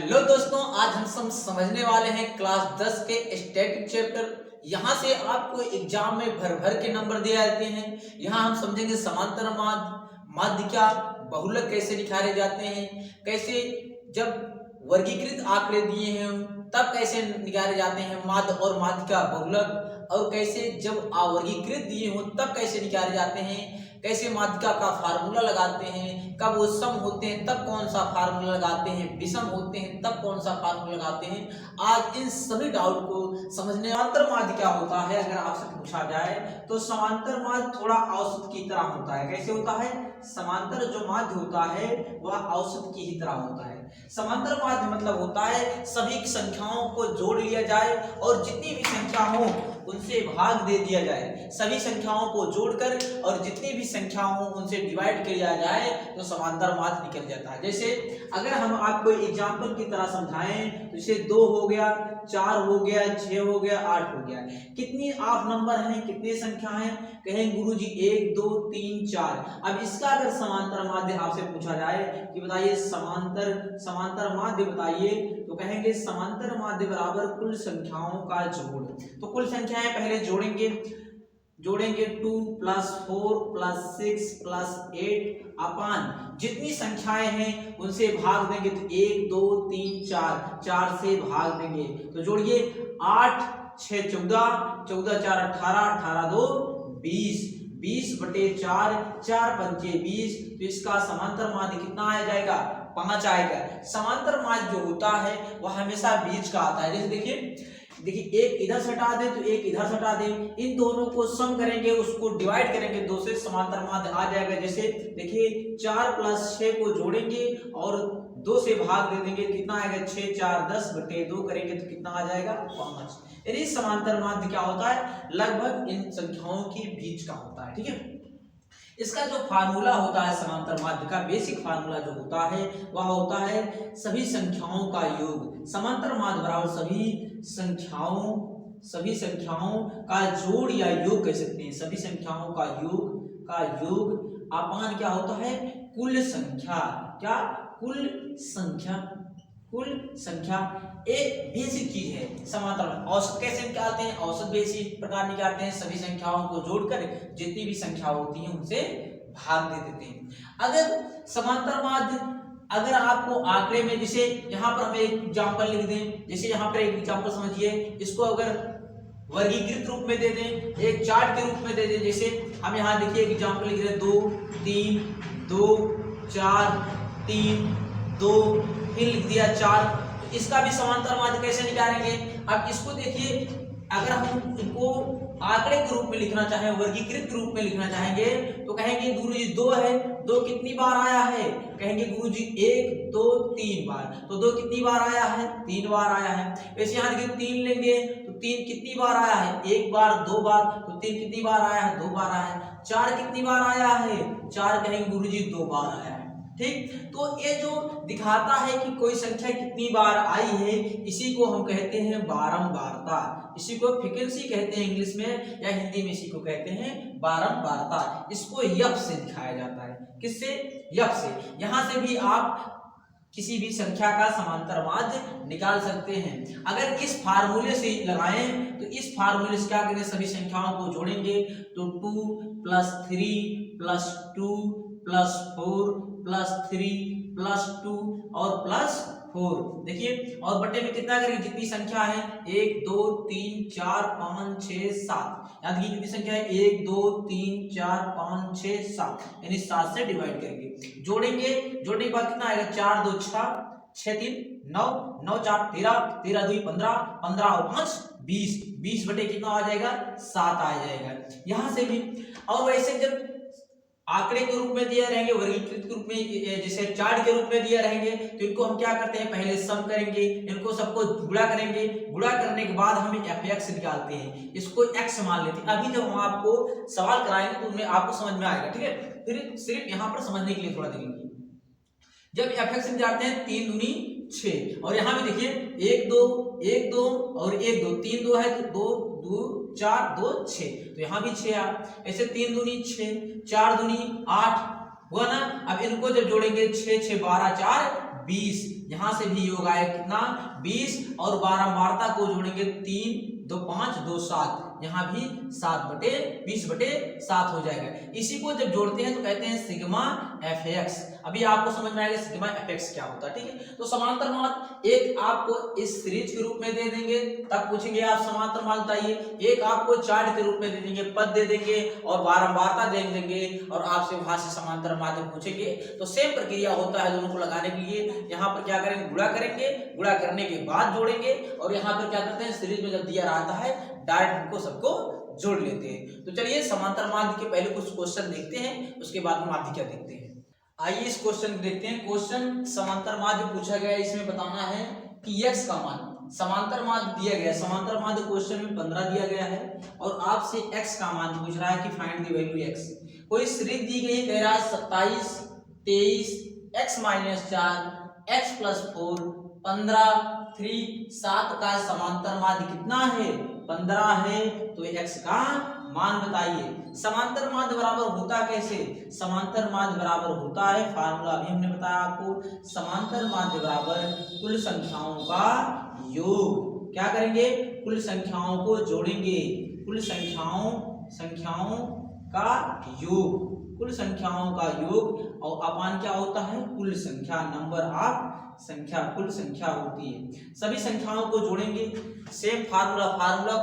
Hello दोस्तों, आज हम समझने वाले हैं क्लास 10 के स्टैटिक चैप्टर। यहाँ से आपको एग्जाम में भर भर के नंबर दिए जाते हैं। यहाँ हम समझेंगे समांतर माध्य, माध्य क्या, बहुलक कैसे निकाले जाते हैं, कैसे जब वर्गीकृत आंकड़े दिए हैं तब कैसे निकाले जाते हैं माध्य और माध्य का बहुलक, और कैसे जब अवर्गीकृत दिए हों तब कैसे निकाले जाते हैं, कैसे माध्यिका का फार्मूला लगाते हैं, कब वो सम होते हैं तब कौन सा फार्मूला लगाते हैं, विषम होते हैं तब कौन सा फार्मूला लगाते हैं। आज इन सभी डाउट को समझने। समांतर माध्य क्या होता है अगर आपसे पूछा जाए तो समांतर माध्य थोड़ा औसत की तरह होता है। कैसे होता है? समांतर जो माध्य होता है वह औसत की ही तरह होता है। समांतर माध्य मतलब होता है सभी संख्याओं को जोड़ लिया जाए और जितनी भी संख्या हो उनसे भाग दे दिया जाए। सभी संख्याओं को जोड़कर और जितनी भी संख्या हो उनसे डिवाइड किया जाए तो समांतर माध्य निकल जाता है। जैसे अगर हम आपको एग्जांपल की तरह समझाएं तो जैसे 2 हो गया, 4 हो गया, 6 हो गया, 8 हो गया। कितनी आप नंबर हैं, कितनी संख्या हैं? कहें गुरुजी 1 2 3 4। अब इसका अगर समांतर माध्य आपसे पूछा जाए कि बताइए समांतर माध्य बताइए, तो कहेंगे समांतर माध्य बराबर कुल संख्याओं का जोड़। तो कुल संख्याएं पहले जोड़ेंगे 2 + 4 + 6 + 8 अपान जितनी संख्याएं हैं उनसे भाग देंगे तो 1 2 3 4 से भाग देंगे। तो जोड़िए 8 6 14, 14 4 18, 18 2 20, 20/4, 4 पंचे 20। तो इसका समांतर माध्य कितना आ जाएगा? 5 आएगा। समांतर माध्य जो होता है वह हमेशा बीच का आता है। जैसे देखिए एक इधर से हटा दें तो एक इधर से हटा दें, इन दोनों को सम करेंगे, उसको डिवाइड करेंगे 2 से, समांतर माध्य आ जाएगा। जैसे देखिए 4 + 6 को जोड़ेंगे और 2 से भाग दे देंगे, कितना आएगा? 6 4 10/2 करेंगे तो कितना आ जाएगा? 5। यानी समांतर माध्य क्या होता है? लगभग इन संख्याओं के बीच का होता है। ठीक है, इसका जो फार्मूला होता है समांतर माध्य का बेसिक फार्मूला जो होता है वह होता है सभी संख्याओं का योग। समांतर माध्य बराबर सभी संख्याओं का जोड़ या योग कह सकते हैं। सभी संख्याओं का योग अपान क्या होता है? कुल संख्या। क्या? कुल संख्या एक बेसिक चीज है। समांतर औसत कैसे निकालते हैं? औसत भी इसी प्रकार निकालते हैं, सभी संख्याओं को जोड़कर जितनी भी संख्या होती है उनसे भाग दे देते हैं। अगर समांतर माध्य अगर आपको आंकड़े में, जैसे यहाँ पर हम एक एग्जांपल लिख दें, जैसे यहाँ पर एक एग्जांपल समझिए, इसको अगर वर्गीकृत रूप में दे दें, एक चार्ट के रूप में दे दें। जैसे हम यहाँ देखिए एक एग्जांपल लिख रहे हैं 2 3 2 4 3 2, फिर लिख दिया 4। इसका भी समांतर माध्य कैसे निकालेंगे? अब इसको देखिए, अगर हम इनको आंकड़े के रूप में लिखना चाहें, वर्गीकृत रूप में लिखना चाहेंगे तो कहेंगे गुरुजी 2 है, 2 कितनी बार आया है? कहेंगे गुरुजी 1 2 3 बार। तो 2 कितनी बार आया है? 3 बार आया है। वैसे यहाँ देखिए 3 लेंगे तो 3 कितनी बार आया है? 1 बार 2 बार। तो 3 कितनी बार आया है? 2 बार आया है। 4 कितनी बार आया है? 4 कहेंगे गुरुजी 2 बार आया है। ठीक, तो ये जो दिखाता है कि कोई संख्या कितनी बार आई है, इसी को हम कहते हैं बारंबारता। इसी को फ्रीक्वेंसी कहते हैं इंग्लिश में, या हिंदी में इसी को कहते हैं बारंबारता। इसको यफ से दिखाया जाता है। किससे? यफ से। यहां से भी आप किसी भी संख्या का समांतर माध्य निकाल सकते हैं। अगर इस फार्मूले से लगाएं तो इस फार्मूले से क्या करेंगे? सभी संख्याओं को जोड़ेंगे तो 2 + 3 + 2 + 4 + 3 + 2 और +4। देखिए, और बटे में कितना करेंगे? जितनी संख्या है 1 2 3 4 5 6 7। याद कीजिए कितनी संख्या है? 1 2 3 4 5 6 7, यानी 7 से डिवाइड करेंगे। जोड़ने के बाद कितना आएगा? 4 2 6 6 3 9 9 4 13 13 2 15 15 और 5 20 20 बटे कितना आ जाएगा? 7 आ जाएगा। यहां से भी, और वैसे जब आंकड़े के रूप में दिए रहेंगे, वर्गीकृत के रूप में, जैसे चार्ट के रूप में दिए रहेंगे, तो इनको हम क्या करते हैं? पहले सम करेंगे, इनको सबको गुणा करेंगे। गुणा करने के बाद हम fx निकालते हैं, इसको x मान लेते हैं। अभी जब हम आपको सवाल कराएंगे तो उनमें आपको समझ में आएगा। ठीक है, फिर सिर्फ यहाँ पर समझने के लिए थोड़ा देखिए, जब fx निकालते हैं 3 दूनी 6, और यहाँ भी देखिए 1 2 1 2 और 1 2, 3 2 है तो 2 2 4 2 6, तो यहाँ भी 6 आ। ऐसे 3 दूनी 6, 4 दूनी 8 हुआ ना। अब इनको जब जोड़ेंगे 6 6 12 4 20, यहाँ से भी योग आएगा कितना 20 और बारंबारता को जोड़ेंगे 3 2 5 2 7, यहाँ भी 7/20/7 हो जाएगा। इसी को जब जोड़ते हैं तो कहते हैं सिग्मा एफ एक्स। अभी आपको समझ में आएगा सिग्मा एफ एक्स क्या होता है, ठीक है। तो समांतर माद एक आपको इस सीरीज के रूप में दे देंगे, तब पूछेंगे आप समांतर माद बताइए, एक आपको चार्ट के रूप में दे देंगे, पद दे देंगे और बारंबारता दे देंगे और आपसे वहां से समांतर माद पूछेंगे। तो सेम प्रक्रिया होता है दोनों को लगाने के लिए। यहाँ पर क्या करेंगे, गुणा करेंगे, गुणा करने के बाद जोड़ेंगे और यहाँ पर क्या करते हैं सीरीज में जब दिया रहता है डायरेक्ट इनको सबको जोड़ लेते हैं। तो चलिए समांतर माध्य के पहले कुछ क्वेश्चन देखते हैं, उसके बाद में माध्य क्या देखते हैं। आइए इस क्वेश्चन को देखते हैं। क्वेश्चन समांतर माध्य पूछा गया है, इसमें बताना है कि x का मान, समांतर माध्य दिया गया है, समांतर माध्य क्वेश्चन में 15 दिया गया है और आपसे x का मान पूछ रहा है कि फाइंड द वैल्यू x। कोई सीरीज दी गई, कह रहा है 27 23 x - 4 x + 4 15 3 7 का समांतर माध्य कितना है 15 है। तो x का मान बताइए। समांतर माध्य बराबर होता कैसे, समांतर माध्य बराबर होता है, फार्मूला अभी हमने बताया आपको, समांतर माध्य बराबर कुल संख्याओं का योग। क्या करेंगे, कुल संख्याओं को जोड़ेंगे, कुल संख्याओं का योग, कुल संख्याओं का योग और अपान क्या होता है, कुल संख्या, नंबर ऑफ संख्या, कुल संख्या होती है। सभी संख्याओं को जोड़ेंगे, सेम फार्मूला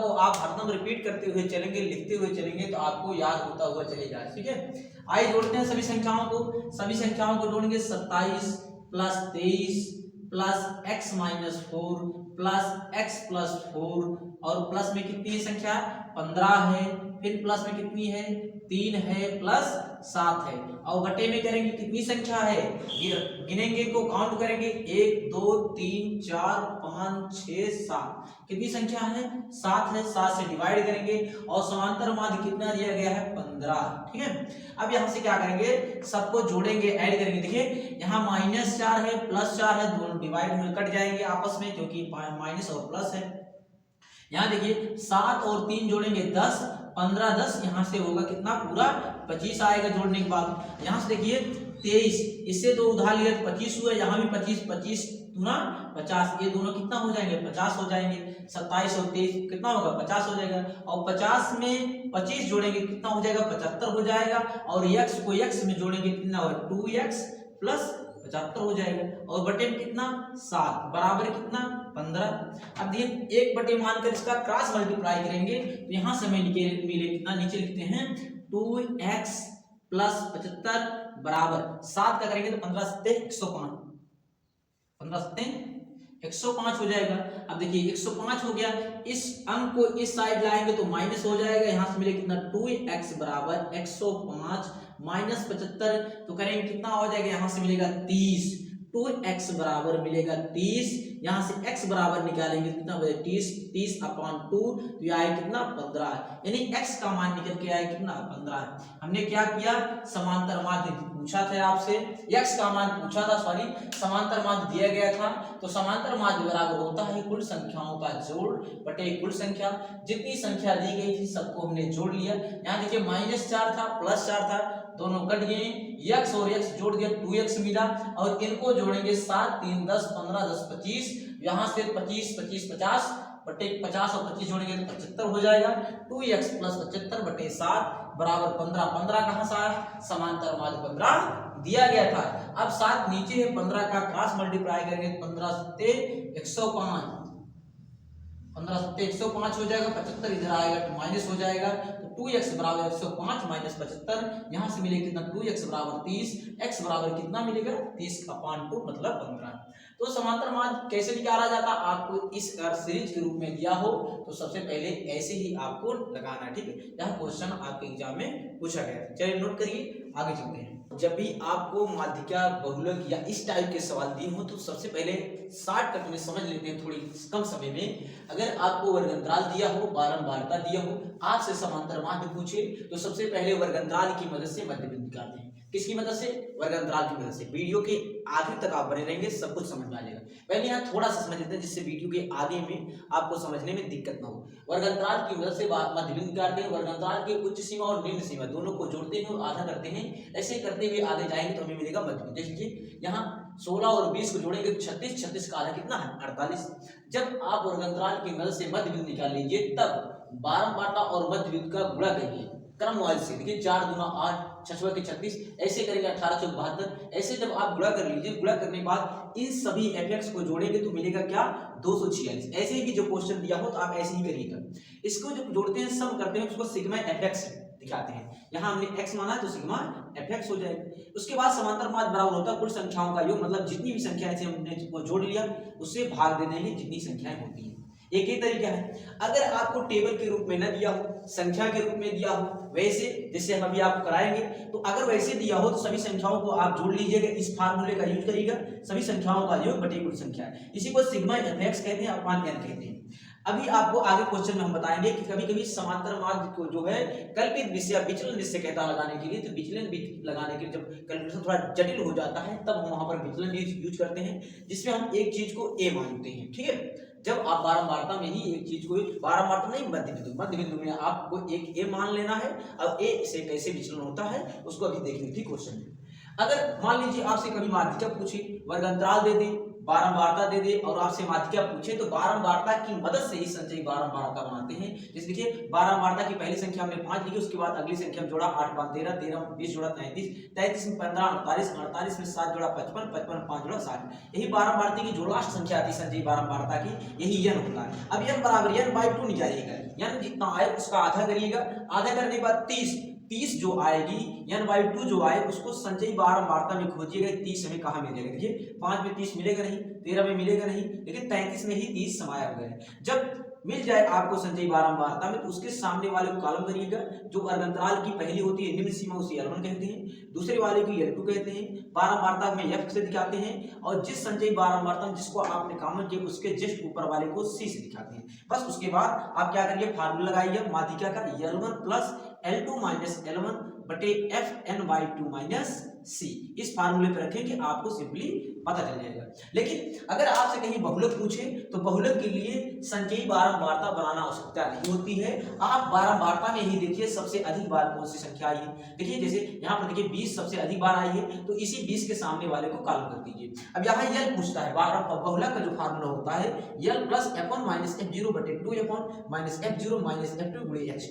को आप हरदम रिपीट करते हुए चलेंगे, लिखते हुए चलेंगे तो आपको याद होता हुआ चलेगा, ठीक है। आइए जोड़ते हैं सभी संख्याओं को, सभी संख्याओं को जोड़ेंगे 27 + 23 प्लस x - 4 प्लस x + 4 और प्लस में कितनी है संख्या 15 है, फिर प्लस में कितनी है 3 है प्लस 7 है और बटे में करेंगे कितनी संख्या है, गिनेंगे को काउंट करेंगे 1 2 3 4 5 6 7, कितनी संख्या है 7 है, 7 से डिवाइड करेंगे और समांतर माध्य कितना दिया गया है 15, ठीक है। अब यहाँ से क्या करेंगे, सबको जोड़ेंगे, ऐड करेंगे। देखिए यहाँ -4 है +4 है, दोनों डिवाइड में कट जाएंगे आपस में क्योंकि माइनस और प्लस है। यहाँ देखिए 7 और 3 जोड़ेंगे 10, 15 10 यहाँ से होगा कितना पूरा 25 आएगा जोड़ने के बाद। यहाँ से देखिए 23, इससे तो उधार लिया 25 हुआ, यहाँ भी 25 25 दूना 50, ये दोनों कितना हो जाएंगे 50 हो जाएंगे। 27 और 23 कितना होगा 50 हो जाएगा और 50 में 25 जोड़ेंगे कितना हो जाएगा 75 हो जाएगा और x को x में जोड़ेंगे कितना होगा 2x + 75 हो जाएगा और बटे में कितना 7 बराबर कितना 15। अब देखिए एक बटे मानकर इसका क्रॉस मल्टीप्लाई करेंगे तो यहाँ से हमें मिले कितना, नीचे लिखते हैं 2x + 75 बराबर 7 का करेंगे तो 15 × 7 = 105, 15 × 7 105 हो जाएगा। अब देखिए 105 हो गया, इस अंक को इस साइड लाएंगे तो माइनस हो जाएगा, यहाँ से मिले कितना 2x = 105 - 75 तो करेंगे कितना हो जाएगा, यहाँ से मिलेगा 30, 2x बराबर मिलेगा 30, यहाँ से x बराबर निकालेंगे कितना हो जाएगा 30/2 तो ये आए कितना 15, यानी x का मान निकल के आए कितना 15। हमने क्या किया, समांतर माध्य पूछा था आपसे, x का मान पूछा था, सॉरी समांतर माध्य दिया गया था, तो समांतर माध्य बराबर होता है कुल संख्याओं का जोड़ बटे कुल संख्या। जितनी संख्या दी गई थी सबको हमने जोड़ लिया। यहाँ देखिए -4 था +4 था, दोनों कट गए, x और x जोड़ दिया 2x मिला और इनको जोड़ेंगे 7 3 10 15 10 25, यहाँ से 25 25 50 बटे 50 और 25 जोड़ेंगे तो 75 हो जाएगा। 2x + 75 बटे 7 बराबर 15, 15 कहाँ से आया, समांतर माध्य 15 दिया गया था। अब 7 नीचे है, 15 का क्रॉस मल्टीप्लाई करेंगे 15 × 7 = 105, 15 × 7 = 105 हो जाएगा, 75 इधर आएगा तो माइनस हो जाएगा, तो 2x बराबर 105 - 75, यहाँ से मिलेगा कितना 2x बराबर 30, x बराबर कितना मिलेगा 30/2 मतलब 15। तो समांतर माध्य कैसे निकाला जाता, आपको इस सीरीज के रूप में दिया हो तो सबसे पहले ऐसे ही आपको लगाना है, ठीक है। यह क्वेश्चन आपके एग्जाम में पूछा गया है, चलिए नोट करिए, आगे चलते हैं। जब भी आपको माध्यिका बहुलक या इस टाइप के सवाल दिए हो तो सबसे पहले शॉर्टकट में समझ लेते हैं थोड़ी कम समय में। अगर आपको वर्गंतराल दिया हो, बारंबारता दिया हो, आपसे समांतर माध्य पूछे तो सबसे पहले वर्गंतराल की मदद से मध्य बिंदु निकालते हैं। किसकी मदद से, वर्गंतराल की मदद से। वीडियो के आखिर तक आप बने रहेंगे, सब कुछ समझ में आ जाएगा। पहले यहाँ थोड़ा सा समझ लेते हैं जिससे वीडियो के आगे में आपको समझने में दिक्कत ना हो। वर्गंतराल की मदद से मध्य बिंदु निकालते हैं, वर्गंतराल की उच्च सीमा और निम्न सीमा दोनों को जोड़ते हैं और आधा करते हैं। ऐसे करते हुए आगे जाएंगे तो हमें मिलेगा मध्य बिंदु। देखिए यहाँ 16 और 20 को जोड़ेंगे तो 36, 36 का आधा कितना है 48। जब आप वर्गंतराल के नल से मध्य बिंदु निकाल लीजिए तब बारंबारता और मध्य बिंदु का गुणा करिए क्रमवार से। देखिए 4 दूना 8, 6 के 36, ऐसे करेंगे 18 चौक 72। ऐसे जब आप गुणा कर लीजिए, गुणा करने के बाद इन सभी fx को जोड़ेंगे तो मिलेगा क्या 246। ऐसे ही जो क्वेश्चन दिया हो तो आप ऐसे ही करिएगा। इसको जब जोड़ते हैं सम करते हैं उसको सिग्मा fx दिखाते हैं। यहाँ हमने x माना है तो सिग्मा fx हो जाएगा। उसके बाद समांतर माध्य बराबर होता है कुल संख्याओं का योग, मतलब जितनी भी संख्या से हमने वो जोड़ लिया उससे भाग दे देंगे जितनी संख्याएं होती हैं। एक ही तरीका है। अगर आपको टेबल के रूप में न दिया हो, संख्या के रूप में दिया हो, वैसे जैसे हम अभी आपको कराएंगे, तो अगर वैसे दिया हो तो सभी संख्याओं को आप जोड़ लीजिएगा, इस फार्मूले का यूज करिएगा, सभी संख्याओं का योग बटे कुल संख्या, इसी को सिग्मा fx कहते हैं, अपॉन n कहते हैं। अभी आपको आगे क्वेश्चन में हम बताएंगे कि कभी कभी समांतर माध्य को जो है कल्पित विषय विचलन निश्चय कहता लगाने के लिए, तो विचलन लगाने के लिए जब कैलकुलेशन थोड़ा जटिल हो जाता है तब हम वहां पर विचलन यूज करते हैं, जिसमें हम एक चीज को a मानते हैं। ठीक है, जब आप बारंबारता में ही एक चीज को, बारंबारता नहीं मध्य बिंदु में आपको एक a मान लेना है। अब a से कैसे विचलन होता है उसको अभी देखेंगे। ठीक क्वेश्चन में अगर मान लीजिए आपसे कभी माध्यिका पूछे, वर्गंतराल दे दे, बारंबारता दे दे और आपसे माध्यिका पूछे, तो बारंबारता की मदद से ही संचयी बारंबारता बनाते हैं। जैसे देखिए बारंबारता की पहली संख्या हमने 5 लिखी, उसके बाद अगली संख्या में जोड़ा 8 5 13, 13 20 जोड़ा 33, 33 में 15 48, 48 में 7 जोड़ा 55, 55 5 जोड़ा 60। यही बारंबारता की जो लास्ट संख्या आती है संचयी बारंबारता की, यही n होता है। अब n बराबर n/2 निकालिएगा, n जितना आए उसका आधा करिएगा, आधा करने के बाद 30 जो आएगी n/2 जो आए उसको संचयी बारंबारता में खोजिएगा। 30 हमें कहाँ मिलेगा, देखिए 5 में 30 मिलेगा नहीं, 13 में मिलेगा नहीं, लेकिन 33 में ही 30 समाया हुआ है। जब मिल जाए आपको संचयी बारंबारता में तो उसके सामने वाले को कॉलम करिएगा। जो वर्गंतराल की पहली होती है निम्न सीमा उसे L1 कहते हैं, दूसरे वाले को L2 कहते हैं, बारंबारता में f से दिखाते हैं, और जिस संचयी बारंबारता में जिसको आपने कॉमन किया उसके जस्ट ऊपर वाले को C से दिखाते हैं। बस उसके बाद आप क्या करिए, फार्मूला लगाइए माध्यिका का L1 plus L2 minus L1 बटे Fn/2 माइनस C। इस फार्मूले पे रखेंगे आपको सिंपली पता चल जाएगा। लेकिन अगर आपसे कहीं बहुलक पूछे तो बहुलक के लिए संचयी बारंबारता बनाना आवश्यकता नहीं होती है। आप बारंबारता में ही देखिए सबसे अधिक बार कौन सी संख्या आई है। देखिए जैसे यहाँ पर देखिए 20 सबसे अधिक बार आई है, तो इसी 20 के सामने वाले को कॉलम कर दीजिए। अब यहाँ यल पूछता है, बहुलक का जो फार्मूला होता है यल प्लस F1 माइनस F0 बटे 2 F1 minus F0 minus F2 गुणे H।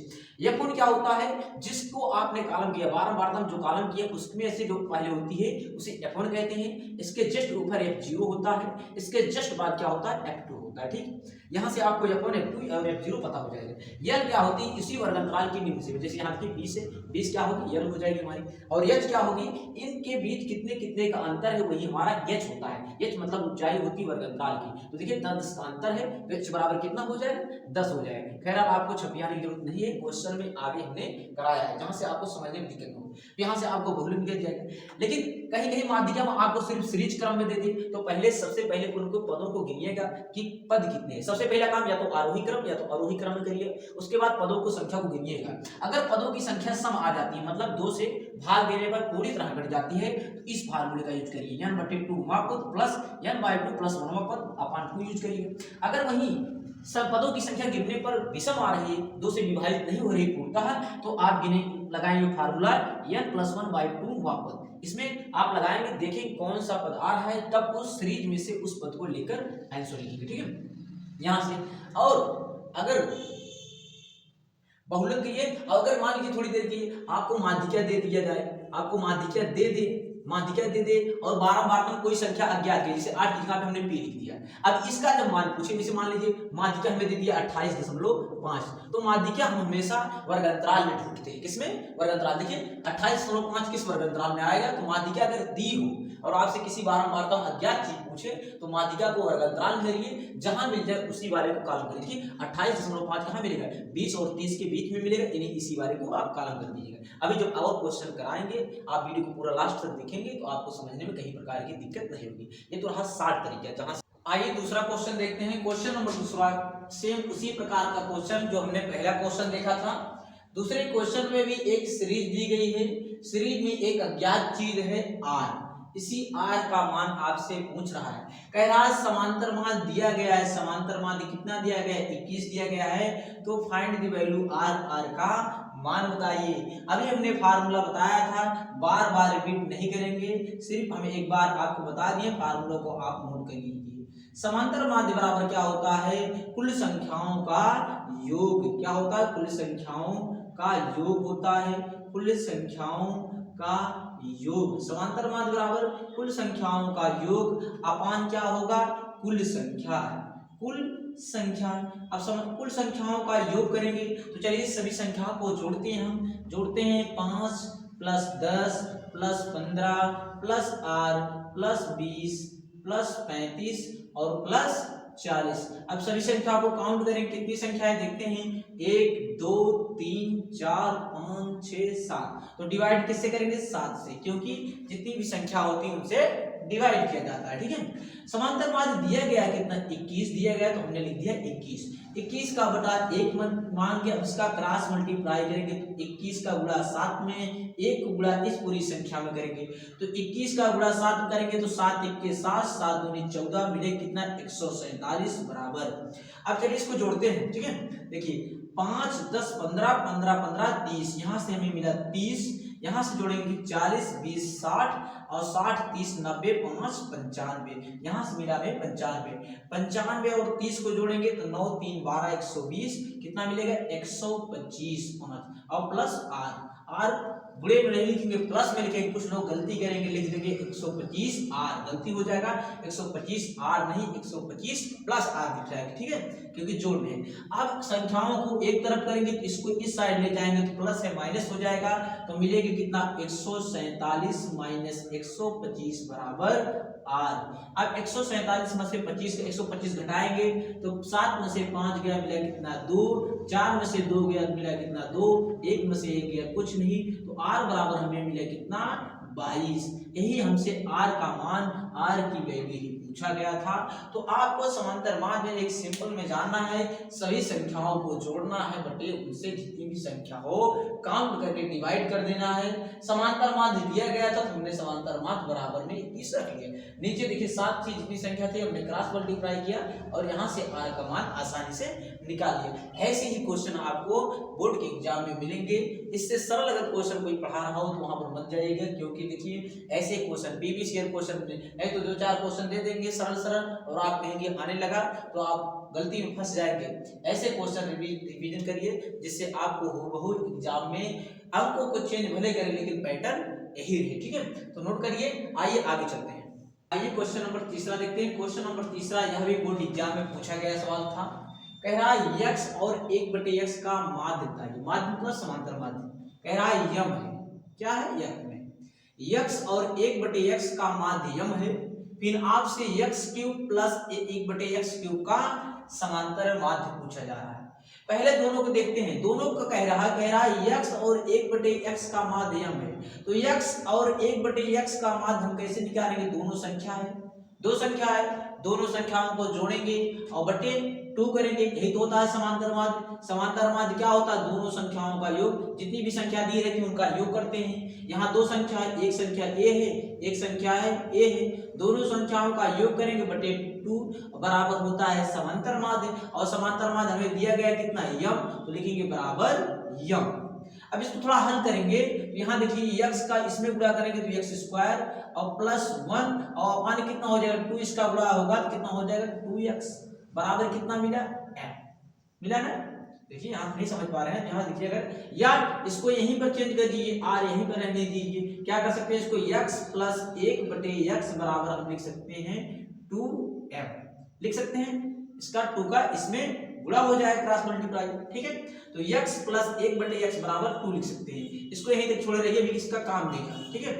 F1 क्या होता है, जिसको आपने कॉलम किया बारंबारता में जो कॉलम किया उसमें से जो पहले होती है उसे F1 कहते हैं, इसके जस्ट ऊपर F0 होता है, इसके जस्ट बाद क्या होता है F2 होता है। ठीक, यहाँ से आपको F1 F2 और F0 पता हो जाएगा। यल क्या होती है, इसी वर्गंतराल की निम्न सीमा, जैसे यहाँ की 20 है, 20 क्या होगी यल हो जाएगी हमारी, और h क्या होगी, इनके बीच कितने कितने का अंतर है वही हमारा h होता है। h मतलब ऊंचाई होती है वर्गंतराल की, तो देखिए 10 का अंतर है तो h बराबर कितना हो जाएगा 10 हो जाएगा। खैर अब आपको छपियाने की जरूरत नहीं है, क्वेश्चन में आगे हमने कराया है जहां से आपको समझने में दिक्कत हो, यहाँ से आपको बहुलक निकल जाएगा। लेकिन कहीं कहीं माध्यिका में आपको सिर्फ सीरीज क्रम में दे दे तो पहले सबसे पहले उनको पदों को गिनिएगा कि पद कितने हैं। सबसे पहला काम या तो आरोही क्रम या तो अवरोही क्रम में करिए, उसके बाद पदों को संख्या को गिनिएगा। अगर पदों की संख्या सम आ जाती है, मतलब 2 से भाग देने पर पूरी तरह घट जाती है, तो इस फार्मूले का यूज करिए, n/2 पद प्लस n/2 प्लस 1 पद अपॉन 2 यूज करिए। अगर वहीं सब पदों की संख्या गिनने पर विषम आ रही है, 2 से विभाजित नहीं हो रही पूर्णतः, तो आप लगाएंगे फार्मूला n+1/2 पद। इसमें आप लगाएंगे, देखें कौन सा पद आ रहा है, तब उस सीरीज में से उस पद को लेकर आंसर लिखेंगे। ठीक है, यहाँ से। और अगर बहुलक के लिए, अगर मान लीजिए थोड़ी देर के लिए आपको माध्यिका दे दिया जाए, आपको माध्यिका दे दे और बारंबारता में कोई संख्या अज्ञात है, जैसे 8 की जगह पे हमने p लिख दिया। अब इसका जब मान पूछे, जैसे मान लीजिए माध्यिका हमें दे दिया 28.5, तो माध्यिका हम हमेशा वर्गंतराल में ढूंढते हैं। किसमें, वर्गंतराल। देखिए 28.5 किस वर्गंतराल में आएगा, तो माध्यिका अगर दी हो और आपसे किसी बारंबारता में अज्ञात चीज पूछे तो माध्यिका को वर्गंतराल में धरिए, जहां मिल जाए उसी वाले को कॉलम करिए। देखिए 28.5 कहाँ मिलेगा, 20 और 30 के बीच में मिलेगा, यानी इसी वाले को आप कॉलम कर दीजिएगा। अभी जब और क्वेश्चन कराएंगे आप वीडियो को पूरा लास्ट तक देखेंगे तो आपको समझने में कहीं प्रकार की दिक्कत नहीं होगी। ये तो रहा 60 तरीका। जहां आइए दूसरा क्वेश्चन देखते हैं। क्वेश्चन नंबर दूसरा सेम उसी प्रकार का क्वेश्चन जो हमने पहला क्वेश्चन देखा था। दूसरे क्वेश्चन में भी एक सीरीज दी गई है, सीरीज में एक अज्ञात चीज है r, इसी r का मान आपसे पूछ रहा है। कह रहा है समांतर माध्य दिया गया है, समांतर माध्य कितना दिया गया है 21 दिया गया है, तो फाइंड द वैल्यू r का मान बताइए। अभी हमने फार्मूला बताया था, बार बार रिपीट नहीं करेंगे, सिर्फ हमें एक बार आपको बता दिए, फार्मूला को आप नोट कर लीजिए। समांतर माध्य बराबर क्या होता है, कुल संख्याओं का योग। क्या होता है, कुल संख्याओं का योग होता है, कुल संख्याओं का योग। समांतर माध्य बराबर कुल संख्याओं का योग अपान क्या होगा, कुल संख्या, कुल संख्या। अब कुल संख्याओं का योग करेंगे तो चलिए सभी संख्याओं को जोड़ते हैं। हम जोड़ते हैं 5 + 10 + 15 + r + 20 + 35 और +40। अब सभी संख्याओं को काउंट करें, कितनी संख्या है देखते हैं, 1 2 3 4 5 6 7। तो डिवाइड किससे करेंगे, 7 से, क्योंकि जितनी भी संख्या होती है उनसे डिवाइड किया जाता है। ठीक है, समांतर माध्य दिया गया कितना, 21 दिया गया, तो हमने लिख दिया 21। 21 का बटा 1 मान के अब इसका क्रॉस मल्टीप्लाई करेंगे तो 21 का गुणा 7 में, 1 गुणा इस पूरी संख्या में करेंगे तो 21 का गुणा 7 करेंगे तो 7 1 के 7, 7 दूनी 14, मिले कितना 147 बराबर। अब चलिए इसको जोड़ते हैं। ठीक है, देखिए 5 10 15 15 15 30, यहाँ से हमें मिला 30, यहाँ से जोड़ेंगे 40 20 60 और 60 30 90 5 95, यहाँ से मिला हमें 95। 95 और 30 को जोड़ेंगे तो 9 3 12 120, कितना मिलेगा 125 और प्लस आर बुरे में नहीं लिखेंगे, प्लस में लिखेंगे, कुछ लोग गलती करेंगे, लिख देंगे 125 आर, गलती हो जाएगा, 125 आर नहीं 125 प्लस आर लिख जाएगा। ठीक है, क्योंकि जोड़ में। अब संख्याओं को एक तरफ करेंगे तो इसको इस साइड ले जाएंगे तो प्लस है माइनस हो जाएगा, तो मिलेगा कितना 147 माइनस 125 बराबर आर। अब 147 में से 25 125 घटाएंगे तो 7 में से 5 गया, मिला कितना 2, 4 में से 2 गया, मिला कितना 2, 1 में से 1 गया कुछ नहीं, तो आर बराबर हमें मिला कितना 22। यही हमसे आर का मान, आर की वैल्यू ही पूछा गया था। तो आपको समांतर माध्य में एक सिंपल में जानना है, सभी संख्याओं को जोड़ना है, बटे उनसे जितनी भी संख्या हो काउंट करके डिवाइड कर देना है। समांतर माध्य दिया गया था तो हमने समांतर माध्य बराबर में 21 रख लिया। नीचे देखिए 7 थी, जितनी संख्या थी हमने क्रॉस मल्टीप्लाई किया और यहाँ से आर का मान आसानी से निकाल लिया। ऐसे ही क्वेश्चन आपको बोर्ड के एग्जाम में मिलेंगे। इससे सरल अगर क्वेश्चन कोई पढ़ा रहा हो तो वहां पर मत जाइएगा, क्योंकि देखिए ऐसे क्वेश्चन प्रीवियस ईयर क्वेश्चन है तो 2-4 क्वेश्चन दे देंगे सरल सरल और आप कहेंगे आने लगा, तो आप गलती में फंस जाएंगे। ऐसे क्वेश्चन रिवीजन करिए जिससे आपको हूबहू एग्जाम में अंकों को चेंज भले करें लेकिन पैटर्न यही रहे। ठीक है, तो नोट करिए। आइए आगे चलते हैं। आइए क्वेश्चन नंबर तीसरा देखते हैं। क्वेश्चन नंबर तीसरा, यह भी बोर्ड एग्जाम में पूछा गया सवाल था। कह रहा है यक्स और 1/x का माध्य बताइए। माध्य मतलब समांतर माध्य। कह रहा है यम है, क्या है यम में, यक्स और 1/x का माध्य यम है। फिर आपसे x³ प्लस 1/x³ का समांतर माध्य पूछा जा रहा है। पहले दोनों को देखते हैं, दोनों का कह रहा है x और 1/x का माध्य यम है, तो x और 1/x का माध्य हम कैसे निकालेंगे, दोनों संख्या है, दो संख्या है, दोनों संख्याओं को जोड़ेंगे और बटे 2 करेंगे, यही तो होता है समांतर माध्य। समांतर माध्य क्या होता है, दोनों संख्याओं का योग, जितनी भी संख्या दी रहती है उनका योग करते हैं। यहाँ दो संख्या है, एक संख्या a है, एक संख्या है a है, दोनों संख्याओं का योग करेंगे बटे 2 बराबर होता है समांतर माध्य। और समांतर माध्य हमें दिया गया कितना यम, तो लिखेंगे बराबर यम। अब इसको थोड़ा हल करेंगे तो यहाँ देखिए x का इसमें गुणा करेंगे तो x² और +1 और मान कितना हो जाएगा 2, इसका गुणा होगा तो कितना हो जाएगा 2x बराबर कितना मिला m, मिला ना। देखिए आप नहीं समझ पा रहे हैं, यहाँ देखिए अगर या इसको यहीं पर चेंज कर दीजिए, r यहीं पर रहने दीजिए, क्या कर सकते हैं इसको x + 1/x बराबर हम लिख सकते हैं 2m, लिख सकते हैं। इसका 2 का इसमें गुणा हो जाए क्रॉस मल्टीप्लाई। ठीक है, तो x + 1/x बराबर 2 लिख सकते हैं। इसको यहीं तक छोड़े रहिए, अभी इसका काम देखा। ठीक है,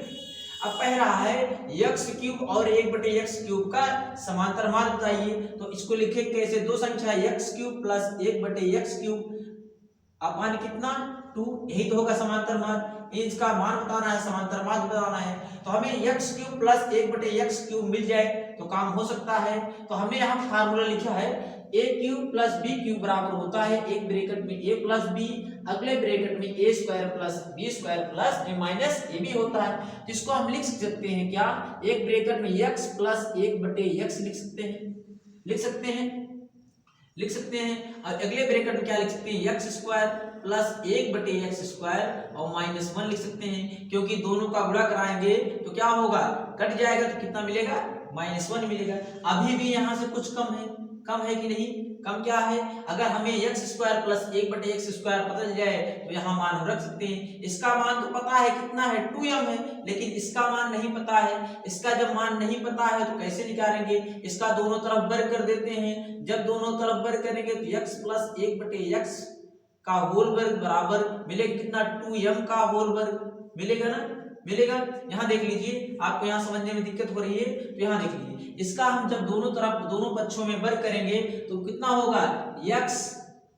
अब कह रहा है x³ और 1/x³ का समांतर माध्य बताइए, तो इसको लिखे कैसे, दो संख्या x³ + 1/x³ अपान कितना 2, यही तो होगा समांतर माध्य। इसका मान बताना है, समांतर माध्य बताना है, तो हमें x³ + 1/x³ मिल जाए तो काम हो सकता है। तो हमने यहाँ फार्मूला लिखा है a³ + b³ बराबर होता है, एक ब्रैकेट में a + b, अगले ब्रैकेट में a² + b² + a b होता है। जिसको हम लिख सकते हैं क्या, एक ब्रैकेट में x + 1/x लिख सकते हैं, लिख सकते हैं। लिख सकते हैं। और अगले ब्रैकेट में क्या लिख सकते हैं, x square plus 1/x square और -1 लिख सकते हैं, क्योंकि दोनों का गुणा कराएंगे तो क्या होगा, कट जाएगा तो कितना मिलेगा, -1 मिलेगा। अभी भी यहाँ से कुछ कम है कि नहीं, कम क्या है, अगर हमें x square plus 1/x square पता चल जाए तो यहाँ मान हम रख सकते हैं। इसका मान तो पता है कितना है, 2m है, लेकिन इसका मान नहीं पता है। इसका जब मान नहीं पता है तो कैसे निकालेंगे, इसका दोनों तरफ वर्ग कर देते हैं। जब दोनों तरफ वर्ग करेंगे तो x प्लस 1/x का होल वर्ग बराबर मिलेगा कितना, 2m का होल वर्ग मिलेगा ना, मिलेगा। यहाँ देख लीजिए, आपको यहाँ समझने में दिक्कत हो रही है तो यहाँ देख लीजिए, इसका हम जब दोनों तरफ दोनों पक्षों में वर्ग करेंगे तो कितना होगा, x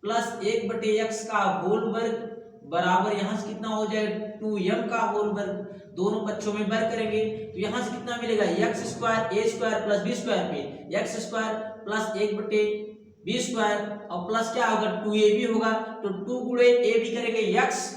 प्लस 1/x का होल वर्ग बराबर यहाँ से कितना हो जाएगा, 2m का होल वर्ग। दोनों पक्षों में वर्ग करेंगे तो यहाँ से कितना मिलेगा, X square a square plus b square पे X square plus 1/b square और प्लस क्या होगा, 2ab होगा, तो 2 गुणे a भी करेंगे x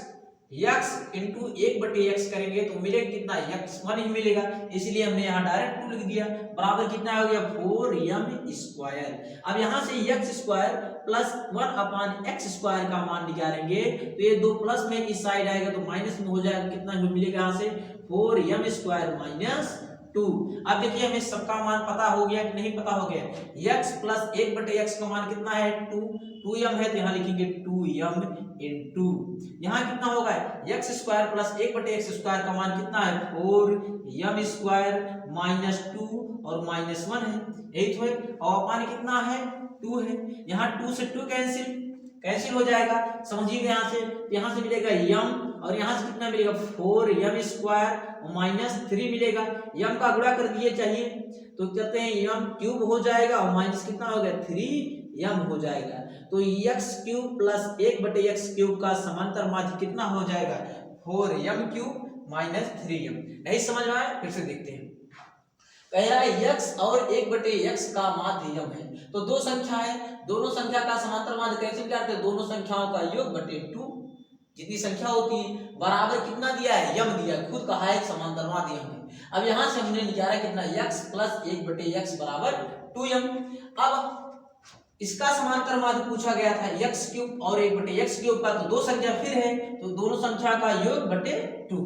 इंटू 1/x करेंगे तो मिलेगा कितना, x1 ही मिलेगा, इसलिए हमने यहाँ डायरेक्ट 2 लिख दिया, बराबर कितना हो गया, 4m स्क्वायर। अब यहाँ से x square plus 1/x square का मान निकालेंगे तो ये 2 प्लस में इस साइड आएगा तो माइनस में हो जाएगा, कितना मिलेगा यहाँ से, 4m स्क्वायर माइनस 2। अब देखिए हमें सबका मान पता हो गया कि नहीं पता हो गया, x प्लस 1/x का मान कितना है, 2m है, तो यहाँ लिखेंगे 2m इंटू यहाँ कितना होगा, x square plus 1/x square का मान कितना है, 4m स्क्वायर माइनस 2 और -1 है, यही तो है, और मान कितना है, 2 है। यहाँ 2 से 2 कैंसिल हो जाएगा, समझिए यहाँ से मिलेगा m और यहाँ से कितना मिलेगा, 4m स्क्वायर माइनस 3 मिलेगा, m का गुणा कर दिए चाहिए तो कहते हैं m क्यूब हो जाएगा और माइनस कितना हो गया, 3m हो जाएगा। तो x cube plus 1/x cube का समांतर माध्य कितना हो जाएगा, 4m क्यूब माइनस 3m। नहीं समझ में आया, फिर से देखते हैं। कह रहा है x और 1/x का माध्य m है, तो दो संख्या है, दोनों संख्या का समांतर माध्य कैसे निकालते हैं, दोनों संख्याओं का योग बटे 2, जितनी संख्या होती है बराबर कितना दिया है, m दिया, खुद कहा है समांतर माध्य m है। अब यहाँ से हमने निकाला कितना, x प्लस 1/x बराबर 2m। अब इसका समांतर माध्य पूछा गया था x क्यूब और 1/x क्यूब का, तो दो संख्या फिर है तो दोनों संख्या का योग बटे 2।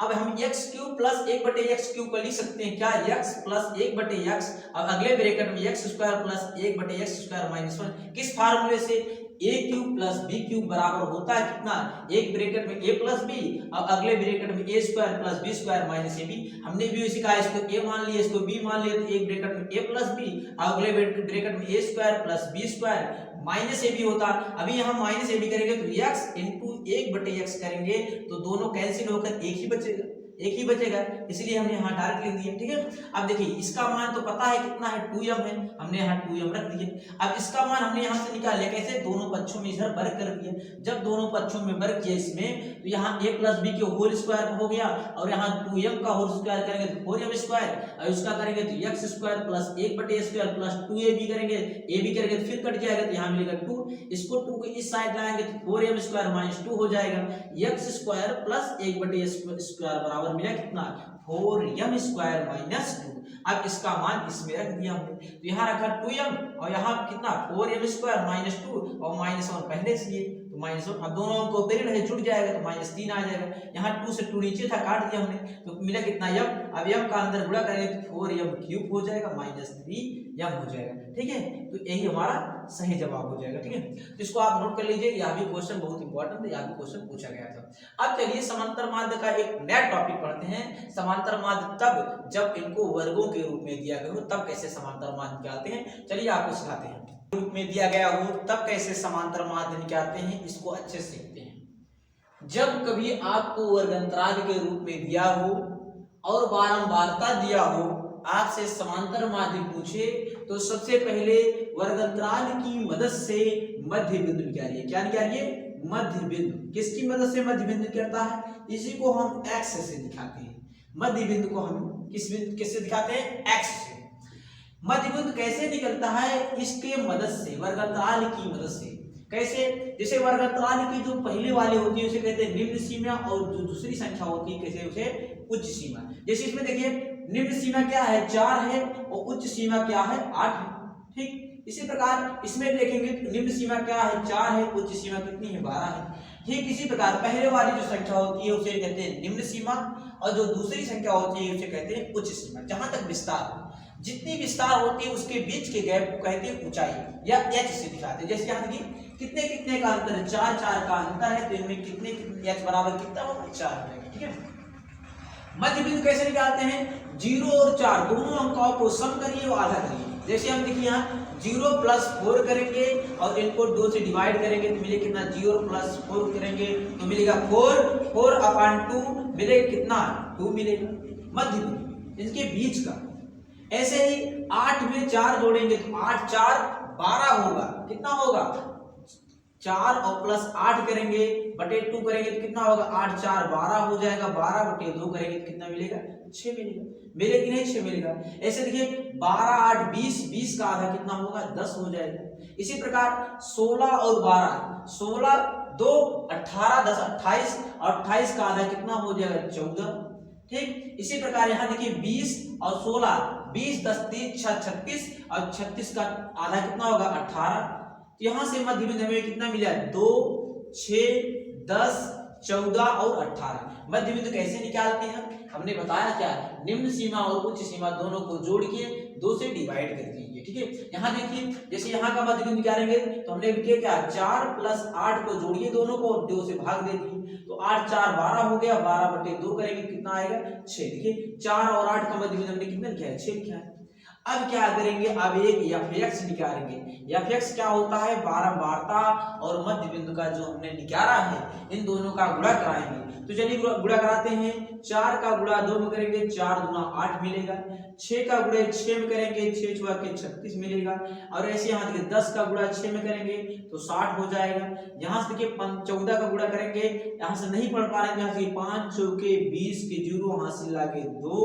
अब हम x cube plus 1/x cube को लिख सकते हैं क्या, x प्लस 1/x, अब अगले ब्रैकेट में x square plus 1/x square minus 1, किस फार्मूले से, a cube plus b cube बराबर होता है कितना, एक ब्रैकेट में a प्लस b और अगले ब्रैकेट में a square plus b square minus ab। हमने भी सीखा, इसको a मान लिया, इसको b मान लिया, तो एक ब्रैकेट में a प्लस b और अगले ब्रैकेट में a square plus b square minus ab होता। अभी यहाँ माइनस ab करेंगे तो x इंटू 1/x करेंगे तो दोनों कैंसिल होकर एक ही बचेगा, इसलिए हमने यहाँ डायरेक्ट लिख दिया, ठीक है। अब देखिए इसका मान तो पता है कितना है, 2m है, हमने यहाँ 2m रख दिया। अब इसका मान हमने यहाँ से निकाल लिया, कैसे, दोनों पक्षों में इधर वर्ग कर दिया। जब दोनों पक्षों में वर्ग किया इसमें तो यहाँ a प्लस b के होल स्क्वायर हो गया और यहाँ 2m का होल स्क्वायर करेंगे तो 4m स्क्वायर, और इसका करेंगे तो x square plus 1/a square plus 2ab करेंगे, ab करेंगे तो फिर कट जाएगा तो यहाँ मिलेगा 2, इसको 2 को इस साइड लाएंगे तो 4m स्क्वायर माइनस 2 हो जाएगा, x square plus 1/a square बराबर मिला कितना, 4m स्क्वायर माइनस 2। अब इसका मान इसमें रख दिया हमने, तो यहाँ रखा 2m और यहाँ कितना, 4m स्क्वायर माइनस 2 और -1 पहले से ही, तो -1, अब दोनों को पेरिड है जुड़ जाएगा तो -3 आ जाएगा। यहाँ 2 से 2 नीचे था, काट दिया हमने तो मिला कितना, m। अब m का अंदर गुणा करेंगे तो 4m क्यूब हो जाएगा माइनस 3m हो जाएगा, ठीक है। तो यही हमारा सही जवाब हो जाएगा, ठीक है। तो इसको आप नोट कर लीजिए, यह भी क्वेश्चन बहुत इंपॉर्टेंट है, यह भी क्वेश्चन पूछा गया था। अब चलिए समांतर माध्य का एक नया टॉपिक पढ़ते हैं। समांतर माध्य तब जब इनको वर्गों के रूप में दिया गया हो तब कैसे समांतर माध्य निकालते हैं, चलिए आपको सिखाते हैं। रूप में दिया गया हो तब कैसे समांतर माध्य निकालते हैं, इसको अच्छे से सीखते हैं। जब कभी आपको वर्गांतराल के रूप में दिया हो और बारंबारता दिया हो, आपसे समांतर माध्य पूछे तो सबसे पहले वर्गांतराल की मदद से मध्य बिंदु निकालिए। क्या निकालिए, मध्य बिंदु। किसकी मदद से मध्य बिंदु निकलता है, इसी को हम x से दिखाते हैं। मध्य बिंदु को हम किससे दिखाते हैं, x से। मध्य बिंदु कैसे निकलता है, इसके मदद से, वर्गांतराल की मदद से। कैसे, जैसे वर्गांतराल की जो पहले वाली होती है उसे कहते हैं निम्न सीमा और जो दूसरी संख्या होती है कैसे, उसे उच्च सीमा। जैसे इसमें देखिए निम्न सीमा क्या है, 4 है और उच्च सीमा क्या है, 8 है, ठीक। इसी प्रकार इसमें देखेंगे तो निम्न सीमा क्या है, 4 है, उच्च सीमा कितनी है, 12 है। ठीक इसी प्रकार पहले वाली जो संख्या होती है उसे कहते हैं निम्न सीमा, और जो दूसरी संख्या होती है उसे कहते हैं उच्च सीमा। जहां तक विस्तार हो, जितनी विस्तार होती है उसके बीच के गैप को कहते हैं ऊंचाई या एच से दिखाते हैं। जैसे यहाँ देखिए कितने कितने का अंतर है, 4 4 का अंतर है, तो इनमें कितने कितने एच बराबर कितना होगा, 4 हो जाएगा। ठीक है, मध्य बिंदु कैसे निकालते हैं, 0 और 4 दोनों अंकों को सम करिए और आधा करिए। जैसे हम देखिए यहाँ 0 + 4 करेंगे और इनको 2 से डिवाइड करेंगे तो मिलेगा कितना, 0 + 4 करेंगे तो मिलेगा 4/2 मिलेगा कितना, 2 मिलेगा मध्य बिंदु इनके बीच का। ऐसे ही 8 में 4 जोड़ेंगे तो 8 4 12 होगा, कितना होगा, 4 और +8 करेंगे बटे 2 करेंगे तो कितना होगा, 8 4 12 हो जाएगा, 12 बटे 2 करेंगे तो कितना मिलेगा, 6 मिलेगा। मिलेगा कि नहीं, 6 मिलेगा। ऐसे देखिए 12 8 20, 20 का आधा कितना होगा, 10 हो जाएगा। इसी प्रकार 16 और 12, 16 2 18 10 28, और 28 का आधा कितना हो जाएगा, 14। ठीक इसी प्रकार यहाँ देखिए 20 और 16, 20 10 3 6 36, और 36 का आधा कितना होगा, 18। तो यहाँ से मध्य बिंदु हमें कितना मिला, 2 6 10 14 और 18। मध्य बिंदु कैसे निकालते हैं, हमने बताया क्या, निम्न सीमा और उच्च सीमा दोनों को जोड़ के 2 से डिवाइड कर दीजिए। ठीक है, यहाँ देखिए जैसे यहाँ का मध्य बिंदु निकालेंगे तो हमने किया क्या, 4 + 8 को जोड़िए दोनों को, 2 से भाग दे दिए तो 8 4 12 हो गया, 12 बटे 2 करेंगे कितना आएगा, 6। देखिए 4 और 8 का मध्य बिंदु हमने कितना लिखा है, 6 लिखा है। अब क्या करेंगे, अब एक f(x) निकालेंगे। f(x) क्या होता है, बारंबारता और मध्य बिंदु का जो हमने निकाला है इन दोनों का गुणा कराएंगे। तो चलिए गुणा कराते हैं। 4 का गुणा 2 में करेंगे, 4 दूना 8 मिलेगा। 6 का गुणा 6 में करेंगे, 6 छुआ के 36 मिलेगा। और ऐसे यहाँ देखिए 10 का गुणा 6 में करेंगे तो 60 हो जाएगा। यहाँ से देखिए 14 का गुणा करेंगे, यहाँ से नहीं पढ़ पा रहे हैं, यहाँ से 5 चौके 20 के 0 हासिल लागे 2,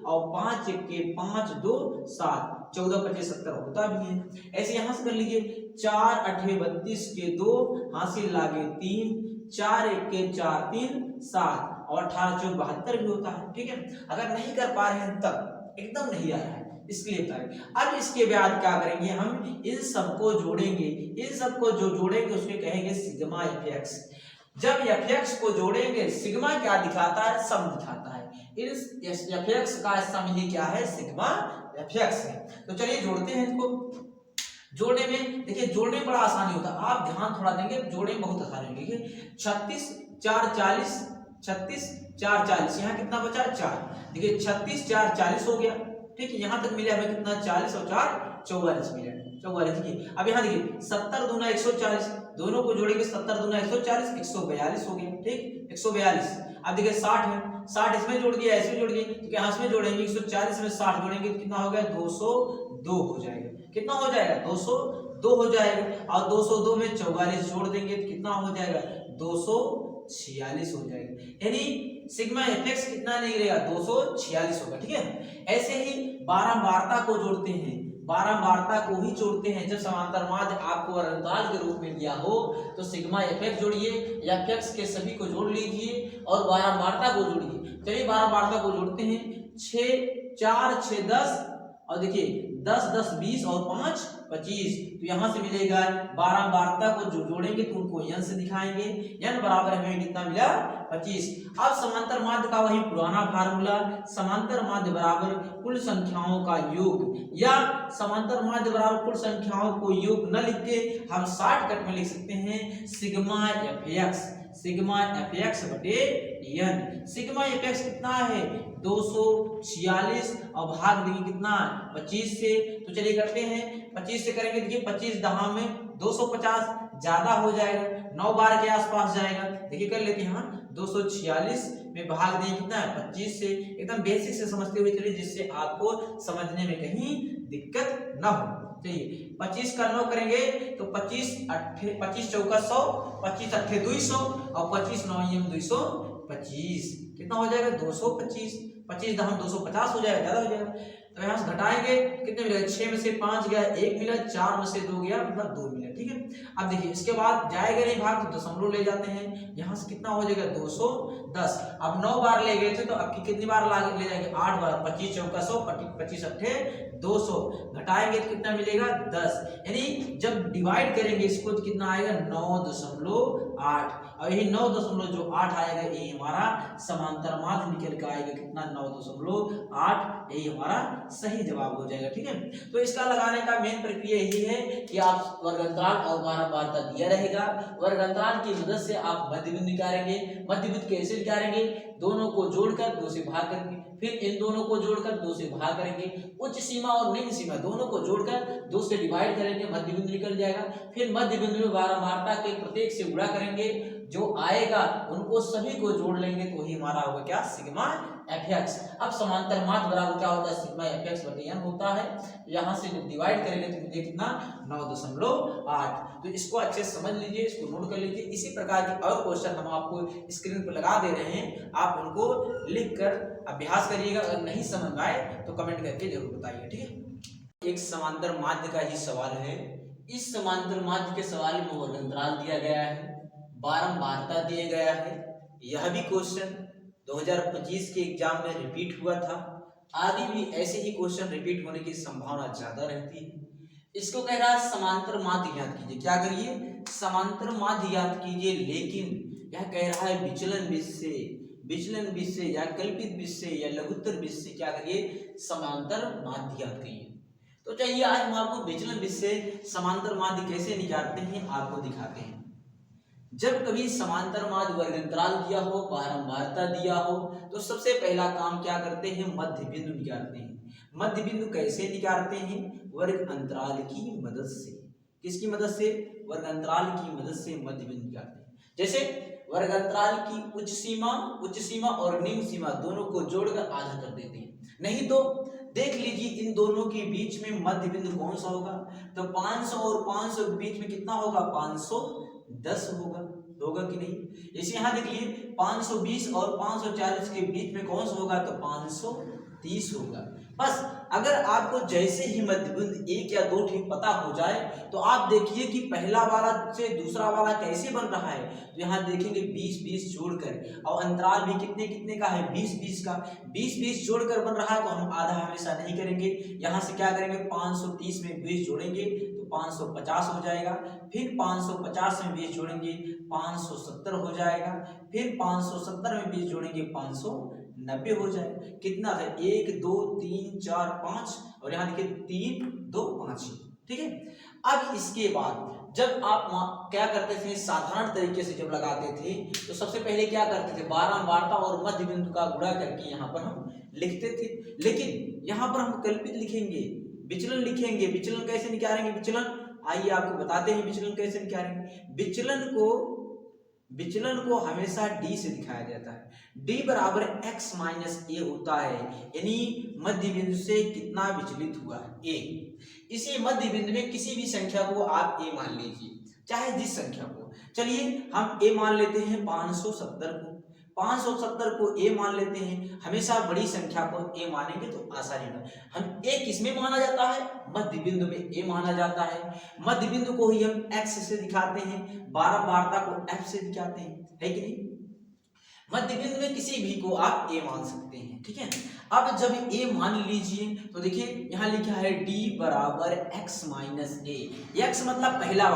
और 5 के 5 2 7, 14 25 70 होता भी है। ऐसे यहाँ से कर लीजिए, 4 8 32 के 2 हासिल लागे 3, 4 1 के 4 3 7, और 18 चौक 72 भी होता है। ठीक है, अगर नहीं कर पा रहे हैं तब एकदम नहीं आ रहा है इसलिए बता रहे। अब इसके बाद क्या करेंगे, हम इन सबको जोड़ेंगे। इन सबको जो जोड़ेंगे उसके कहेंगे सिग्मा f(x). जब f(x) को जोड़ेंगे, सिग्मा क्या दिखाता है, सम दिखाता है। इस f(x) का सम ही क्या है, सिग्मा f(x) है। तो चलिए जोड़ते हैं इसको। जोड़ने में देखिए, जोड़ने में बड़ा आसानी होता है, आप ध्यान थोड़ा देंगे, जोड़ने में बहुत आसानी होगी। 36 4 40, 36 4 40, यहाँ कितना बचा, 4। देखिए 36 4 40 हो गया। ठीक है, यहाँ तक मिला हमें कितना, 40 और 4 44 मिला, 44। ठीक है, अब यहाँ देखिए 70 दूना 140, दोनों को जोड़ेंगे, 70 दूना 140, 142 हो गया। ठीक, 142। अब देखिए 60 है, 60 इसमें जोड़ दिया, इसमें जोड़ दिए, तो यहाँ इसमें जोड़ेंगे, 140 में 60 जोड़ेंगे तो कितना हो गया, 202 हो जाएगा। कितना हो जाएगा, 202 हो जाएगा। और 202 में 44 जोड़ देंगे तो कितना हो जाएगा, 246 हो जाएगा। यानी सिग्मा f(x) कितना निकलेगा, 246 होगा। ठीक है, ऐसे ही बारंबारता को जोड़ते हैं, बारंबारता को ही जोड़ते हैं। जब समांतर माध्य आपको अंतराल के रूप में दिया हो तो सिग्मा f(x) जोड़िए, f(x) के सभी को जोड़ लीजिए और बारंबारता को जोड़िए। चलिए बारंबारता को जोड़ते हैं। 6 4 6 10, और देखिए 10 10 20 और 5 25, तो यहाँ से मिलेगा। बारंबारता को जो जोड़ेंगे तो उनको n से दिखाएंगे, n बराबर हमें कितना मिला, 25। अब समांतर माध्य का वही पुराना फार्मूला, समांतर माध्य बराबर कुल संख्याओं का योग, या समांतर माध्य बराबर कुल संख्याओं को योग न लिख के हम शॉर्टकट में लिख सकते हैं सिग्मा f(x), सिग्मा f(x) बटे n। सिग्मा f(x) कितना है, 246, और भाग देंगे कितना, 25 से। तो चलिए करते हैं, 25 से करेंगे। देखिए 25 दहा में 250, ज्यादा हो जाएगा, 9 बार के आसपास जाएगा। देखिए कर लेते हैं, यहाँ 246 में भाग देंगे कितना है, 25 से। एकदम बेसिक से समझते हुए चलिए, जिससे आपको समझने में कहीं दिक्कत ना हो। चलिए 25 का 9 करेंगे तो 25 चौका 100, 25 अट्ठे 200, और 25 9 225, कितना हो जाएगा, 225। 25 दहम 250 हो जाएगा, ज्यादा हो जाएगा। तो यहाँ से घटाएंगे कितने मिलेगा, 6 में से 5 गया, 1 मिला, 4 में से 2 गया, मतलब 2 मिला। ठीक है, अब देखिए इसके बाद जाएगा नहीं भाग तो दशमलव ले जाते हैं, यहाँ से कितना हो जाएगा, 210। अब 9 बार ले गए थे तो अब कितनी बार ले जाएंगे, 8 बार। 25 चौका 100, 25 अट्ठे 200, घटाएंगे तो कितना मिलेगा 10, यानी जब डिवाइड करेंगे इसको तो कितना आएगा 9.8, और यही 9.8 आएगा, यही हमारा समांतर माध्य निकल के आएगा कितना 9.8, यही हमारा सही जवाब हो जाएगा। ठीक है, तो इसका लगाने का मेन प्रक्रिया यही है कि आप वर्गांतराल और बारंबारता दिया रहेगा, वर्गांतराल की मदद से आप मध्य बिंदु निकालेंगे। मध्य बिंदु कैसे निकालेंगे, दोनों को जोड़कर 2 से भाग करेंगे, फिर इन दोनों को जोड़कर 2 से भाग करेंगे, उच्च सीमा और निम्न सीमा दोनों को जोड़कर 2 से डिवाइड करेंगे, मध्य बिंदु निकल जाएगा। फिर मध्य बिंदु में बारंबारता के प्रत्येक से गुणा करेंगे, जो आएगा उनको सभी को जोड़ लेंगे तो वही हमारा होगा क्या सिग्मा fx। अब समांतर माध्य बराबर क्या होता है सिग्मा fx बटे n होता है। यहाँ से जब डिवाइड करेंगे तो मुझे कितना 9.8। तो इसको अच्छे से समझ लीजिए, इसको नोट कर लीजिए। इसी प्रकार के और क्वेश्चन हम आपको स्क्रीन पर लगा दे रहे हैं, आप उनको लिख कर अभ्यास करिएगा। अगर नहीं समझ आए तो कमेंट करके जरूर बताइए। ठीक है, एक समांतर माध्य का ही सवाल है। इस समांतर माध्य के सवाल में वर्गांतराल दिया गया है, बारंबारता दिया गया है। यह भी क्वेश्चन 2025 के एग्जाम में रिपीट हुआ था। आगे भी ऐसे ही क्वेश्चन रिपीट होने की संभावना ज्यादा रहती है। इसको कह रहा है समांतर माध्य ज्ञात कीजिए। क्या करिए, समांतर माध्य ज्ञात कीजिए, लेकिन यह कह रहा है विचलन बीज से या कल्पित बीज से या लघुत्तर बीज से क्या करिए, समांतर माध्य ज्ञात करिए। तो चलिए आज हम आपको विचलन बीज से समांतर माध्य कैसे निकालते हैं आपको दिखाते हैं। जब कभी समांतर माध्य वर्गांतराल दिया हो, बारंबारता दिया हो, तो सबसे पहला काम क्या करते हैं, मध्य बिंदु निकालते हैं। मध्य बिंदु कैसे निकालते हैं, वर्ग अंतराल की मदद से। किसकी मदद से, वर्गांतराल की मदद से मध्य बिंदु निकालते हैं। जैसे वर्गांतराल की उच्च सीमा और निम्न सीमा दोनों को जोड़कर आधा कर देते हैं। नहीं तो देख लीजिए इन दोनों के बीच में मध्य बिंदु कौन सा होगा, तो 500 और 500 के बीच में कितना होगा, 510 होगा कि नहीं। जैसे यहाँ देख लीजिए 520 और 540 के बीच में कौन सा होगा, तो 530 होगा। बस अगर आपको जैसे ही मध्य बिंदु 1 या 2 ठीक पता हो जाए तो आप देखिए कि पहला वाला से दूसरा वाला कैसे बन रहा है। तो यहाँ देखेंगे 20-20 जोड़कर, और अंतराल भी कितने कितने का है, 20-20 का। 20-20 जोड़कर बन रहा है तो हम आधा हमेशा नहीं करेंगे। यहाँ से क्या करेंगे, 530 में 20 जोड़ेंगे तो 550 हो जाएगा। फिर 550 में 20 जोड़ेंगे 570 हो जाएगा। फिर 570 में 20 जोड़ेंगे 590 हो जाएगा। कितना है, 1 2 3 4 5, और यहाँ देखिए 3 2 5। ठीक है, अब इसके बाद जब आप क्या करते थे, साधारण तरीके से जब लगाते थे तो सबसे पहले क्या करते थे, बारंबारता और मध्य बिंदु का गुणा करके यहाँ पर हम लिखते थे। लेकिन यहाँ पर हम कल्पित लिखेंगे, विचलन लिखेंगे। विचलन कैसे निकालेंगे, विचलन आइए आपको बताते हैं विचलन कैसे निकालेंगे। विचलन को हमेशा d से दिखाया जाता है। d बराबर x माइनस a होता है, यानी मध्य बिंदु से कितना विचलित हुआ है, a। इसी मध्य बिंदु में किसी भी संख्या को आप a मान लीजिए, चाहे जिस संख्या को। चलिए हम a मान लेते हैं 570 को a मान लेते हैं। हमेशा बड़ी संख्या को a मानेंगे तो आसानी होगा। हम a किसमें माना जाता है, मध्य बिंदु में a माना जाता है। मध्य बिंदु को ही हम x से दिखाते हैं, बारंबारता को f से दिखाते हैं, है कि नहीं। मध्य बिंदु में किसी भी को आप a मान सकते हैं। ठीक है, अब जब a मान लीजिए तो देखिए यहाँ लिखा है d बराबर x माइनस a। x मतलब पहला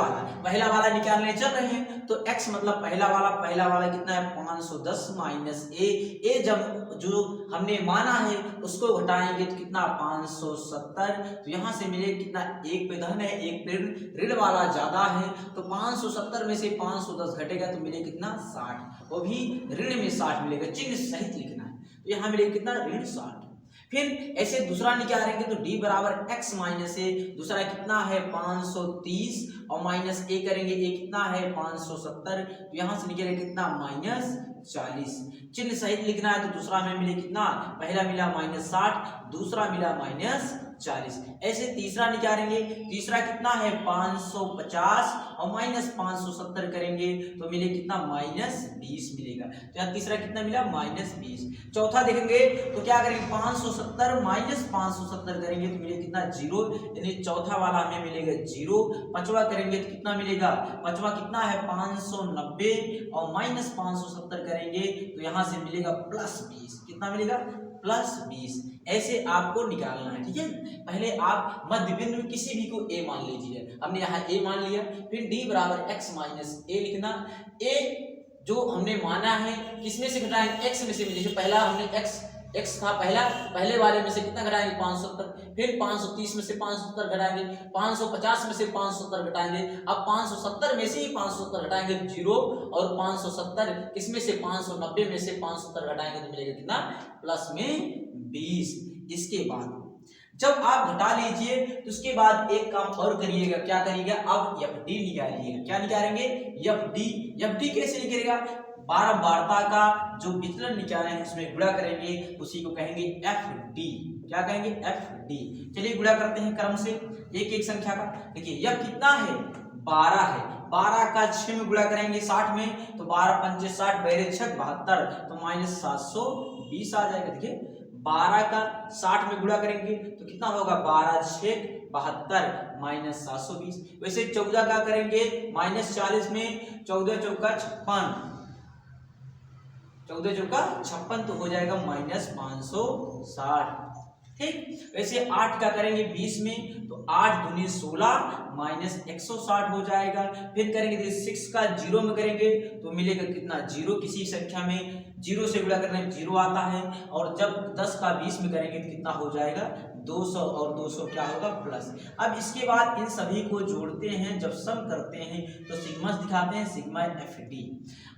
वाला निकालने चल रहे हैं, तो x मतलब पहला वाला कितना है, 510 माइनस a जब जो हमने माना है उसको घटाएंगे तो कितना 570। तो यहाँ से मिले कितना, एक पे धन है एक पे ऋण वाला ज्यादा है, तो 570 में से 510 घटेगा तो मिले कितना 60, वो भी ऋण में 60 मिलेगा, चिन्ह सहित लिखना है। तो यहाँ मिलेगा कितना, ऋण 60। फिर ऐसे दूसरा निकालेंगे तो d बराबर x माइनस a, दूसरा कितना है 530 और माइनस a करेंगे, a कितना है 570। तो यहाँ से निकलेगा कितना, -40। चिन्ह सहित लिखना है तो दूसरा में मिले कितना, पहला मिला -60, दूसरा मिला -40। ऐसे तीसरा निकालेंगे, तीसरा कितना है 550 और -570 करेंगे तो मिले कितना, -20 मिलेगा। तो यहाँ तीसरा कितना मिला, -20। चौथा देखेंगे तो क्या करेंगे, 570 -570 करेंगे तो मिले कितना, 0, यानी चौथा वाला हमें मिलेगा 0। पांचवा करेंगे तो कितना मिलेगा, पांचवा कितना है 590 और -570 करेंगे तो यहाँ से मिलेगा +20। कितना मिलेगा, प्लस 20। ऐसे आपको निकालना है, ठीक है। पहले आप मध्य बिंदु किसी भी को a मान लीजिए, हमने यहाँ a मान लिया, फिर d बराबर x माइनस a लिखना। a जो हमने माना है किसमें से घटाएंगे, x में से। जैसे पहला हमने x था, पहले वाले में से कितना घटाएंगे 570, फिर 530 में से 570 घटाएंगे, 550 में से 570 घटाएंगे, अब 570 में से ही 570 घटाएंगे 0, और 570 किसमें से 590 में से 570 घटाएंगे तो मिलेगा कितना, प्लस में 20। इसके बाद जब आप घटा लीजिए तो उसके बाद एक काम और करिएगा, क्या करिएगा, अब FD निकालिएगा। क्या निकालेंगे, FD कैसे निकलेगा, बारंबारता का जो विचलन निकाले हैं उसमें गुणा करेंगे, उसी को कहेंगे FD। क्या कहेंगे, FD। चलिए गुणा करते हैं क्रम से एक एक संख्या का। देखिए यह कितना है, 12 है, 12 का 6 में गुणा करेंगे 60 में, तो 12 पंचे 60, 12 छक 72, तो माइनस 720 आ जाएगा। देखिए 12 का 60 में गुणा करेंगे तो कितना होगा, 12 छक 72 माइनस 720। वैसे 14 का करेंगे माइनस 40 में, 14 चौका 56, 14 चौका 56 तो हो जाएगा माइनस 560, ठीक। वैसे 8 का करेंगे 20 में, तो 8 दूनी 16 माइनस 160 हो जाएगा। फिर करेंगे 6 का 0 में करेंगे तो मिलेगा कितना, 0। किसी संख्या में 0 से गुणा करने में 0 आता है, और जब 10 का 20 में करेंगे तो कितना हो जाएगा, 200, और 200 क्या होगा, प्लस। अब इसके बाद इन सभी को जोड़ते हैं, जब सम करते हैं तो सिग्मा दिखाते हैं, सिग्मा FD।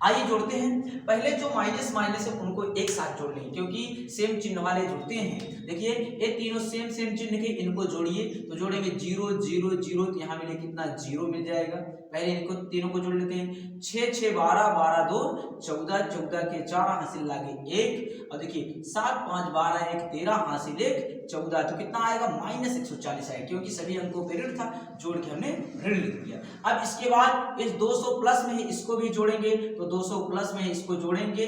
आइए जोड़ते हैं। पहले जो माइनस माइनस है उनको एक साथ जोड़ लें, क्योंकि सेम चिन्ह वाले जुड़ते हैं। देखिए ये तीनों सेम चिन्ह के, इनको जोड़िए तो जोड़ेंगे 0 0 0, तो यहाँ मिले कितना, 0 मिल जाएगा। पहले इनको तीनों को जोड़ लेते हैं। 6 6 12 12 2 14, 14 के 4 हासिल लागे 1, और देखिए 7 5 12 1 13 हासिल 1 14, तो कितना आएगा, माइनस 140 आएगा, क्योंकि सभी अंकों पे ऋण था, जोड़ के हमने ऋण लिख दिया। अब इसके बाद इस 200 प्लस में इसको भी जोड़ेंगे, तो 200 प्लस में इसको जोड़ेंगे,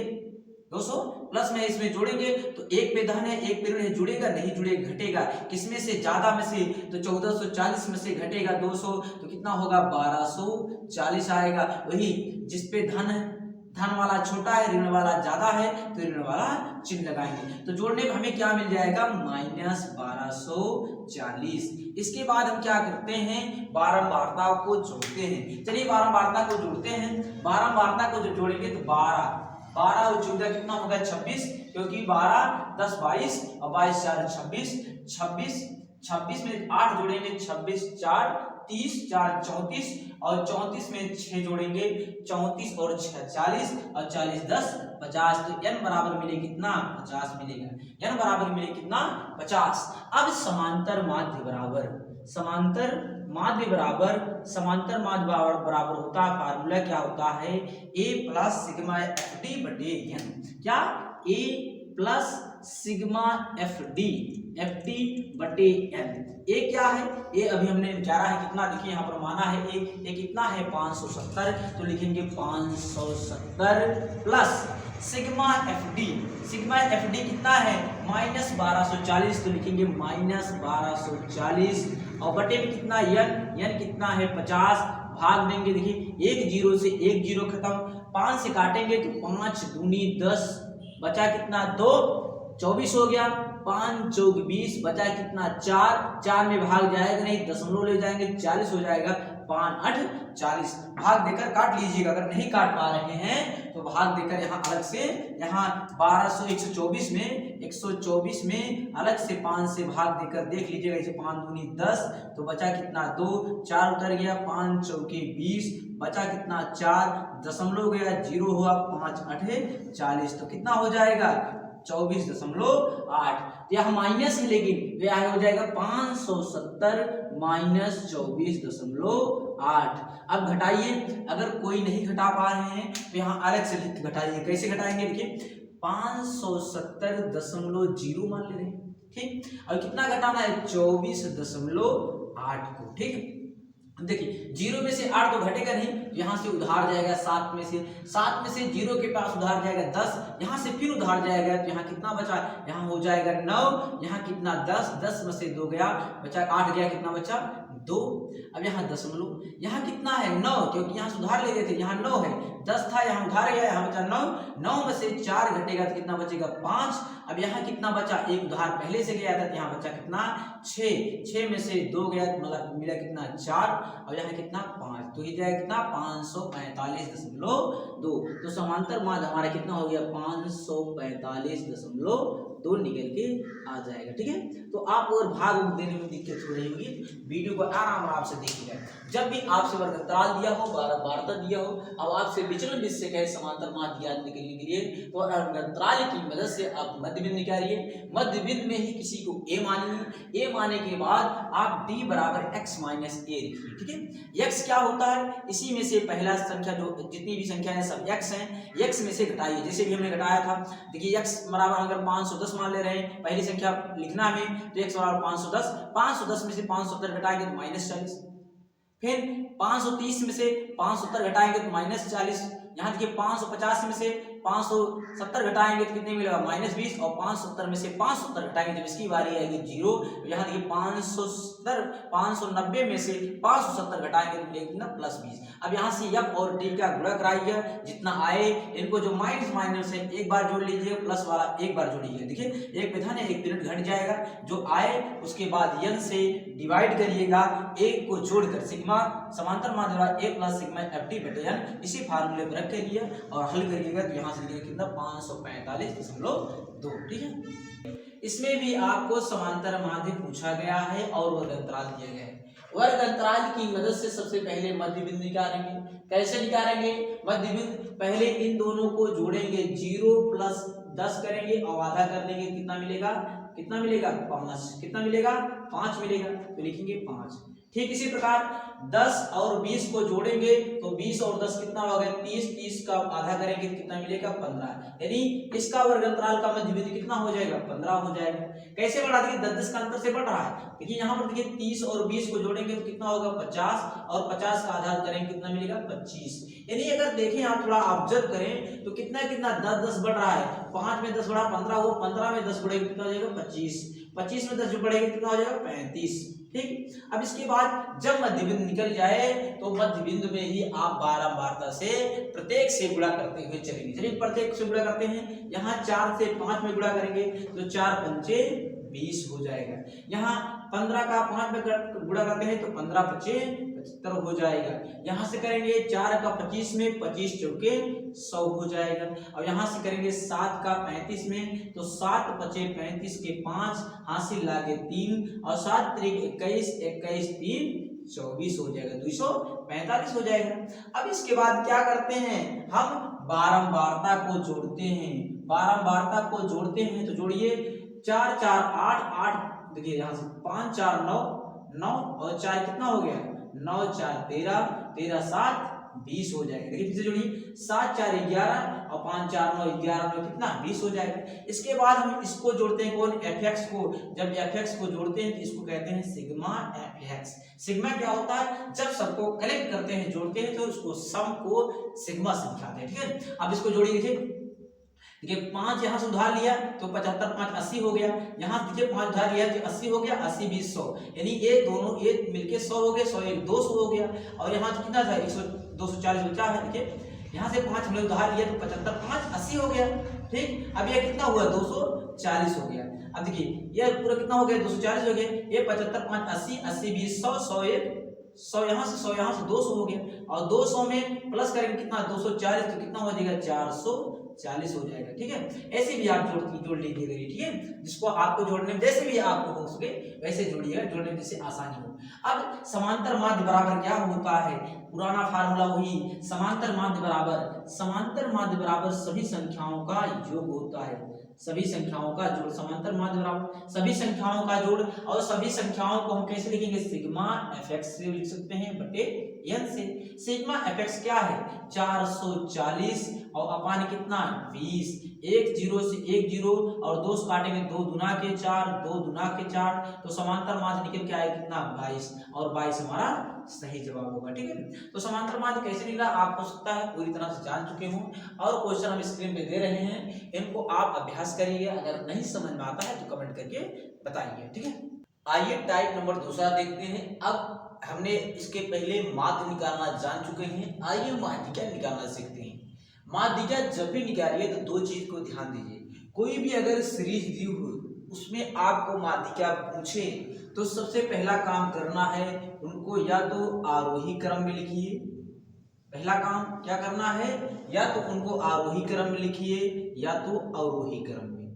200 प्लस में इसमें जोड़ेंगे, तो एक पे धन है एक पे ऋण है, जुड़ेगा नहीं जुड़ेगा, घटेगा। किसमें से, ज्यादा में से, तो 1440 में से घटेगा 200, तो कितना होगा, 1240 आएगा। वही जिस पे धन है, धन वाला छोटा है, ऋण वाला ज्यादा है, तो ऋण वाला चिन्ह लगाएंगे। तो जोड़ने में हमें क्या मिल जाएगा, माइनस 1240। इसके बाद हम क्या करते हैं, बारंबारता को जोड़ते हैं। चलिए बारंबारता को जोड़ते हैं। बारंबारता को जो जोड़ेंगे तो 12 और 14 कितना होगा, 26, क्योंकि 12 10 22 और 22 4 26, 26 में 8 जोड़ेंगे, 26 4 30, 4 34, और 34 में 6 जोड़ेंगे, 34 और 6 40, और 40 10 50, तो n बराबर मिले कितना, 50 मिलेगा। n बराबर मिले कितना, 50। अब समांतर माध्य बराबर, समांतर माध्य बराबर होता है, फार्मूला क्या होता है, a प्लस सिग्मा FD बटे n। क्या, a प्लस सिग्मा FD बटे n। ए क्या है, ए अभी हमने जाना है कितना, देखिए यहाँ पर माना है ए कितना है, 570, तो लिखेंगे 570 प्लस सिग्मा FD कितना है, माइनस 1240, तो लिखेंगे माइनस 1240, और बटे में कितना, n कितना है 50, भाग देंगे। देखिए 1 0 से 1 0 खत्म, 5 से काटेंगे तो 5 दूनी 10, बचा कितना, 2 24 हो गया, 5 चौक 20, बचा कितना, 4 में भाग जाएगा नहीं, दशमलव ले जाएंगे, 40 हो जाएगा, 5 8 40। भाग देकर काट लीजिएगा, अगर नहीं काट पा रहे हैं तो भाग देकर यहाँ अलग से, यहाँ 1200 124 में अलग से 5 से भाग देकर देख लीजिएगा। इसे 5 दूनी 10, तो बचा कितना, 2 4 उतर गया, 5 चौके 20, बचा कितना, 4 दशमलव गया, 0 हुआ, 5 8 40, तो कितना हो जाएगा, 24.8। यह माइनस है, लेकिन यह हो जाएगा 570 माइनस 24.8। अब घटाइए, अगर कोई नहीं घटा पा रहे हैं तो यहाँ अलग से घटाइए। कैसे घटाएंगे, देखिए 570.0 मान ले रहे हैं, ठीक। और कितना घटाना है, 24.8 को, ठीक है। देखिए 0 में से 8 तो घटेगा नहीं, तो यहाँ से उधार जाएगा 7 में से 0 के पास उधार जाएगा 10, यहाँ से फिर उधार जाएगा, तो यहाँ कितना बचा, यहाँ हो जाएगा 9, यहाँ कितना 10 में से 2 गया, बचा 8 गया, कितना बचा 2। अब यहाँ दशमलव, यहाँ कितना है 9, क्योंकि यहाँ सुधार ले रहे थे, यहाँ 9 है, 10 था यहाँ उधार गया, यहाँ बचा 9, 9 में से 4 घटेगा तो कितना बचेगा 5। अब यहाँ कितना बचा, एक उधार पहले से गया था तो यहाँ बचा कितना 6, 6 में से 2 गया मतलब मिला कितना 4, और यहाँ कितना 5, तो ये जाएगा कितना 545.2। तो समांतर माध्य हमारा कितना हो गया 545.2 निकल के आ जाएगा। ठीक है, तो आप अगर भाग देने में दिक्कत हो रही होगी, वीडियो को आराम से देखिएगा। जब भी आपसे वर्ग अंतराल दिया हो, वार्ता दिया हो, अब आपसे विचलन विषय है समांतर माध्य ज्ञात निकलने के लिए, तो वर्ग अंतराल की मदद से आप मध्य बिंदु निकालिए। मध्य बिंदु में ही किसी को ए मानिए, ए माने के बाद आप d बराबर x माइनस ए लिखिए। ठीक है, x क्या होता है, इसी में से पहला संख्या जो जितनी भी संख्या है सब x हैं, x में से घटाइए, जैसे भी हमने घटाया था। देखिए x बराबर अगर 510 मान ले रहे हैं, पहली संख्या लिखना में, तो x बराबर 510, 510 में से 570 घटाएंगे तो -40, फिर 530 में से 570 घटाएंगे तो -40, यहाँ देखिए 550 में से 570 घटाएंगे तो कितने मिलेगा -20, और 570 में से 570 घटाएंगे तो इसकी बारी आएगी 0। यहाँ देखिए 590 में से 570 घटाएंगे तो मिलेगा कितना +20। अब यहाँ से f और d का गुणा कराइए, जितना आए इनको जो माइनस है एक बार जोड़ लीजिए, प्लस वाला एक बार जोड़िए। देखिए एक विधान है, 1 पीरियड घट जाएगा, जो आए उसके बाद n से डिवाइड करिएगा, एक को जोड़कर सिग्मा समांतर माध्य द्वारा a प्लस सिग्मा FD बटे n, इसी फार्मूले पर रख करिए और हल करिएगा, तो यहाँ से कितना 545.2। ठीक है, इसमें भी आपको समांतर माध्य पूछा गया है और वर्ग अंतराल दिया गया है। वर्ग अंतराल की मदद से सबसे पहले मध्य बिंदु निकालेंगे। कैसे निकालेंगे मध्य बिंदु, पहले इन दोनों को जोड़ेंगे, 0 + 10 करेंगे और आधा कर देंगे, कितना मिलेगा 5, कितना मिलेगा 5 मिलेगा, तो लिखेंगे 5। ठीक इसी प्रकार 10 और 20 को जोड़ेंगे तो 20 और 10 कितना होगा 30, 30 का आधा करेंगे कितना मिलेगा 15, यानी इसका वर्ग अंतराल का मध्य बिंदु कितना हो जाएगा 15 हो जाएगा। कैसे बढ़ा, देखिए 10-10 का अंतर से बढ़ रहा है। देखिए यहाँ पर देखिए 30 और 20 को जोड़ेंगे तो कितना होगा 50, और 50 का आधा करेंगे कितना मिलेगा 25। यानी अगर देखें आप थोड़ा ऑब्जर्व करें तो कितना 10-10 बढ़ रहा है, 5 में 10 बढ़ा 15 हो, 15 में 10 बढ़ेगा कितना हो जाएगा 25, 25 में 10 जो बढ़ेगा कितना हो जाएगा 35। ठीक, अब इसके बाद जब मध्य बिंदु निकल जाए तो मध्य बिंदु में ही आप बारंबारता से प्रत्येक से गुणा करते हुए चलेंगे। चलिए प्रत्येक से गुणा करते हैं, यहाँ 4 से 5 में गुणा करेंगे तो 4 पंचे 20 हो जाएगा। यहाँ 15 का 5 में गुणा करते हैं तो 15 पचे 75 हो जाएगा। यहाँ से करेंगे 4 का 25 में 25 चौके 100 हो जाएगा। और यहाँ से करेंगे 7 का 35 में तो 7 पचे 35 के 5 हासिल लागे 3 और 7 त्रिक 21, 21 3 24 हो जाएगा, 245 हो जाएगा। अब इसके बाद क्या करते हैं, हम बारंबारता को जोड़ते हैं। बारंबारता को जोड़ते हैं तो जोड़िए 4 4 8 8, देखिए यहाँ से 5 4 9 9 और 4 कितना हो गया 9 4 13 13 7 20 हो जाएगा। देखिए फिर से जोड़िए 7 4 11 और 5 4 9 11 में कितना 20 हो जाएगा। इसके बाद हम इसको जोड़ते हैं कौन fx को, जब fx को जोड़ते हैं तो इसको कहते हैं सिग्मा fx। सिग्मा क्या होता है, जब सबको कलेक्ट करते हैं जोड़ते हैं तो उसको सम को सिग्मा से दिखाते हैं। ठीक है, अब इसको जोड़िए, देखिए 5 यहाँ से उधार लिया तो 75 5 80 हो गया। यहाँ देखिए 5 उधार लिया तो 80 हो गया, 80 20 100, यानी ये दोनों ये मिलके 100 हो गए, 100 1 200 हो गया। और यहाँ कितना था 240 बचा है। देखिए यहाँ से 5 हमने उधार लिया तो 75 5 80 हो गया। ठीक, अब ये कितना हुआ 240 हो गया। अब देखिए ये पूरा कितना हो गया 240 हो गया, ये 75 5 80 80 20 100 100 1 100 यहाँ से 200 हो गया। और 200 में प्लस करेंगे कितना 240 तो कितना हो जाएगा 440 हो जाएगा। ठीक है, ऐसे भी आप जोड़ लीजिएगा। ठीक है, जिसको आपको जोड़ने में जैसे भी आपको हो सके वैसे जोड़िएगा, जोड़ने में जैसे आसानी हो। अब समांतर माध्य बराबर क्या होता है, पुराना फार्मूला वही, समांतर माध्य बराबर सभी संख्याओं का योग होता है। सभी संख्याओं का जोड़, समांतर माध्य बराबर सभी संख्याओं का जोड़। और सभी संख्याओं को हम कैसे लिखेंगे, सिग्मा fx से लिख सकते हैं बटे n से। सिग्मा fx क्या है 440 और अपान कितना 20, 1 0 से 1 0 और 2 से काटेंगे 2 दूना के 4 2 दूना के 4, तो समांतर माध्य निकल के आएगा कितना 22 और 22 हमारा सही जवाब होगा। ठीक है, तो समांतर माध्य कैसे निकला आप हो सकता है पूरी तरह से जान चुके हो, और क्वेश्चन हम स्क्रीन पे दे रहे हैं, इनको आप अभ्यास करिए। अगर नहीं समझ में आता है तो कमेंट करके बताइए। ठीक है, आइए टाइप नंबर दूसरा देखते हैं। अब हमने इसके पहले माध्य निकालना जान चुके हैं, आइए माध्यिका निकालना सीखते हैं। माध्यिका जब भी निकालिए तो दो चीज को ध्यान दीजिए, कोई भी अगर सीरीज दी हो उसमें आपको माध्यिका पूछे तो सबसे पहला काम करना है उनको या तो आरोही क्रम में लिखिए। पहला काम क्या करना है, या तो उनको आरोही क्रम में लिखिए या तो अवरोही क्रम में।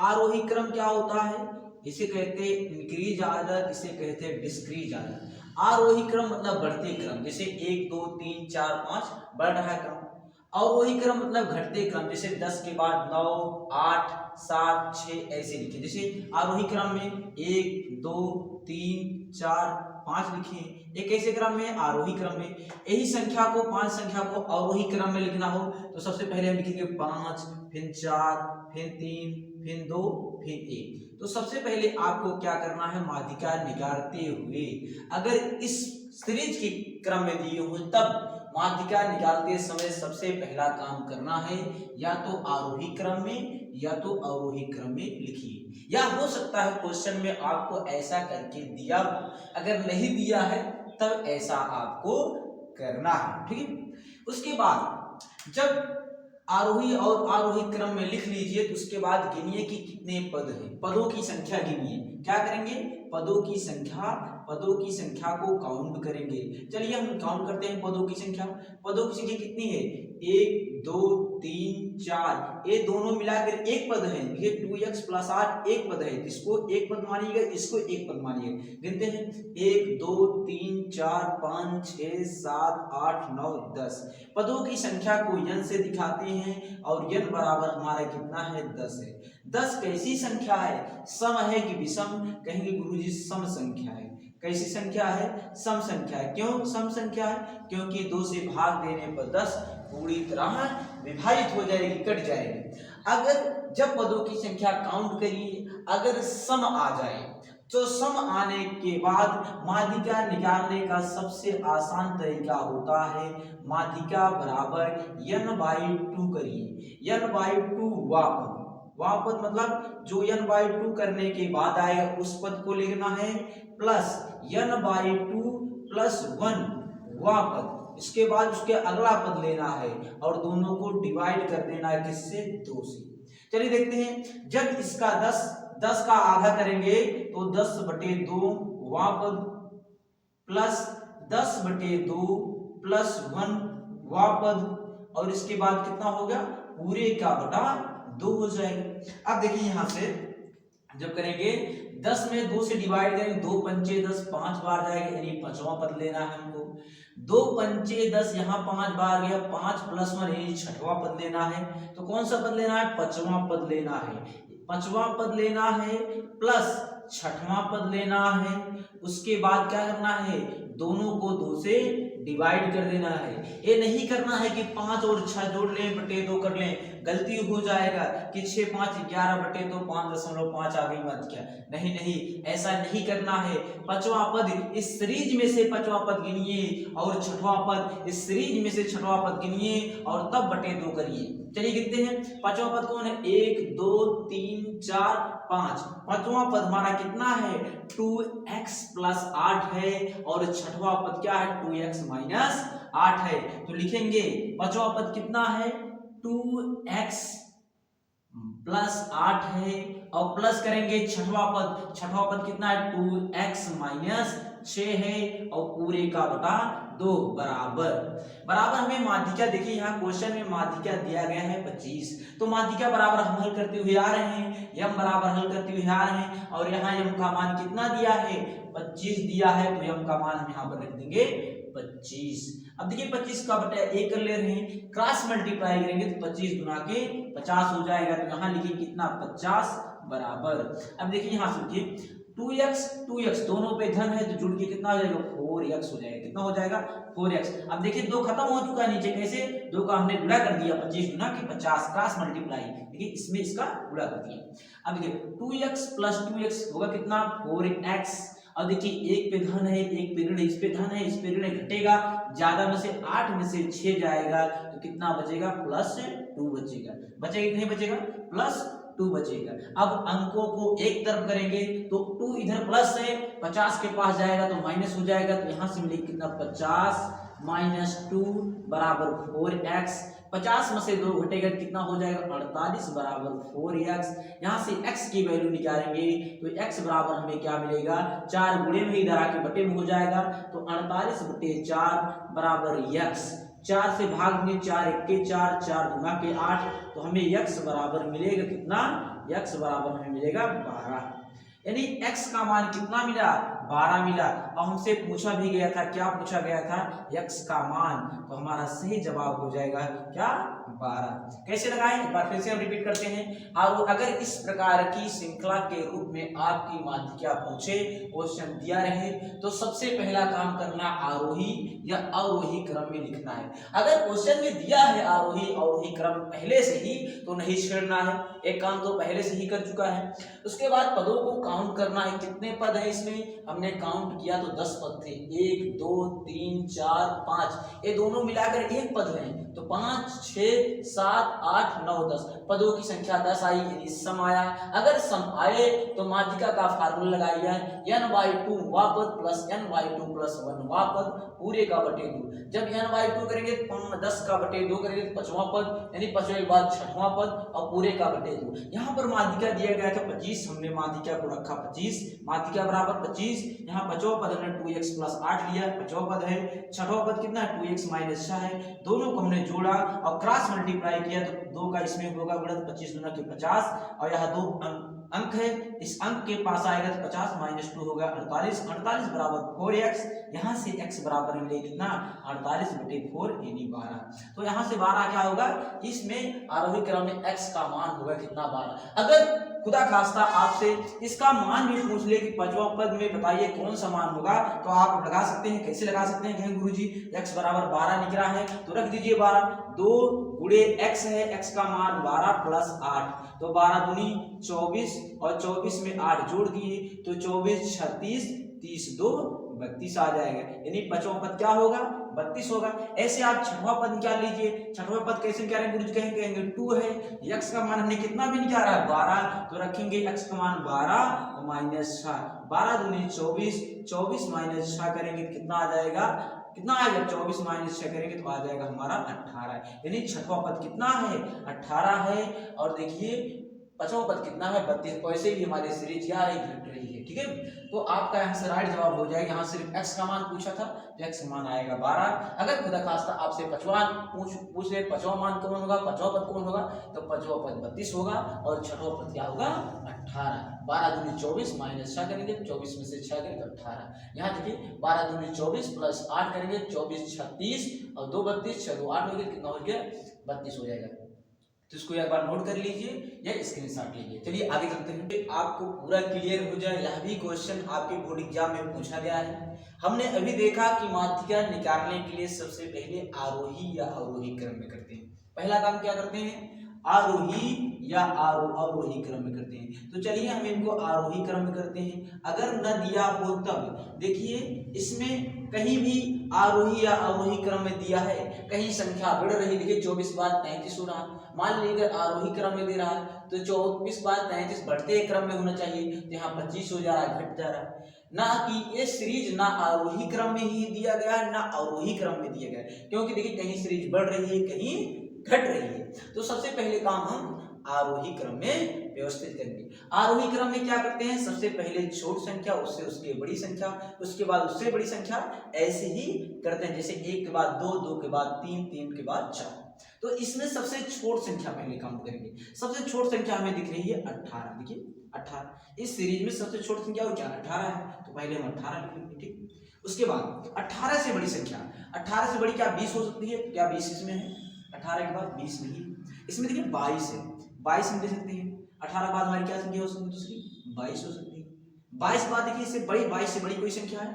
आरोही क्रम क्या होता है, इसे कहते हैं इंक्रीज आर्डर, इसे कहते हैं डिस्क्रीज आर्डर। आरोही क्रम मतलब बढ़ते क्रम, जैसे 1 2 3 4 5 बढ़ रहा है क्रम। अवरोही क्रम मतलब घटते क्रम, जैसे 10 के बाद 9 8 7 6 ऐसे लिखिए। जैसे आरोही क्रम में 1 2 3 4 5 लिखिए, एक ऐसे क्रम में आरोही क्रम में। यही संख्या को 5 संख्या को अवरोही क्रम में लिखना हो तो सबसे पहले हम लिखेंगे 5, फिर 4, फिर 3, फिर 2, फिर 1। तो सबसे पहले आपको क्या करना है, माध्यिका निकालते हुए अगर इस सीरीज के क्रम में दिए हो तब माध्यिका निकालते समय सबसे पहला काम करना है या तो आरोही क्रम में या तो अवरोही क्रम में लिखिए। या हो सकता है क्वेश्चन में आपको ऐसा करके दिया हो, अगर नहीं दिया है तब ऐसा आपको करना है, ठीक है। उसके बाद जब आरोही और आरोही क्रम में लिख लीजिए तो उसके बाद गिनिए कि कितने पद हैं, पदों की संख्या गिनिए। क्या करेंगे, पदों की संख्या को काउंट करेंगे। चलिए हम काउंट करते हैं पदों की संख्या। पदों की संख्या कितनी है, 1 2 3 4, ये दोनों मिलाकर एक पद है। ये 2x + 8 एक पद है, इसको एक पद मानिएगा, इसको एक पद मानिएगा। गिनते हैं 1 2 3 4 5 6 7 8 9 10। पदों की संख्या को n से दिखाते हैं और n बराबर हमारा कितना है, 10 है। 10 कैसी संख्या है, सम है कि विषम, कहेंगे गुरुजी सम संख्या है। कैसी संख्या है, सम संख्या है। क्यों सम संख्या है, क्योंकि 2 से भाग देने पर 10 पूरी तरह विभाजित हो जाएगी, कट जाएगी। अगर जब पदों की संख्या काउंट करिए, अगर सम आ जाए तो सम आने के बाद माध्यिका निकालने का सबसे आसान तरीका होता है, माध्यिका बराबर n/2 करिए। n/2 वापद मतलब जो n/2 करने के बाद आएगा उस पद को लिखना है, प्लस n/2 + 1 वापद, इसके बाद उसके अगला पद लेना है और दोनों को डिवाइड कर देना है, किससे, 2 से। चलिए देखते हैं, जब इसका 10 का आधा करेंगे तो 10/2 वापद प्लस 10/2 + 1 वापद, और इसके बाद कितना हो गया, पूरे का बटा 2 हो जाएगा। अब देखिए यहां से जब करेंगे 10 में 2 से डिवाइड करेंगे, 2 पंचे 10 5 बार जाएगा, यानी 5वां पद लेना है हमको। 2 पंचे 10, यहाँ 5 बार गया, 5 + 1 यानी 6वां पद लेना है। तो कौन सा पद लेना है, 5वां पद लेना है। 5वां पद लेना है प्लस 6वां पद लेना है। उसके बाद क्या करना है, दोनों को 2 से डिवाइड कर देना है। ये नहीं करना है कि 5 और 6 जोड़ लें, बटे 2 कर लें, गलती हो जाएगा कि 6 5 11/2 5.5 आ गई मत क्या, नहीं, ऐसा नहीं करना है। 5वां पद इस सीरीज में से 5वां पद गिनिए और 6वां पद इस सीरीज में से 6वां पद गिनिए और तब बटे 2 करिए। चलिए गिनते हैं, 5वां पद कौन है, 1 2 3 4 5। 5वां पद हमारा कितना है, 2x + 8 है, और 6वां पद क्या है, 2x - 8 है। तो लिखेंगे 5वां पद कितना है, 2x + 8 है, और प्लस करेंगे 6वां पद कितना है, 2x - 6 है, और पूरे का बटा 2 बराबर हमें माध्यिका, देखिए यहाँ क्वेश्चन में माध्यिका दिया गया है 25, तो माध्यिका बराबर हम हल करते हुए आ रहे हैं, m बराबर हल करते हुए आ रहे हैं, और यहाँ m का मान कितना दिया है, 25 दिया है, तो m का मान हम यहाँ पर रख देंगे 25। अब देखिए 25 का बटा 1 कर ले रहे हैं, क्रॉस मल्टीप्लाई करेंगे तो 25 गुना के 50 हो जाएगा, तो यहाँ लिखिए कितना, 50 बराबर। अब देखिए यहाँ सोचिए 2x दोनों पे धन है तो जुड़ के कितना हो जाएगा, 4x हो जाएगा। कितना हो जाएगा, 4x। अब देखिए 2 खत्म हो चुका है नीचे, कैसे, 2 का हमने गुणा कर दिया, 25 गुना के 50, क्रॉस मल्टीप्लाई, देखिए इसमें इसका गुणा कर दिया। अब देखिए 2x + 2x होगा कितना, 4x। अब देखिए एक पे धन है, एक पे ऋण, इस पे धन है, इस पे ऋण, घटेगा, ज्यादा में से 8 में से 6 जाएगा, तो कितना बचेगा, +2 बचेगा। बचेगा कि नहीं बचेगा, 2 बचेगा। अब अंकों को एक तरफ करेंगे तो 2 इधर प्लस है, 50 के पास जाएगा तो माइनस हो जाएगा, तो यहाँ से मिलेगा कितना 50 माइनस 2 बराबर 4x। 50 में से 2 घटेगा कितना हो जाएगा 48 बराबर 4x। यहाँ से x की वैल्यू निकालेंगे तो x बराबर हमें क्या मिलेगा 4 गुणे में इधर आके बटे में हो जाएगा, तो 48 बटे 4 बराबर x। 4 से भाग में 4 1 के 4, 4 दूना के 8, तो हमें x बराबर मिलेगा कितना, x बराबर हमें मिलेगा 12। यानी x का मान कितना मिला 12 मिला। और हमसे पूछा भी गया था, क्या पूछा गया था, x का मान, तो हमारा सही जवाब हो जाएगा क्या 12। कैसे लगाएं एक बार फिर से हम रिपीट करते हैं। और अगर इस प्रकार की श्रृंखला के रूप में आपकी माध्यिका पूछे, क्वेश्चन दिया रहे, तो सबसे पहला काम करना आरोही या अवरोही क्रम में लिखना है। अगर क्वेश्चन में दिया है आरोही अवरोही क्रम पहले से ही, तो नहीं छेड़ना है, एक काम तो पहले से ही कर चुका है। उसके बाद पदों को काउंट करना है, कितने पद है इसमें, हमने काउंट किया तो 10 पद थे, 1 2 3 4 5, ये दोनों मिलाकर एक पद है, तो 5 6 7 8 9 10 पदों की संख्या 10 आई, यानी सम आया। अगर सम आए तो माध्यिका का फार्मूला लगाइए, n/2 वा पद प्लस n/2 प्लस 1 वा पद पूरे का बटे 2। जब n/2 करेंगे 10 का बटे 2 करेंगे तो 5वां पद, यानी 5वें के बाद 6वां पद और पूरे का बटे 2। यहाँ पर माध्यिका दिया गया था 25, हमने माध्यिका को रखा 25, माध्यिका बराबर 25। यहाँ 5वां पद हमने 2x प्लस 8 लिया, 5वां पद है। 6वां पद कितना है 2x माइनस 6 है। दोनों को हमने जोड़ा और क्रॉस मल्टीप्लाई किया तो 2 का इसमें होगा गुणन, 25 दूना के 50, और यहाँ 2 अंक है, इस अंक के पास आएगा तो 50 माइनस 2 होगा 48, 48 बराबर 4x। यहाँ से x बराबर मिले कितना 48 बटे 4 यानी 12। तो यहाँ से 12 क्या होगा, इसमें आरोही क्रम में x का मान होगा कितना 12। अगर खुदा खास्ता आपसे इसका मान भी पूछ ले कि 5वां पद में बताइए कौन सा मान होगा, तो आप लगा सकते हैं। कैसे लगा सकते हैं, कहें गुरुजी x बराबर 12 निकला है तो रख दीजिए 12, 2 गुणे x है, x का मान 12 प्लस 8, तो 12 दूनी 24 और 24 में 8 जोड़ दिए तो 24 36 30 2 32 आ जाएगा, यानी 5वां पद क्या होगा 32 होगा। ऐसे आप 6वां पद निकाल लीजिए। 6वां पद कैसे निकालेंगे गुरुजी, कहेंगे 2 है, x का मान हमने कितना भी निकाला है 12, तो रखेंगे x का मान 12 और माइनस 6, 12 दूनी 24, 24 माइनस 6 करेंगे कितना आ जाएगा, कितना आएगा 24 माइनस 6 करेंगे तो आ जाएगा हमारा 18, यानी 6वां पद कितना है 18 है। और देखिए 5वां पद कितना है 32। वैसे ही हमारी सीरीज क्या है घट रही है, ठीक है। तो आपका यहाँ से राइट जवाब हो जाएगा। यहाँ सिर्फ x का मान पूछा था तो x का मान आएगा 12। अगर खुदा खास्ता आपसे 5वां पूछ ले 5वां मान कौन होगा, 5वां पद कौन होगा, तो 5वां पद 32 होगा और 6वां पद क्या होगा 18। 12 दूनी 24 माइनस 6 करेंगे 24 में से 6 करेंगे तो 18। यहाँ देखिए 12 दूनी 24 प्लस 8 करेंगे 24 36 और 2 32, 6 2 8 हो गया, कितना हो गया 32 हो जाएगा। तो इसको एक बार नोट कर लीजिए या स्क्रीनशॉट लीजिए। चलिए आगे चलते हैं, आपको पूरा क्लियर हो जाए। यह भी क्वेश्चन आपके बोर्ड एग्जाम में पूछा गया है। हमने अभी देखा कि माध्यिका निकालने के लिए सबसे पहले आरोही या अवरोही क्रम में करते हैं। पहला काम क्या करते हैं, आरोही या अवरोही क्रम में करते हैं। तो चलिए हम इनको आरोही क्रम में करते हैं। अगर न दिया हो तब देखिए इसमें कहीं भी आरोही या अवरोही क्रम में दिया है, कहीं संख्या बढ़ रही, देखिए 24 बाद 33 हो रहा। मान लीजिए अगर आरोही क्रम में दे रहा है तो 24 बाद 33 बढ़ते क्रम में होना चाहिए, तो यहाँ 25 हो जा रहा है, घट जा रहा है। ना कि ये सीरीज ना आरोही क्रम में ही दिया गया है ना अवरोही क्रम में दिया गया है, क्योंकि देखिए कहीं सीरीज बढ़ रही है कहीं घट रही है। तो सबसे पहले काम हम आरोही क्रम में व्यवस्थित करेंगे। आरोही क्रम में क्या करते हैं, सबसे पहले छोटी संख्या, उससे उसके बड़ी संख्या, उसके बाद उससे बड़ी संख्या, ऐसे ही करते हैं। जैसे 1 के बाद 2, 2 के बाद 3, 3 के बाद 4। तो इसमें सबसे छोटी संख्या पहले काउंट करेंगे। सबसे छोटी संख्या हमें दिख रही है 18, देखिए 18। इस सीरीज में सबसे छोटी संख्या और क्या 18 है, तो पहले हम 18 लिख लेंगे, ठीक। उसके बाद 18 से बड़ी संख्या, 18 से बड़ी क्या 20 हो सकती है, क्या 20 इसमें है, 18 के बाद 20 नहीं, इसमें देखिए 22 है, 22 हम दे सकते हैं। 18 के बाद हमारी क्या संख्या हो सकती है, दूसरी 22 हो सकती है। 22 बाद देखिए इससे बड़ी, 22 से बड़ी कोई संख्या है,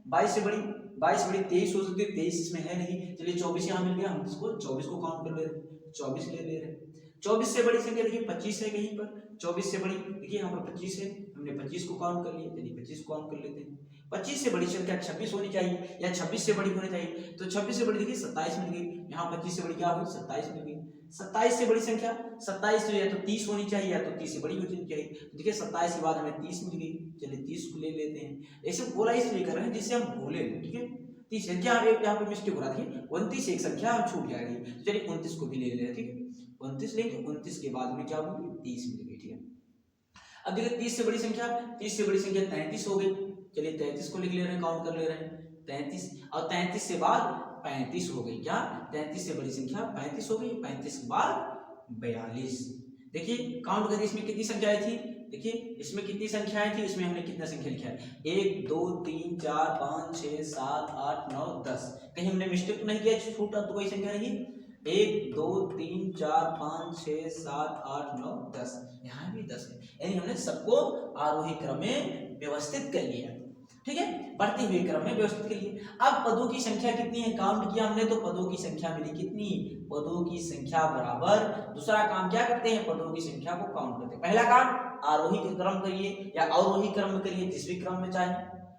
22 से बड़ी 23 हो सकती है, 23 इसमें है नहीं। चलिए 24 यहाँ मिल गया, हम इसको 24 को काउंट कर ले रहे हैं, 24 ले रहे हैं। 24 से बड़ी संख्या देखिए 25 है कहीं पर, 24 से बड़ी देखिए यहाँ पर 25 है, हमने 25 को काउंट कर लिया, चलिए 25 को काउंट कर लेते हैं। 25 से बड़ी संख्या 26 होनी चाहिए या 26 से बड़ी होनी चाहिए। तो 26 से बड़ी देखिए 27 मिल गई, यहाँ 25 से बड़ी क्या हुई 27 मिल गई। 27 से बड़ी संख्या 27 तो या तो 30 होनी चाहिए या तो 30 से बड़ी होनी चाहिए। तो देखिए 27 के बाद हमें 30 मिल गई, चलिए 30 को ले लेते हैं। ऐसे बोला इसलिए कर रहे हैं जिससे हम भूले, ठीक है। 30 संख्या यहाँ पे मिस्टेक हो रहा है, 29 एक संख्या हम छूट जाएगी। तो चलिए 29 को भी ले ले, ठीक है। 29 लेंगे, 29 के बाद में क्या होगी 30 मिल गई, ठीक है। अब देखिए 30 से बड़ी संख्या 33 हो गई, चलिए 33 को लिख ले रहे हैं, काउंट कर ले रहे हैं 33। और 33 से बाद 35 हो गई, क्या 33 से बड़ी संख्या 35 हो गई, 35 के बाद 42। देखिए काउंट करिए, इसमें कितनी संख्याएं थी, देखिए इसमें कितनी संख्याएं थी, इसमें हमने कितना संख्या लिखा है 1 2 3 4 5 6 7 8 9 10। कहीं हमने मिस्टेक तो नहीं किया, छूटा तो कोई संख्या नहीं। 1 2 3 4 5 6 7 8 9 10, यहाँ भी 10 है, यानी हमने सबको आरोही क्रम में व्यवस्थित कर लिया, ठीक है, बढ़ते हुए क्रम में व्यवस्थित कर लिया। अब पदों की संख्या कितनी है काउंट किया हमने, तो पदों की संख्या मिली कितनी, पदों की संख्या बराबर, दूसरा काम क्या करते हैं, पदों की संख्या को काउंट करते हैं। पहला काम आरोही क्रम करिए या अवरोही क्रम में करिए, जिस भी क्रम में चाहे।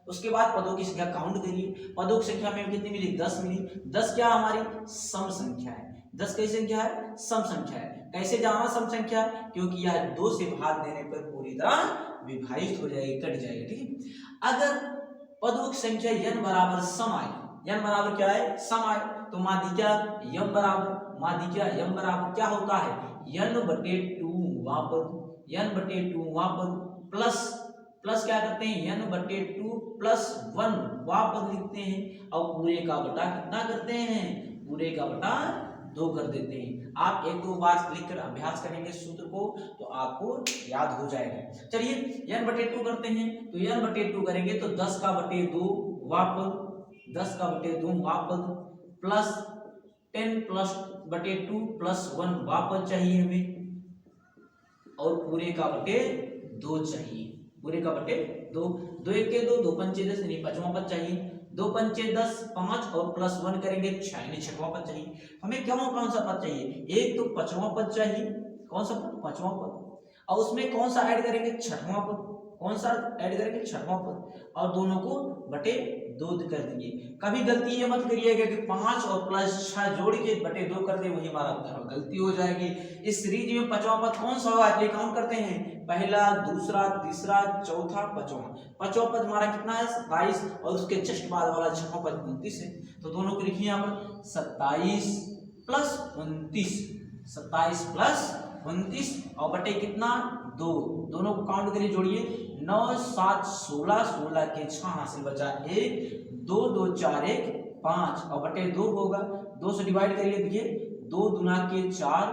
उसके बाद पदों की संख्या काउंट करिए, पदों की संख्या में कितनी मिली 10 मिली। 10 क्या हमारी सम संख्या है, 10 कैसी संख्या है, सम संख्या है। कैसे जाना सम संख्या, क्योंकि यह 2 से भाग देने पर पूरी तरह विभाजित हो जाएगी, कट जाएगी, ठीक है। अगर पदों की संख्या n बराबर सम आए, n बराबर क्या है सम आए, तो माध्यिका m बराबर, माध्यिका m बराबर क्या होता है n/2 वहां पद, n/2 वहां पद प्लस क्या करते हैं n/2 + 1 वहां पद लिखते हैं, और पूरे का बटा कितना करते हैं, पूरे का बटा 2 कर देते हैं। आप 1-2 बार लिखकर अभ्यास करेंगे सूत्र को तो आपको याद हो जाएगा। चलिए n/2 करते हैं, तो n/2 करेंगे तो 10 का बटे 2 वापस, 10 का बटे 2 वापस, प्लस 10 + 2 + 1 वापस चाहिए हमें, और पूरे का बटे 2 चाहिए, पूरे का बटे 2, 2 1 के 2, 2 पंचे 10, यानी 5वां पद चाहिए, 2 पंचे 10, 5 और +1 करेंगे 6, यानी 6वां पद चाहिए हमें। क्यों कौन सा पद चाहिए, एक तो 5वां पद चाहिए, कौन सा पद 5वां पद, और उसमें कौन सा ऐड करेंगे 6वां पद, कौन सा ऐड करेंगे 6वां पद, और दोनों को बटे 2 कर देंगे। कभी गलती ये मत करिएगा कि 5 और +6 जोड़ के बटे 2 कर दे, वही हमारा उत्तर, गलती हो जाएगी। इस सीरीज में 5वां पद कौन सा होगा, चलिए काउंट करते हैं, पहला दूसरा तीसरा चौथा 5वां। 5वां पद हमारा कितना है 27, और उसके जस्ट बाद वाला 6वां पद 29 है, तो दोनों को लिखिए यहाँ पर 27 + 29, 27 + 29 और बटे कितना 2, दोनों को काउंट करिए, जोड़िए 9 7 16, 16 के 6 हासिल बचा 1, 2 2 4 1 5 और बटे 2 होगा, 2 से डिवाइड करिए, देखिए 2 दूना के 4,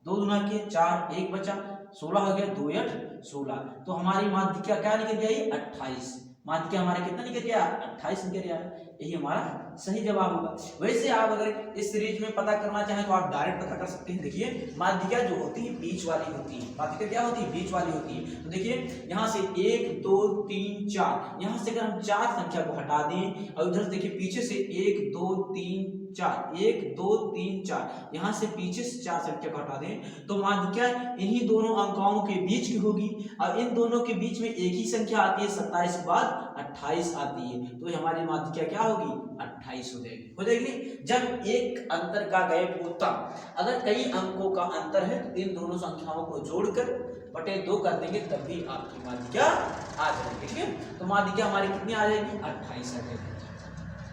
2 दूना के 4, 1 बचा, 16 हो गया, 2 8 16। तो हमारी माध्यिका क्या निकल गया 28, माध्यिका हमारा कितना निकल गया 28 निकल गया, यही हमारा सही जवाब होगा। वैसे आप अगर इस सीरीज में पता करना चाहें तो आप डायरेक्ट पता कर सकते हैं। देखिए माध्यिका जो होती है बीच वाली होती है, माध्यिका क्या होती है बीच वाली होती है। तो देखिए यहाँ से 1 2 3 4, यहाँ से अगर हम 4 संख्या को हटा दें और उधर देखिए पीछे से 1 2 3 4, 1 2 3 4, यहाँ से पीछे से 4 संख्या को हटा दें तो माध्यिका इन्हीं दोनों अंकों के बीच की होगी, और इन दोनों के बीच में एक ही संख्या आती है 27 के बाद 28 आती है, तो हमारी माध्यिका क्या होगी 28 हो जाएगी। जब एक अंतर का गैप हो तब, अगर कई अंकों का अंतर है तो इन दोनों संख्याओं को जोड़कर बटे 2 कर देंगे तब भी आपकी माध्यिका आ जाएगी, ठीक है। तो माध्यिका हमारी कितनी आ जाएगी 28 आ जाएगी।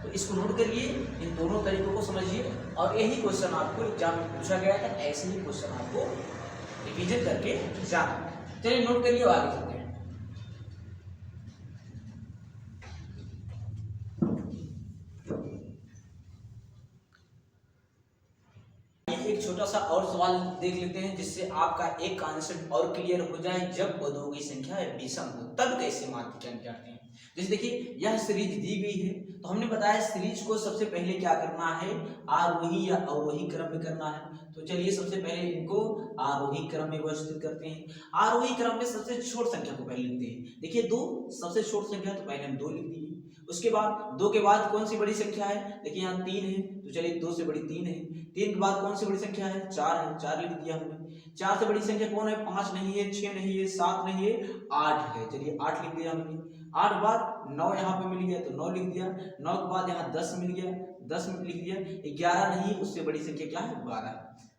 तो इसको नोट करिए, इन दोनों तरीकों को समझिए, और यही क्वेश्चन आपको एग्जाम में पूछा गया था, ऐसे ही क्वेश्चन आपको रिवीजन करके जाना। चलिए नोट करिए, आगे चलते हैं। एक छोटा सा और सवाल देख लेते हैं जिससे आपका एक कॉन्सेप्ट और क्लियर हो जाए। जब पदों की संख्या विषम हो तब कैसे माध्यिका निकालते हैं। जैसे देखिए यह सीरीज दी गई है, तो हमने बताया सीरीज को सबसे पहले क्या करना है, आरोही या अवरोही क्रम में करना है। तो चलिए सबसे पहले इनको आरोही क्रम में व्यवस्थित करते हैं। आरोही क्रम में सबसे छोटी संख्या को पहले लिखते हैं। देखिए 2 सबसे छोटी संख्या, तो पहले हम 2 लिख दिए। उसके बाद 2 के बाद कौन सी बड़ी संख्या है, देखिए यहाँ 3 है, तो चलिए 2 से बड़ी 3 है। 3 के बाद कौन सी बड़ी संख्या है 4 है, 4 लिख दिया हमने। 4 से बड़ी संख्या कौन है, 5 नहीं है, 6 नहीं है, 7 नहीं है, 8 है, चलिए 8 लिख दिया हमने। 8 बाद 9 यहाँ पे मिल गया तो 9 लिख दिया, 9 के बाद यहाँ 10 मिल गया, 10 लिख दिया, 11 नहीं उससे बड़ी संख्या क्या है 12।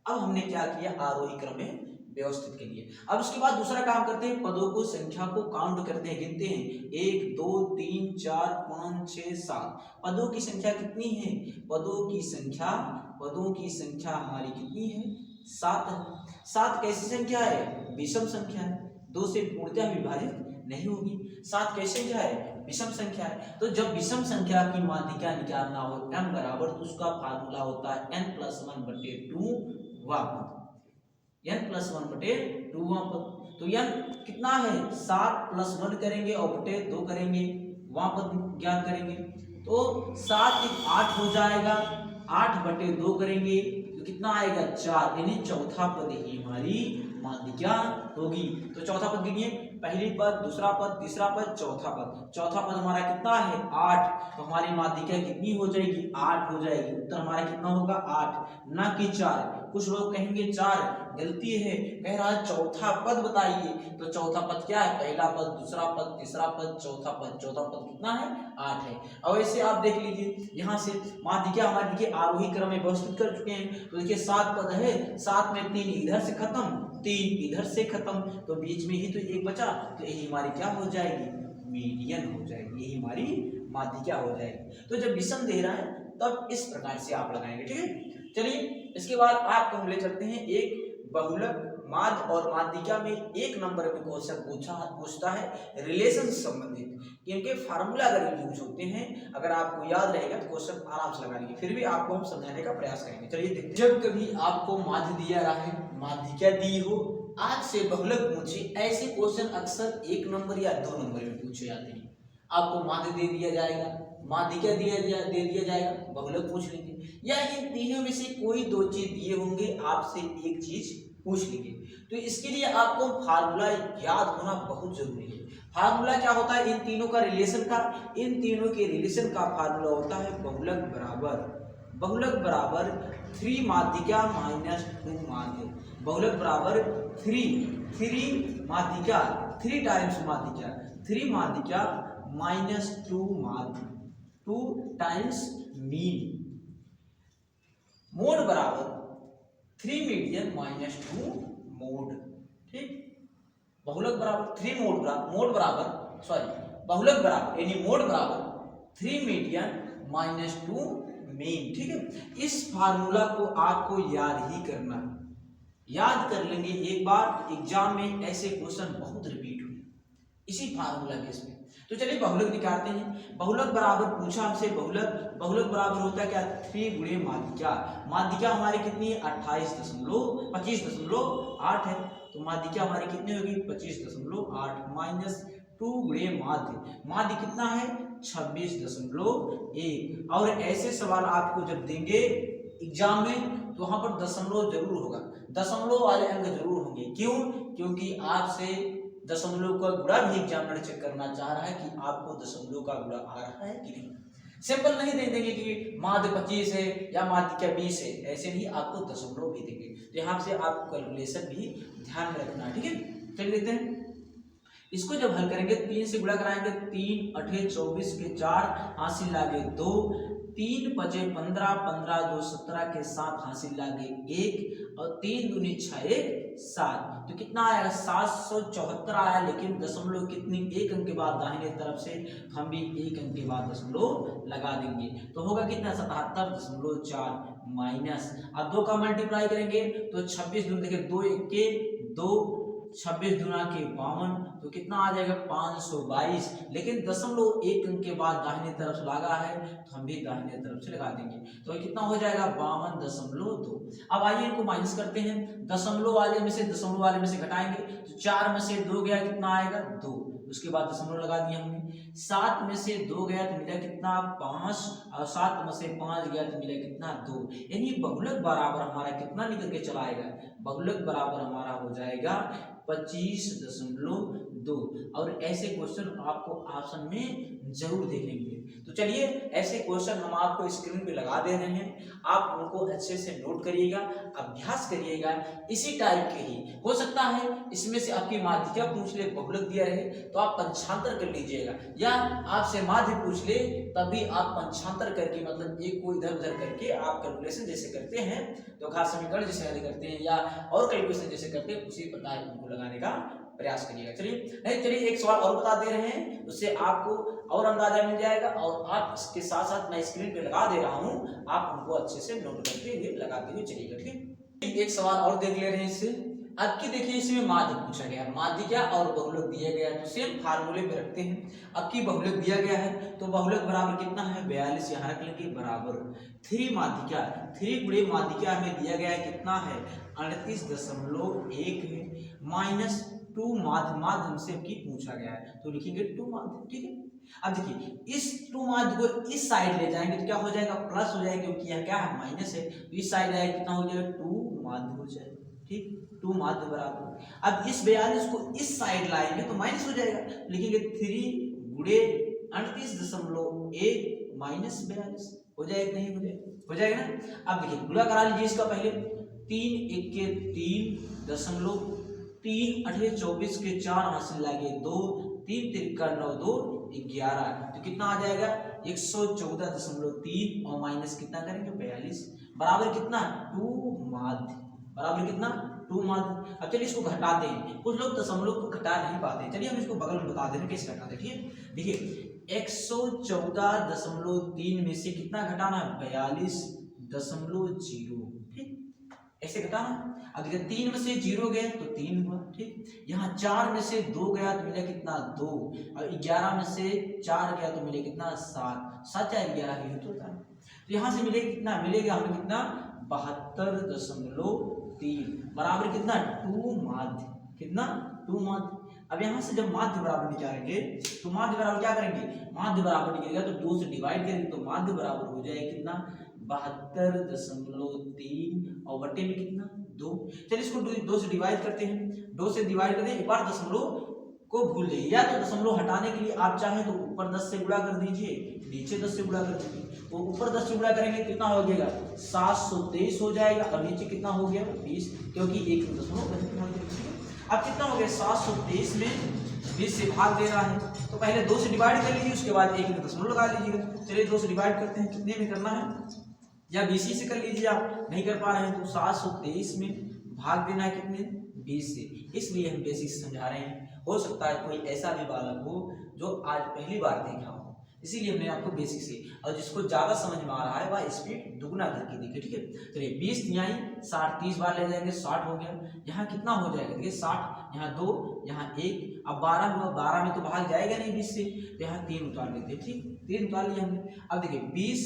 अब हमने क्या किया, आरोही क्रम में व्यवस्थित के लिए। अब उसके बाद दूसरा काम करते हैं, पदों को संख्या को काउंट करते हैं, गिनते हैं 1 2 3 4 5 6 7। पदों की संख्या कितनी है, पदों की संख्या हमारी कितनी है 7 है। 7 कैसी संख्या है, विषम संख्या है, 2 से पूर्णतः विभाजित नहीं होगी। 7 कैसी संख्या है, विषम संख्या है। तो जब विषम संख्या की माध्यिका निकालना हो m बराबर, तो उसका फार्मूला होता है n+1/2 वापद, n+1/2 वापद। तो n कितना है 7 + 1 करेंगे और बटे 2 करेंगे, वापद ज्ञात करेंगे। तो 7 × 8 हो जाएगा, 8/2 करेंगे तो कितना आएगा 4, यानी चौथा पद ही हमारी माध्यिका होगी। तो चौथा पद गिनिए, पहली पद, दूसरा पद, तीसरा पद, चौथा पद। चौथा पद हमारा कितना है 8, तो हमारी माध्यिका कितनी हो जाएगी 8 हो जाएगी। उत्तर हमारा कितना होगा 8, ना कि 4। कुछ लोग कहेंगे 4, गलती है, कह रहा है चौथा पद बताइए। तो चौथा पद क्या है, पहला पद, दूसरा पद, तीसरा पद, चौथा पद। चौथा पद कितना है 8 है। अब ऐसे आप देख लीजिए, यहाँ से माध्यिका हमारी देखिए आरोही क्रम में व्यवस्थित कर चुके हैं। तो देखिए 7 पद है, 7 में 3 इधर से खत्म, 3 इधर से खत्म, तो बीच में ही तो एक बचा, तो यही हमारी क्या हो जाएगी, मीडियन हो जाएगी, यही हमारी माध्यिका हो जाएगी। तो जब विषम दे रहा है तब इस प्रकार से आप लगाएंगे, ठीक है। चलिए इसके बाद आपको हम ले चलते हैं एक बहुलक, माध्य और माध्यिका में 1 नंबर में क्वेश्चन पूछता है रिलेशन से संबंधित। इनके फार्मूला अगर यूज होते हैं, अगर आपको याद रहेगा तो क्वेश्चन आराम से लगा लेंगे, फिर भी आपको हम समझाने का प्रयास करेंगे। चलिए देखते हैं। जब कभी आपको माध्य दिया रहा है, माध्यिका दी हो, आज से बहुलक पूछे, ऐसे क्वेश्चन अक्सर 1 नंबर या 2 नंबर में पूछे जाते हैं। आपको माध्य दे दिया जाएगा, माध्यिका दे दिया जाएगा, बहुलक पूछ लेंगे, या इन तीनों में से कोई 2 चीज दिए होंगे, आपसे एक चीज पूछ लेंगे। तो इसके लिए आपको फार्मूला याद होना बहुत जरूरी है। फार्मूला क्या होता है, इन तीनों का रिलेशन का, इन तीनों के रिलेशन का फार्मूला होता है बहुलक बराबर 3 माध्यिका - 2 माध्य। बहुलक बराबर 3 माध्यिका, 3 टाइम्स माध्यिका, 3 माध्यिका -2 माध्य, 2 टाइम्स मीन। मोड बराबर 3 मीडियन -2 मोड, ठीक। बहुलक बराबर 3 मोड बराबर बहुलक बराबर यानी मोड बराबर 3 मीडियन -2 मीन, ठीक है। इस फार्मूला को आपको याद ही करना है, याद कर लेंगे एक बार, एग्जाम में ऐसे क्वेश्चन बहुत रिपीट हुए इसी फार्मूला बेस पे। तो चलिए बहुलक निकालते हैं। बहुलक बराबर पूछा हमसे, बहुलक बराबर होता है क्या, 3 गुणे माध्यिका। माध्यिका हमारी कितनी है 25.8 है, तो माध्यिका हमारी कितनी होगी 25.8 -2 गुणे माध्य। माध्य कितना है 26.1। और ऐसे सवाल आपको जब देंगे एग्जाम में तो वहां पर दशमलव जरूर होगा, दशमलव वाले अंक जरूर होंगे। क्यों, क्योंकि आपसे दशमलव का गुणा भी एग्जामिनर चेक करना चाह रहा है कि आपको दशमलव का गुणा आ रहा है कि नहीं। सिंपल नहीं दे देंगे कि माध्य 25 है या माध्यिका 20 है, ऐसे नहीं, आपको दशमलव भी देंगे। तो यहाँ से आपको कैलकुलेशन भी ध्यान में रखना है, ठीक है। चलिए देखते हैं, इसको जब हल करेंगे 3 से गुणा कराएंगे, 3 8 24 के 4 हासिल लागे 2, 3 5 15 15 2 17 के 7 हासिल लागे 1 और 3 दूनी 6 1 7। तो कितना आएगा 774 आया, लेकिन दशमलव कितनी, 1 अंक के बाद दाहिने तरफ से हम भी 1 अंक के बाद दशमलव लगा देंगे, तो होगा कितना 77.4 माइनस। अब 2 का मल्टीप्लाई करेंगे तो 26 दूनी देखिए 2 1 के 2, 26 दूना के 52, तो कितना आ जाएगा 522। लेकिन दशमलव 1 अंक के बाद दाहिने तरफ लगा है तो हम भी दाहिने तरफ से लगा देंगे, तो कितना हो जाएगा 52.2। अब आइए इनको माइनस करते हैं, दशमलव वाले में से घटाएंगे तो 4 में से 2 गया, कितना आएगा 2, उसके बाद दशमलव लगा दिया हमने। 7 में से 2 गया तो मिला कितना 5, और 7 में से 5 गया तो मिला कितना 2। यानी बहुलक बराबर हमारा कितना निकल के चला आएगा, बहुलक बराबर हमारा हो जाएगा 25.2 2। और ऐसे क्वेश्चन आपको ऑप्शन में जरूर देखने मिले। तो चलिए ऐसे क्वेश्चन हम आपको स्क्रीन पे लगा दे रहे हैं, आप उनको अच्छे से नोट करिएगा, अभ्यास करिएगा। इसी टाइप के ही हो सकता है इसमें से आपकी माध्यिका पूछ ले, बहुलक दिया रहे तो आप पंचांतर कर लीजिएगा, या आपसे माध्य पूछ ले तभी आप पंचांतर करके मतलब एक को इधर उधर करके आप कैलकुलेशन जैसे करते हैं, तो घात समीकरण जैसे हल करते हैं या और कैलकुलेशन जैसे करते हैं, उसी प्रकार उनको लगाने का प्रयास करिएगा। चलिए एक सवाल और बता दे रहे हैं, उससे आपको और अंदाजा मिल जाएगा, और आप इसके साथ साथ मैं स्क्रीन पे लगा दे रहा हूं, आप उनको अच्छे से नोट करके ये लगाते हुए चलिएगा। ठीक, एक सवाल और देख ले रहे हैं इससे। आपकी देखिए इसमें माध्य पूछा गया है, माध्यिका और बहुलक दिया गया है, तो सेम फार्मूले में रखते हैं। आपकी बहुलक दिया गया है तो बहुलक बराबर कितना है 42, यहाँ रख लेंगे बराबर 3 माध्यिका, 3 गुणे माध्यिका हमें दिया गया है कितना है 38.1 है, माइनस 2 माध्य, माध्य हमसे की पूछा गया है तो लिखेंगे 2 माध्य। ठीक है, अब देखिए इस 2 माध्य को इस साइड ले जाएंगे तो क्या हो जाएगा प्लस हो जाएगा, क्योंकि यह क्या है माइनस है, तो इस साइड आएगा कितना हो जाएगा 2 माध्य हो जाएगा। ठीक, 2 माध्य बराबर, अब इस 42 को इस साइड लाएंगे तो माइनस हो जाएगा, लिखेंगे 3 गुणे 38.1 माइनस 42 हो जाएगा, नहीं हो जाएगा, हो जाएगा ना। अब देखिए गुणा करा लीजिए इसका, पहले 3 1 के 3 दशमलव 3 8 24 के 4 हासिल लागे 2 3 तिरका 9 2 11, तो कितना आ जाएगा 114.3 और माइनस कितना करेंगे 42 बराबर कितना 2 माध्य, बराबर कितना 2 माध्य। अब चलिए इसको घटाते हैं, कुछ लोग दशमलव को घटा नहीं पाते, चलिए हम इसको बगल में बता दे रहे हैं कैसे घटाते हैं। ठीक है, देखिए 114.3 में से कितना घटाना है 42.0, ठीक ऐसे घटाना। अब देखिए 3 में से 0 गया तो 3 हुआ, ठीक, यहाँ 4 में से 2 गया तो मिला कितना 2, और 11 में से 4 गया तो मिले कितना 7, 7 या 11 ही तो होता है, तो यहाँ से मिलेगा कितना, मिलेगा हमें कितना 72.3 बराबर कितना 2 माध्य, कितना 2 माध्य। अब यहाँ से जब माध्य बराबर निकालेंगे तो माध्य बराबर क्या करेंगे, माध्य बराबर निकलेगा तो 2 से डिवाइड करेंगे तो माध्य बराबर हो जाएगा कितना 72.3 और बटे में कितना 2। चलिए इसको 2 से डिवाइड करते हैं, 2 से डिवाइड करते हैं, एक बार दशमलव को भूल जाइए, या तो दशमलव हटाने के लिए आप चाहें तो ऊपर 10 से गुणा कर दीजिए, नीचे 10 से गुणा कर दीजिए, तो ऊपर 10 से गुणा करेंगे कितना हो जाएगा 723 हो जाएगा, और नीचे कितना हो गया 20, क्योंकि एक दशमलव। अब कितना हो गया 723 में 20 से भाग दे रहा है, तो पहले 2 से डिवाइड कर लीजिए, उसके बाद एक दशमलव लगा लीजिएगा। चलिए 2 से डिवाइड करते हैं, कितने में करना है, या 20 से कर लीजिए, आप नहीं कर पा रहे हैं तो 723 में भाग देना है कितने 20 से, इसलिए हम बेसिक समझा रहे हैं। हो सकता है कोई ऐसा भी बालक हो जो आज पहली बार देखा हो, इसीलिए हमने आपको बेसिक से, और जिसको ज्यादा समझ में आ रहा है वह स्पीड दुगना करके देखे। ठीक है, चलिए 20 न्याय 60 30 बार ले जाएंगे 60 हो गया, यहाँ कितना हो जाएगा देखिए 60, यहाँ 2 यहाँ 1, अब 12 हुआ, 12 में तो भाग जाएगा नहीं 20 से, तो यहाँ 3 उतार लेते हैं। ठीक, 3 उतार लिया हमने। अब देखिए 20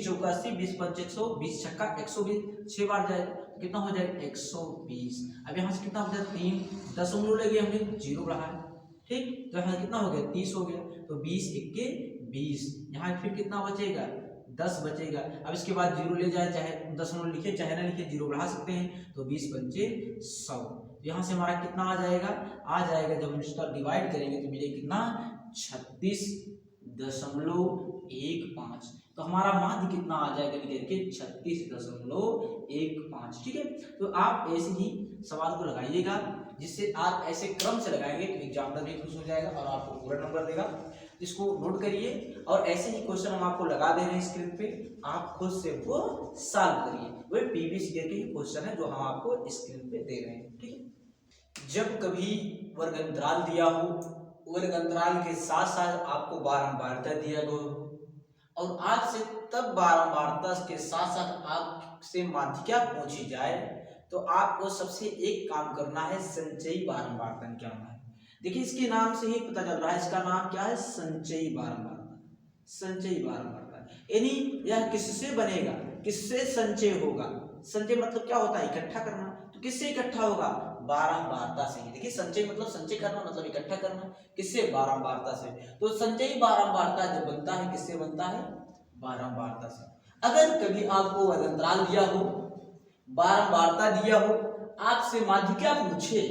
चौका 80, 20 पंचे 100, 20 छक्का 120, 6 बार जाएगा तो कितना हो जाएगा 120। अब यहाँ से कितना हो जाएगा 3 दशमलव लगे हमने 0 रहा है, ठीक, तो यहाँ कितना हो गया 30 हो गया, तो 20 1 के 20, यहाँ फिर कितना बचेगा 10 बचेगा। अब इसके बाद 0 ले जाए, चाहे दशमलव लिखे चाहे ना लिखे 0 बढ़ा सकते हैं, तो 20 पंचे 100, यहाँ से हमारा कितना आ जाएगा जब हम इसका डिवाइड करेंगे तो मिलेगा कितना 36.15, तो हमारा माध्य कितना आ जाएगा देखिए 36.15। ठीक है, तो आप ऐसे ही सवाल को लगाइएगा, जिससे आप ऐसे क्रम से लगाएंगे तो एग्जामिनर भी खुश हो जाएगा और आपको पूरा नंबर देगा। इसको नोट करिए, और ऐसे ही क्वेश्चन हम आपको लगा दे रहे हैं स्क्रीन पे, आप खुद से वो सॉल्व करिए। वे पीवीसी के ही क्वेश्चन है जो हम आपको स्क्रीन पे दे रहे हैं। ठीक है, जब कभी वर्ग अंतराल दिया हो, वर्ग अंतराल के साथ साथ आपको बारंबारता दिया गया हो, और आपसे तब बारंबारता के साथ साथ आपसे माध्यिका पूछी जाए, तो आपको सबसे एक काम करना है, संचयी बारंबारता निकालना है। देखिए इसके नाम से ही पता चल रहा है, इसका नाम क्या है संचयी बारंबारता। संचयी बारंबारता यानी यह किससे बनेगा, किससे संचय होगा। संचय मतलब क्या होता है, इकट्ठा करना, तो किससे इकट्ठा होगा बारंबारता से ही। देखिए संचय मतलब संचय करना मतलब इकट्ठा करना, किससे बारंबारता से। तो संचयी बारंबारता जब बनता है किससे बनता है, बारंबारता से। अगर कभी आपको वर्ग अंतराल दिया हो, बारंबारता दिया हो, आपसे माध्यिका पूछे,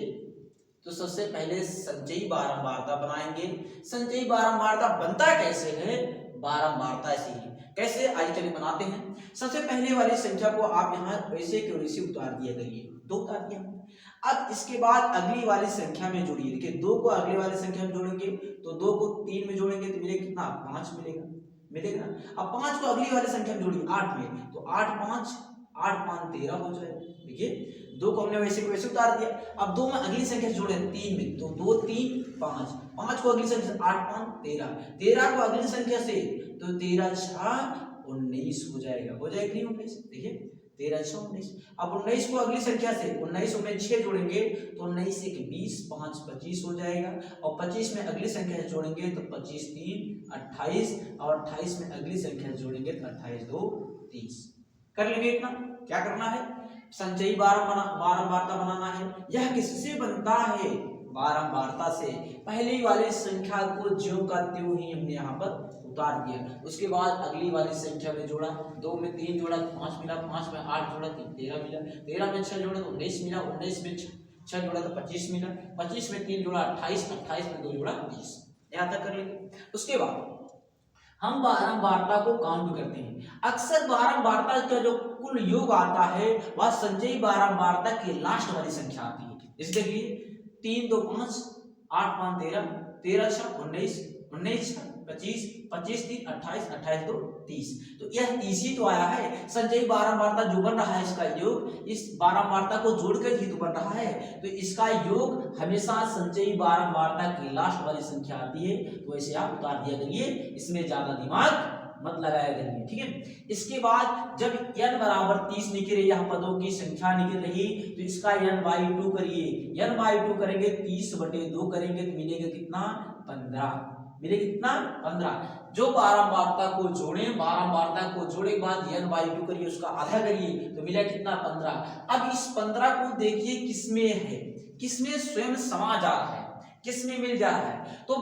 तो सबसे पहले संचयी बारंबारता बनाएंगे। संचयी बारंबारता बनता कैसे है? बारंबारता से ही। कैसे? आइए चलिए बनाते हैं। सबसे पहले वाली संख्या को आप यहाँ वैसे के वैसे उतार दिया करिए, 2 उतार दिया। अब इसके बाद अगली वाली संख्या में जोड़िए। देखिए 2 को अगली वाली संख्या में जोड़ेंगे तो 2 को 3 में जोड़ेंगे तो मिलेगा कितना? 5 मिलेगा ना। अब 5 को अगली वाली संख्या में जोड़िए 8 में, तो 8 5 13 हो जाएगा। देखिए 2 को हमने वैसे को वैसे उतार दिया। अब 2 में अगली संख्या जोड़े 3 में, तो 2 3 5, 5 को अगली संख्या से 8 5 13, 13 को अगली संख्या से तो 13 6 19 हो जाएगा। हो जाएगा नहीं 19? देखिए 13 6 19। अब 19 को अगली संख्या से 19 में 6 जोड़ेंगे तो 19 1 20, 5 25 हो जाएगा। और 25 में अगली संख्या से जोड़ेंगे तो 25 3 28, और 28 में अगली संख्या से जोड़ेंगे तो 28 2 30। कर लेंगे इतना। क्या करना है? संचयी बारंबारता बनाना है। यह किससे बनता है? बारंबारता से। पहली वाली संख्या को ज्यों का त्यों ही हमने यहाँ पर उतार दिया। उसके बाद अगली वाली संख्या में जोड़ा, 2 में 3 जोड़ा तो 5 मिला, 5 में 8 जोड़ा तो 13 मिला, 13 में 6 जोड़ा तो 19 मिला, 19 में 6 जोड़ा तो 25 मिला, 25 में 3 जोड़ा 28, 28 में 2 जोड़ा 30। यहाँ तक कर लेंगे। उसके बाद हम बारंबारता को काउंट करते हैं। अक्सर बारंबारता का जो कुल योग आता है वह संचयी बारंबारता की लास्ट वाली संख्या आती है। जैसे देखिए 3 2 5, 8 5 13, 13 6 19, 19 6 25, 25 3 28, 28 2 30। तो यह 30 ही तो आया है। संचयी बारंबारता जो बन रहा है इसका योग इस बारंबारता को जोड़कर ही तो बन रहा है। तो इसका योग हमेशा संचयी बारंबारता की लास्ट वाली संख्या आती है। तो ऐसे आप उतार दिया करिए, इसमें ज्यादा दिमाग मत लगाया करिए। ठीक है। इसके बाद जब n बराबर 30 निकले, यहाँ पदों की संख्या निकल रही, तो इसका n/2 करिए। n/2 करेंगे 30/2 करेंगे तो मिलेगा कितना? 15। मिलेगा कितना? 15। जो बारंबारता को जोड़े, बारंबारता को जोड़े के बाद n/2 करिए, उसका आधा करिए तो मिला कितना? 15। अब इस 15 को देखिए किसमें है, किसमें स्वयं समा जा रहा है, किसमें मिल जा रहा है। तो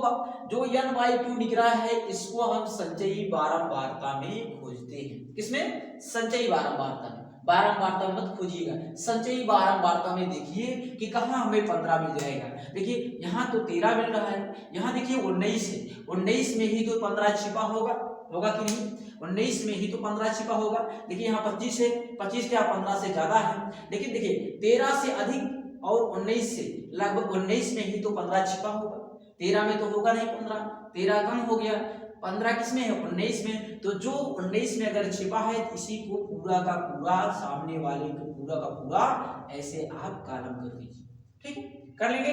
जो n/2 निकल रहा है इसको हम संचयी बारंबारता में खोजते हैं। किसमें? संचयी बारंबारता में। बारंबारता में मत खोजिएगा, संचयी बारंबारता में देखिए कि कहाँ हमें 15 मिल जाएगा। देखिए यहाँ तो 13 मिल रहा है, यहाँ देखिए 19 है, 19 में ही तो 15 छिपा होगा कि नहीं? 19 में ही तो 15 छिपा होगा। देखिए यहाँ 25 है, 25 क्या 15 से ज्यादा है। लेकिन देखिए 13 से अधिक और 19 से लगभग 19 में ही तो 15 छिपा होगा। 13 में तो होगा नहीं 15, 13 कम हो गया। 15 किसमें है? 19 में। तो जो 19 में अगर छिपा है इसी को पूरा का पूरा, सामने वाले को पूरा का पूरा ऐसे आप कॉलम कर दीजिए। ठीक, कर लेंगे।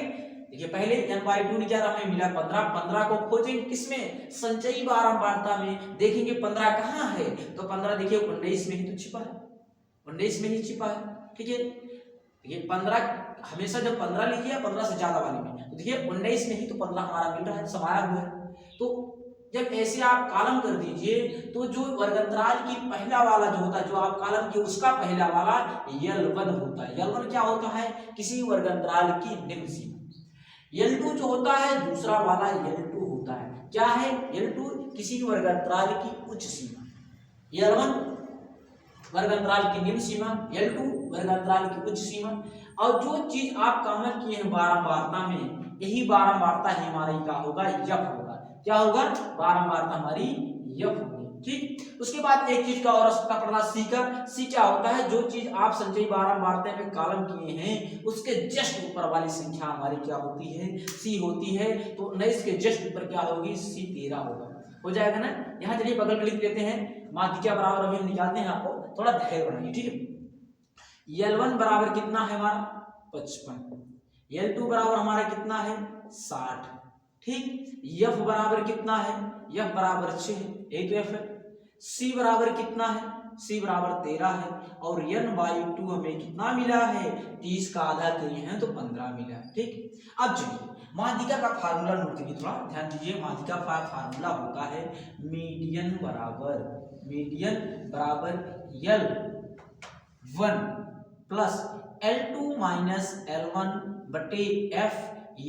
देखिए पहले n/2 निकाला, हमें मिला 15। 15 को खोजेंगे किसमें? संचयी बारंबारता में। देखेंगे 15 कहाँ है, तो 15 देखिए 19 में ही तो छिपा है, 19 में ही छिपा है। ठीक है, देखिए 15 हमेशा जब 15 लिखिए 15 से ज्यादा वाले में, तो देखिए 19 में ही तो 15 हमारा मिल रहा है, समाया हुआ है। तो जब ऐसे आप कॉलम कर दीजिए तो जो वर्गंतराल की पहला वाला जो होता है, जो आप कॉलम किए उसका पहला वाला L1 होता है। L1 क्या होता है? किसी वर्गंतराल की निम्न सीमा। L2 जो होता है दूसरा वाला L2 होता है। क्या है? L2 किसी वर्गंतराल की उच्च सीमा, L1 वर्गंतराल की निम्न सीमा, L2 वर्गंतराल की उच्च सीमा। और जो चीज आप कॉमन किए हैं बारंबारता में, यही बारंबारता ही हमारी क्या होगा? यफ होगा। क्या होगा? बारंबारता हमारी यफ होगी। ठीक, उसके बाद एक चीज का और आवश्यकता पड़ना सी का। सी क्या होता है? जो चीज आप संचयी बारंबारता में कॉलम किए हैं उसके जस्ट ऊपर वाली संख्या हमारी क्या होती है? सी होती है। तो 19 के जस्ट ऊपर क्या होगी? सी 13 होगा। हो जाएगा ना। यहाँ चलिए बगल में लिख लेते हैं, माध्यिका बराबर अभी हम निकालते हैं, आपको थोड़ा धैर्य बनाइए। ठीक है, L1 बराबर कितना है हमारा? 55। L2 बराबर हमारा कितना है? 60। ठीक, F बराबर कितना है? F बराबर 6, यही तो F है। C बराबर कितना है? C बराबर 13 है। और n/2 हमें कितना मिला है? 30 का आधा किए हैं तो 15 मिला है। ठीक, अब चलिए माध्यिका का फार्मूला नोट करिए, थोड़ा ध्यान दीजिए। माध्यिका का फार्मूला होता है मीडियन बराबर L1 plus L2 minus L1 बटे F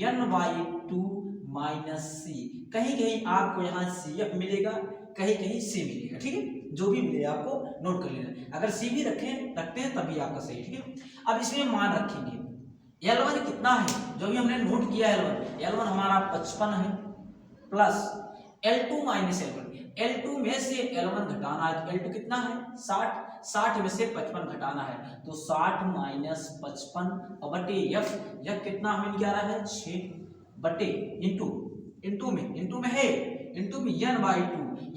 n/2 माइनस C। कहीं कहीं आपको यहाँ CF मिलेगा, कहीं कहीं C मिलेगा। ठीक है, जो भी मिले आपको नोट कर लेना। अगर C भी रखते हैं तभी आपका सही। ठीक है, अब इसमें मान रखेंगे L1 कितना है, जो भी हमने नोट किया L1 हमारा 55 है, प्लस L2 माइनस L1 में से L1 घटाना है, तो L2 कितना है 60 में से 55 घटाना है, तो 60 माइनस 55 और बटे F कितना हमें निकाला है 6 बटे इंटू में है इंटू में n/2,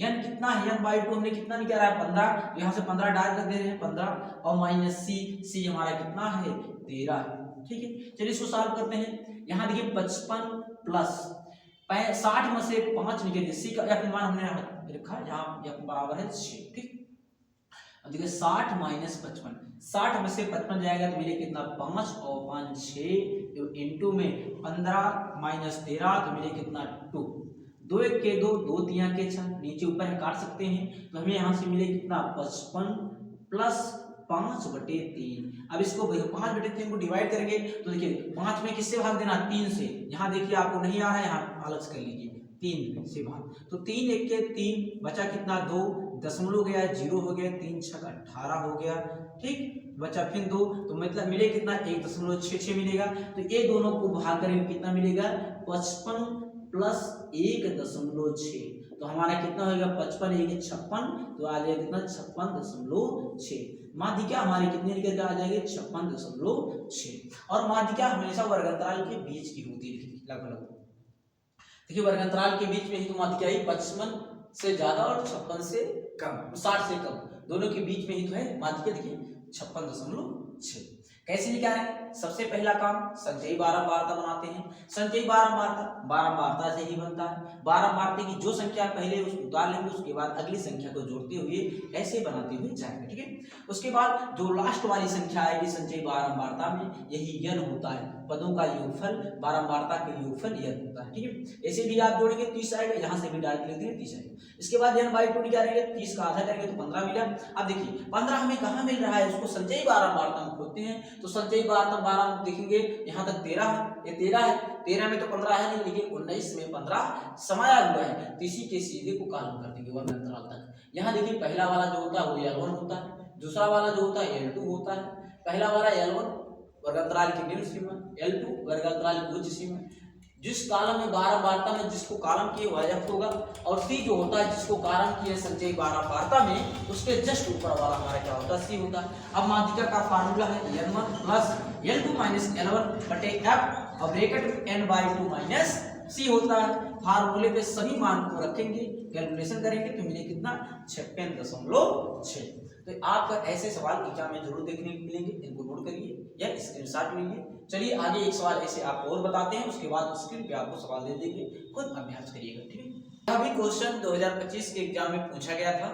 n कितना है n/2 हमने कितना निकाला है 15, तो यहाँ से 15 डाल कर दे रहे हैं 15 और माइनस c हमारा कितना है 13 है। ठीक है, चलिए इसको सॉल्व करते हैं। यहाँ देखिए 55 प्लस 60 में से 5 निकल सी का f मान हमने रखा यहाँ f बराबर है 6। ठीक, अब देखिए 60 माइनस 55, 60 में से 55 जाएगा तो मिले कितना 5 और 5 6, तो इंटू में 15 माइनस 13 तो मिले कितना 2, 2 1 के 2, 2 3 के 6, नीचे ऊपर काट सकते हैं, तो हमें यहाँ से मिले कितना 55 प्लस 5 बटे 3। अब इसको 5 बटे 3 को डिवाइड करेंगे तो देखिए 5 में किससे भाग देना 3 से, यहाँ देखिए आपको नहीं आ रहा है, यहाँ अलग से कर लीजिए 3 से भाग, तो 3 1 के 3 बचा कितना 2, दशमलव गया 0 हो गया, 3 6 18 हो गया। ठीक, बचा फिर 2, तो मतलब मिले कितना 1.66 मिलेगा, तो ये दोनों को भाग करेंगे कितना मिलेगा 55 प्लस 1.6, तो हमारा कितना होगा 55 1 56, तो आ जाएगा कितना 56.6। माध्यिका हमारी कितनी निकल आ जाएगी 56.6, और माध्यिका हमेशा वर्गांतराल के बीच की होती है लगभग। देखिए वर्गांतराल के बीच में ही तो माध्यिका ही 55 से ज्यादा और 56 से कम, 60 से कम, दोनों के बीच में ही तो है माध्यिका। देखिए 56.6 कैसे निकालेंगे, सबसे पहला काम संचयी बारंबारता बनाते हैं। संचयी बारंबारता से ही बनता है। बारंबारता की जो संख्या पहले उसको उतार लेंगे, उसके बाद अगली संख्या को जोड़ते हुए ऐसे बनाते हुए जाएंगे। ठीक है, उसके बाद जो लास्ट वाली संख्या आएगी संचयी बारंबारता में, यही n होता है, पदों का योगफल, बारंबारता का योगफल n होता है। ठीक है, ऐसे भी आप जोड़ेंगे 30 आएगा, यहाँ से भी डाल लेते हैं 30 आएगा। इसके बाद n/2 निकालेंगे, 30 का आधा करेंगे तो 15 मिला। अब देखिए 15 हमें कहाँ मिल रहा है, उसको संचयी बारंबारता में खोलते हैं, तो संचयी बारंबारता देखेंगे यहाँ तक 13 है, ये 13 है, 13 में तो 15 है नहीं, लेकिन 19 में 15 समाया हुआ है, तो इसी के सीधे को कॉलम कर देंगे वर्गांतराल तक। यहाँ देखिए पहला वाला जो होता है वो L1 होता है, दूसरा वाला जो होता है L2 होता है। पहला वाला L1 वर्गांतराल की निम्न सीमा, L2 वर्गांतराल की उच्च सीमा। जिस कालम में बारंबारता में जिसको कालम किए वह F होगा, और C जो होता है जिसको कालम किए संचयी बारंबारता में, उसके जस्ट ऊपर वाला हमारा क्या होता है C होता है। अब माध्यिका का फार्मूला है N1 plus L2 minus L1 बटे F और ब्रैकेट n/2 माइनस C होता है। फार्मूले पे सभी मान को रखेंगे, कैलकुलेशन करेंगे तो मिले कितना 56.6। तो आपका ऐसे सवाल एग्जाम में जरूर देखने को मिलेंगे, इनको नोट करिए या स्क्रीनशॉट लीजिए। चलिए आगे एक सवाल ऐसे आपको और बताते हैं, उसके बाद स्क्रीन पे आपको सवाल दे देंगे, खुद अभ्यास करिएगा। ठीक है, अभी क्वेश्चन 2025 के एग्जाम में पूछा गया था,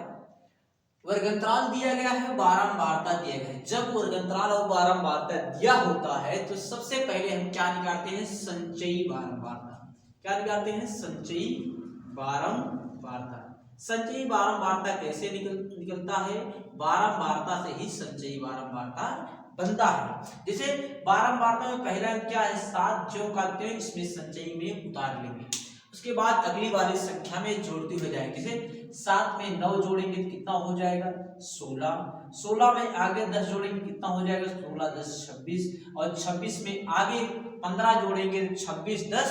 वर्गांतराल दिया गया है, बारंबारता दिया गया है। जब वर्गांतराल और बारंबारता दिया होता है तो सबसे पहले हम क्या निकालते हैं संचयी बारंबारता। क्या निकालते हैं संचयी बारंबारता। संचयी बारंबारता कैसे निकलता है, बारंबारता से ही संचयी बारंबारता बनता है। जैसे बारंबारता में पहला क्या है 7 जो करते हैं इसमें संचयी में उतार लेंगे, उसके बाद अगली वाली संख्या में जोड़ते हुए जाएंगे। जैसे 7 में 9 जोड़ेंगे तो कितना हो जाएगा 16, 16 में आगे 10 जोड़ेंगे कितना हो जाएगा 16 10 26, और 26 में आगे 15 जोड़ेंगे 26 10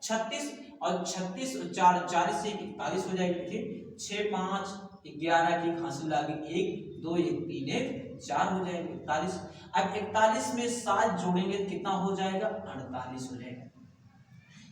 36, और 36 और 4 40 से 41 हो जाएगी। फिर 6 5 11 की हासिल लागे 1 2 1 3 1 4 हो जाएगा 41। अब 41 में 7 जोड़ेंगे तो कितना हो जाएगा 48 हो जाएगा।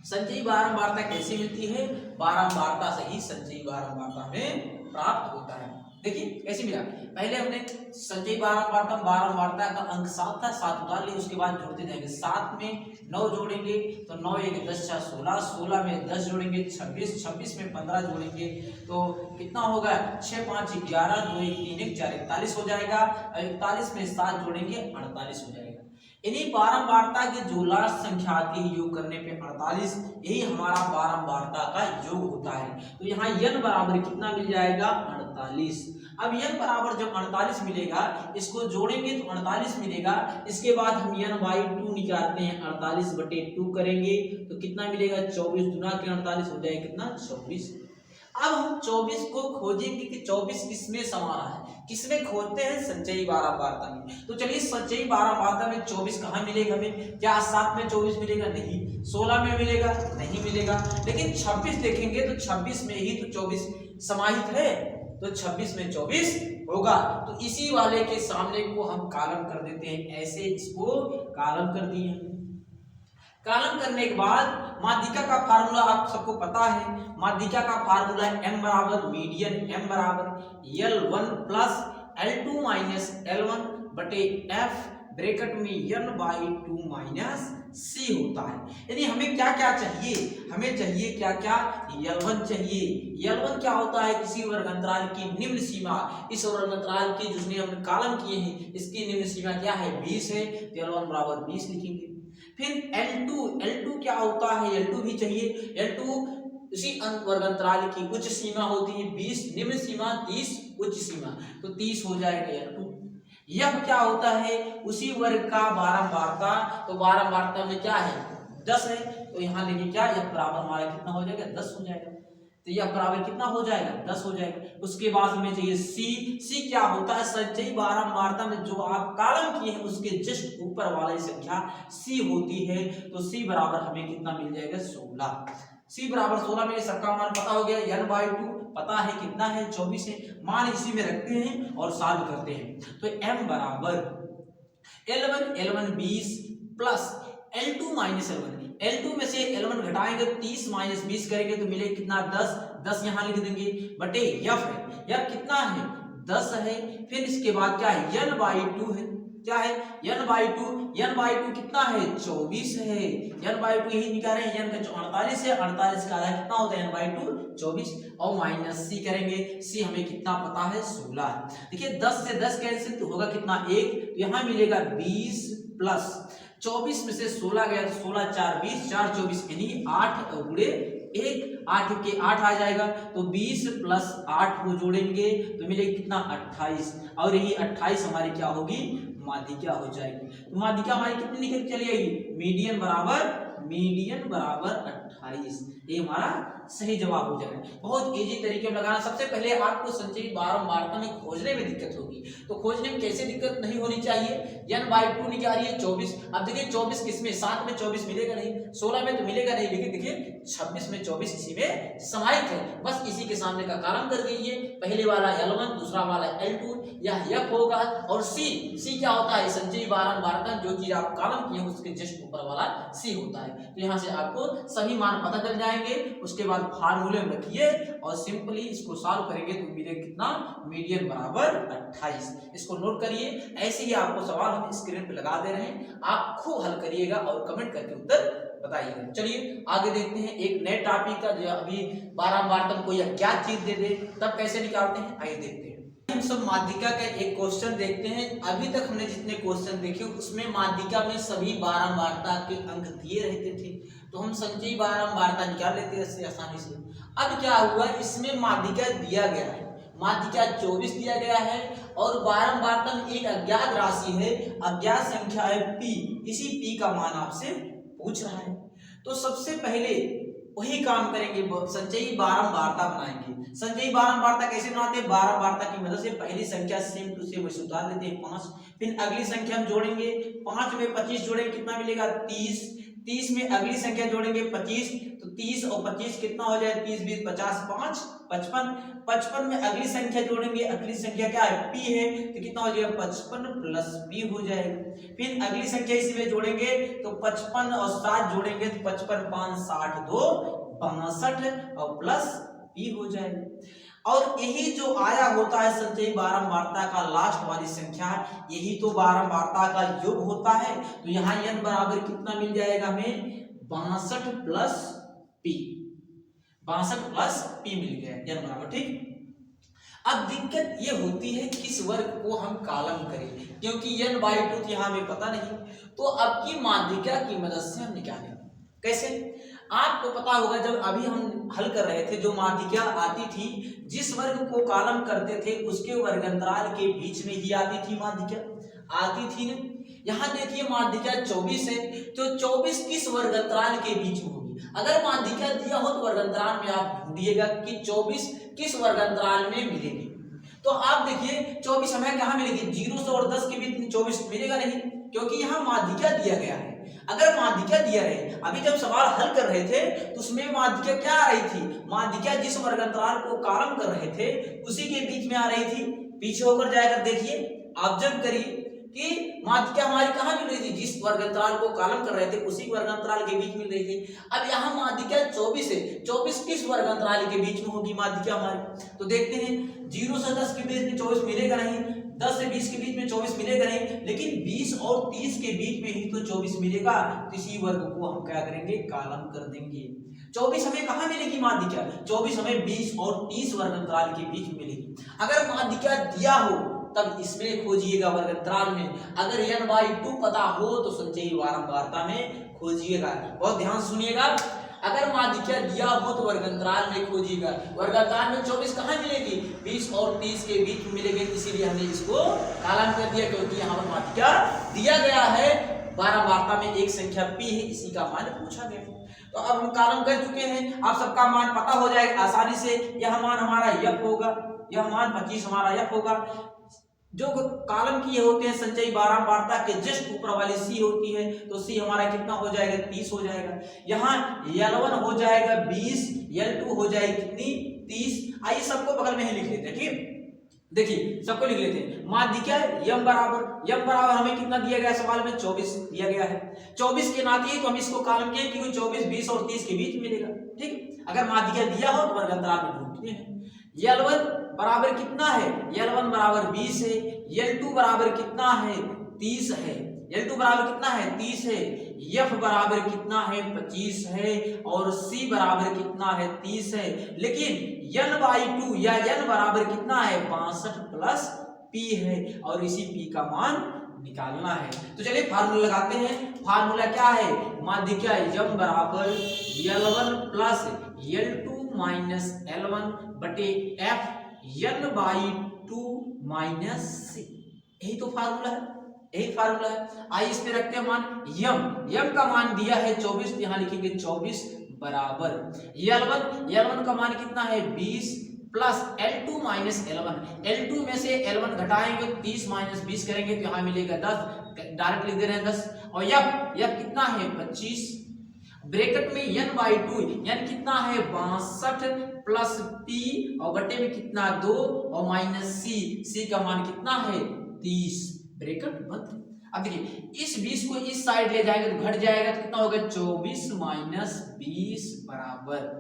संचयी बारंबारता कैसे मिलती है, बारंबारता से ही संचयी बारंबारता में प्राप्त होता है। देखिए कैसे मिला, पहले हमने संचयी बारंबारता का अंक 7 था, 7 उतार लिए, उसके बाद जोड़ते जाएंगे। 7 में 9 जोड़ेंगे तो 9 1 10 4 16, 16 में 10 जोड़ेंगे 26, 26 में 15 जोड़ेंगे तो कितना होगा 6 5 11 2 1 3 1 4 41 हो जाएगा। 41 में 7 जोड़ेंगे 48 हो जाएगा। इन्हीं बारंबारता की जो लास्ट संख्या आती है योग करने पे 48, यही हमारा बारंबारता का योग होता है। तो यहाँ n बराबर कितना मिल जाएगा 48। अब n बराबर जब 48 मिलेगा, इसको जोड़ेंगे तो 48 मिलेगा। इसके बाद हम n/2 निकालते हैं, 48/2 करेंगे तो कितना मिलेगा 24 गुना के 48 हो जाएगा कितना 24। अब हम 24 को खोजेंगे कि 24 किसमें समा रहा है, किसमें खोजते हैं, संचयी बारंबारता में। तो चलिए संचयी बारंबारता में 24 कहाँ मिलेगा हमें, क्या 7 में 24 मिलेगा, नहीं। 16 में मिलेगा, नहीं मिलेगा। लेकिन 26 देखेंगे तो 26 में ही तो 24 समाहित है, तो 26 में 24 होगा। तो इसी वाले के सामने को हम कॉलम कर देते हैं, ऐसे इसको कॉलम कर दिए। कॉलम करने के बाद माध्यिका का फार्मूला आप सबको पता है, माध्यिका का फार्मूला m बराबर मीडियन m बराबर L1 plus L2 minus L1 बटे f ब्रैकेट में n/2 माइनस c होता है। यानी हमें क्या क्या चाहिए, हमें चाहिए क्या क्या, L1 चाहिए। L1 क्या होता है, किसी वर्ग अंतराल की निम्न सीमा। इस वर्ग अंतराल की जिसने हमने कॉलम किए हैं इसकी निम्न सीमा क्या है, 20 है, तो L1 बराबर 20 लिखेंगे। फिर L2 क्या होता है, L2 भी चाहिए। L2 उसी वर्ग अंतराल की उच्च सीमा होती है 20, निम्न सीमा 30, उच्च सीमा, तो 30 हो जाएगा L2। यह क्या होता है, उसी वर्ग का बारंबारता, तो बारंबारता में क्या है 10 है, तो यहाँ लेंगे क्या, यह बराबर हमारा कितना हो जाएगा, 10 हो जाएगा। तो यह बराबर कितना हो जाएगा, 10 हो जाएगा। उसके बाद हमें चाहिए C क्या होता है, संचयी बारंबारता में जो आप कॉलम किए हैं उसके जस्ट ऊपर वाली संख्या C होती है, तो C बराबर हमें कितना मिल जाएगा, 16। C बराबर 16 में सबका मान पता हो गया, n/2 पता है कितना है, 24 है, मान इसी में रखते हैं और सॉल्व करते हैं। तो m बराबर L1 20 plus L2 minus L2 में से L1 घटाएंगे 30 माइनस 20 करेंगे तो मिले कितना, 10 यहाँ लिख देंगे बटे f है, f कितना है 10 है। फिर इसके बाद क्या है, n/2 है, क्या है n/2 कितना है, 24 है, n/2 यही निकाल रहे हैं, n का 48 है, 48 का आधा कितना होता है, n/2 24, और माइनस c करेंगे, c हमें कितना पता है, 16। देखिए 10 से 10 कैंसिल तो होगा कितना, 1, तो यहाँ मिलेगा 20 प्लस 24 में से 16 गया तो 16 4 20, 4 24 यानी 8 गुणे 1, 8 के 8 आ जाएगा, तो 20 प्लस 8 को जोड़ेंगे तो मिलेगा कितना, 28, और यही 28 हमारी क्या होगी, माध्यिका हो जाएगी। तो माध्यिका हमारी कितनी निकल चली आएगी, मीडियन बराबर 28, ये हमारा सही जवाब हो जाएगा। बहुत इजी तरीके में लगाना। सबसे पहले आपको संचयी बारंबारता में खोजने में दिक्कत होगी, तो खोजने में कैसे दिक्कत नहीं होनी चाहिए, n/2 निकालिए 24। अब देखिए 24 किसमें, 7 में 24 मिलेगा नहीं, 16 में तो मिलेगा नहीं, लेकिन देखिए 26 में 24 इसी में समाहित है, बस इसी के सामने का कॉलम कर दीजिए। पहले वाला L1, दूसरा वाला L2, यह f होगा, और C क्या होता है, संचयी बारंबारता जो चीज आप कॉलम किए उसके जस्ट ऊपर वाला C होता है। तो यहाँ से आपको सभी मान पता चल जाएंगे। उसके बाद फार्मूले में रखिए और सिंपली इसको सॉल्व करेंगे तो मिलेगा कितना, मीडियन बराबर 28। इसको नोट करिए, ऐसे ही आपको सवाल हम स्क्रीन पे लगा दे रहे हैं, आप खूब हल करिएगा और कमेंट करके उत्तर बताइएगा। चलिए आगे देखते हैं एक नए टॉपिक का, जो अभी बारंबारता में कोई अज्ञात चीज दे दे तब कैसे निकालते हैं, आइए देखते हैं। हम सब माध्यिका का एक क्वेश्चन देखते हैं। अभी तक हमने जितने क्वेश्चन देखे उसमें माध्यिका में सभी बारंबारता के अंक दिए रहते थे, तो हम संचयी बारंबारता निकाल लेते हैं इससे आसानी से। अब क्या हुआ, इसमें माध्यिका दिया गया है, माध्यिका 24 दिया गया है, और बारंबारता में एक अज्ञात राशि है, अज्ञात संख्या है p, इसी p का मान आपसे पूछ रहा है। तो सबसे पहले वही काम करेंगे, संचयी बारंबारता बनाएंगे। संचयी बारंबारता कैसे बनाते हैं, बारंबारता की मदद से पहली संख्या सेम टू सेम वैसे उतार लेते हैं 5, फिर अगली संख्या हम जोड़ेंगे, 5 में 25 जोड़ेंगे कितना मिलेगा, 30, 30 में अगली संख्या जोड़ेंगे 25, तो 30 और 25 कितना हो जाए, 30 20 50 5 55, 55 में अगली संख्या जोड़ेंगे, अगली संख्या क्या है, p है, तो कितना हो जाएगा 55 प्लस p हो जाएगा। फिर अगली संख्या इसी में जोड़ेंगे तो 55 और 7 जोड़ेंगे तो 55 5 60 2 62 और प्लस p हो जाएगा। और यही जो आया होता है संचयी बारंबारता का लास्ट वाली संख्या, यही तो बारंबारता का योग होता है। तो यहाँ n बराबर कितना मिल जाएगा हमें, 62 प्लस p, 62 प्लस p मिल गया n बराबर, ठीक। अब दिक्कत ये होती है किस वर्ग को हम कॉलम करें, क्योंकि n/2 यहाँ हमें पता नहीं, तो अब की माध्यिका की मदद से हम निकालेंगे। कैसे, आपको पता होगा जब अभी हम हल कर रहे थे, जो माध्यिका आती थी, जिस वर्ग को कॉलम करते थे उसके वर्ग अंतराल के बीच में ही आती थी माध्यिका, आती थी ना। यहाँ देखिए माध्यिका 24 है, तो 24 किस वर्ग अंतराल के बीच में होगी, अगर माध्यिका दिया हो तो वर्गांतराल में आप ढूंढिएगा कि 24 किस वर्गांतराल में मिलेगी। तो आप देखिए 24 हमें कहाँ मिलेगी, 0 से और 10 के बीच में 24 मिलेगा नहीं, क्योंकि यहाँ माध्यिका दिया गया है। अगर माध्यिका दिया रहे, अभी जब सवाल हल कर रहे थे तो उसमें माध्यिका क्या आ रही थी, माध्यिका जिस वर्गांतराल को कॉलम कर रहे थे उसी के बीच में आ रही थी। पीछे होकर जाकर देखिए, ऑब्जर्व करिए कि माध्यिका हमारी कहाँ मिल रही थी, जिस वर्गांतराल को कॉलम कर रहे थे उसी वर्गांतराल के बीच मिल रही थी। अब यहाँ माध्यिका 24 है, 24 किस वर्गांतराल के बीच में होगी माध्यिका हमारी, तो देखते हैं 0 से 10 के बीच में 24 मिलेगा नहीं, 10 से 20 के बीच में 24 मिलेगा नहीं, लेकिन 20 और 30 के बीच में ही तो 24 मिलेगा। तो इसी वर्ग को हम क्या करेंगे, कॉलम कर देंगे। 24 हमें कहाँ मिलेगी माध्यिका, 24 हमें 20 और 30 वर्गांतराल के बीच मिलेगी। अगर माध्यिका दिया हो तब इसमें खोजिएगा वर्गांतराल में, अगर n/2 पता हो तो संचयी बारंबारता में खोजिएगा। बहुत ध्यान सुनिएगा, अगर माध्यिका दिया हो तो वर्गांतराल में खोजिएगा। वर्गांतराल में 24 कहाँ मिलेगी, 20 और 30 के बीच में मिलेगी, इसीलिए हमने इसको कॉलम कर दिया, क्योंकि यहाँ पर माध्यिका दिया गया है, बारंबारता में एक संख्या p है, इसी का मान पूछा गया। तो अब हम कॉलम कर चुके हैं, आप सबका मान पता हो जाएगा आसानी से। यह मान हमारा f होगा, यह मान 25 हमारा f होगा। जो कॉलम किए होते हैं संचयी बारंबारता के जस्ट ऊपर वाली सी होती है, तो सी हमारा कितना हो जाएगा, 30 हो जाएगा। यहाँ L1 हो जाएगा 20, L2 हो जाएगी कितनी, 30। आइए सबको बगल में ही लिख लेते हैं, ठीक, देखिए सबको लिख लेते हैं। माध्यिका m बराबर हमें कितना दिया गया सवाल में, 24 दिया गया है। 24 के नाते तो हम इसको कॉलम किए क्योंकि 24, 20 और 30 के बीच मिलेगा, ठीक। अगर माध्यिका दिया हो तो वर्गांतराल में ढूंढते हैं। L1 बराबर कितना है, L1 बराबर 20 है, L2 बराबर कितना है, 30 है, L2 बराबर कितना है, 30 है, F बराबर कितना है, 25 है, और C बराबर कितना है, 30 है। लेकिन n/2 या n बराबर कितना है, 62 प्लस p है, और इसी p का मान निकालना है। तो चलिए फार्मूला लगाते हैं। फार्मूला क्या है, माध्यिका m बराबर L1 plus L2 minus L1 बटे f n/2 माइनस c, यही तो फार्मूला है, यही फार्मूला है। आइए इस पे रखते हैं मान m का मान दिया है 24, यहाँ लिखेंगे 24 बराबर L1 का मान कितना है, 20 प्लस L2 माइनस L1 में से L1 घटाएंगे 30 माइनस 20 करेंगे तो यहाँ मिलेगा 10, डायरेक्ट लिख दे रहे हैं 10। और f कितना है, 25, ब्रैकेट में n/2, n कितना है, 62 प्लस p, और बटे में कितना 2, और माइनस c का मान कितना है, 30, ब्रैकेट बंद। अब देखिए इस 20 को इस साइड ले जाएंगे तो घट जाएगा, तो कितना होगा, 24 माइनस 20 बराबर,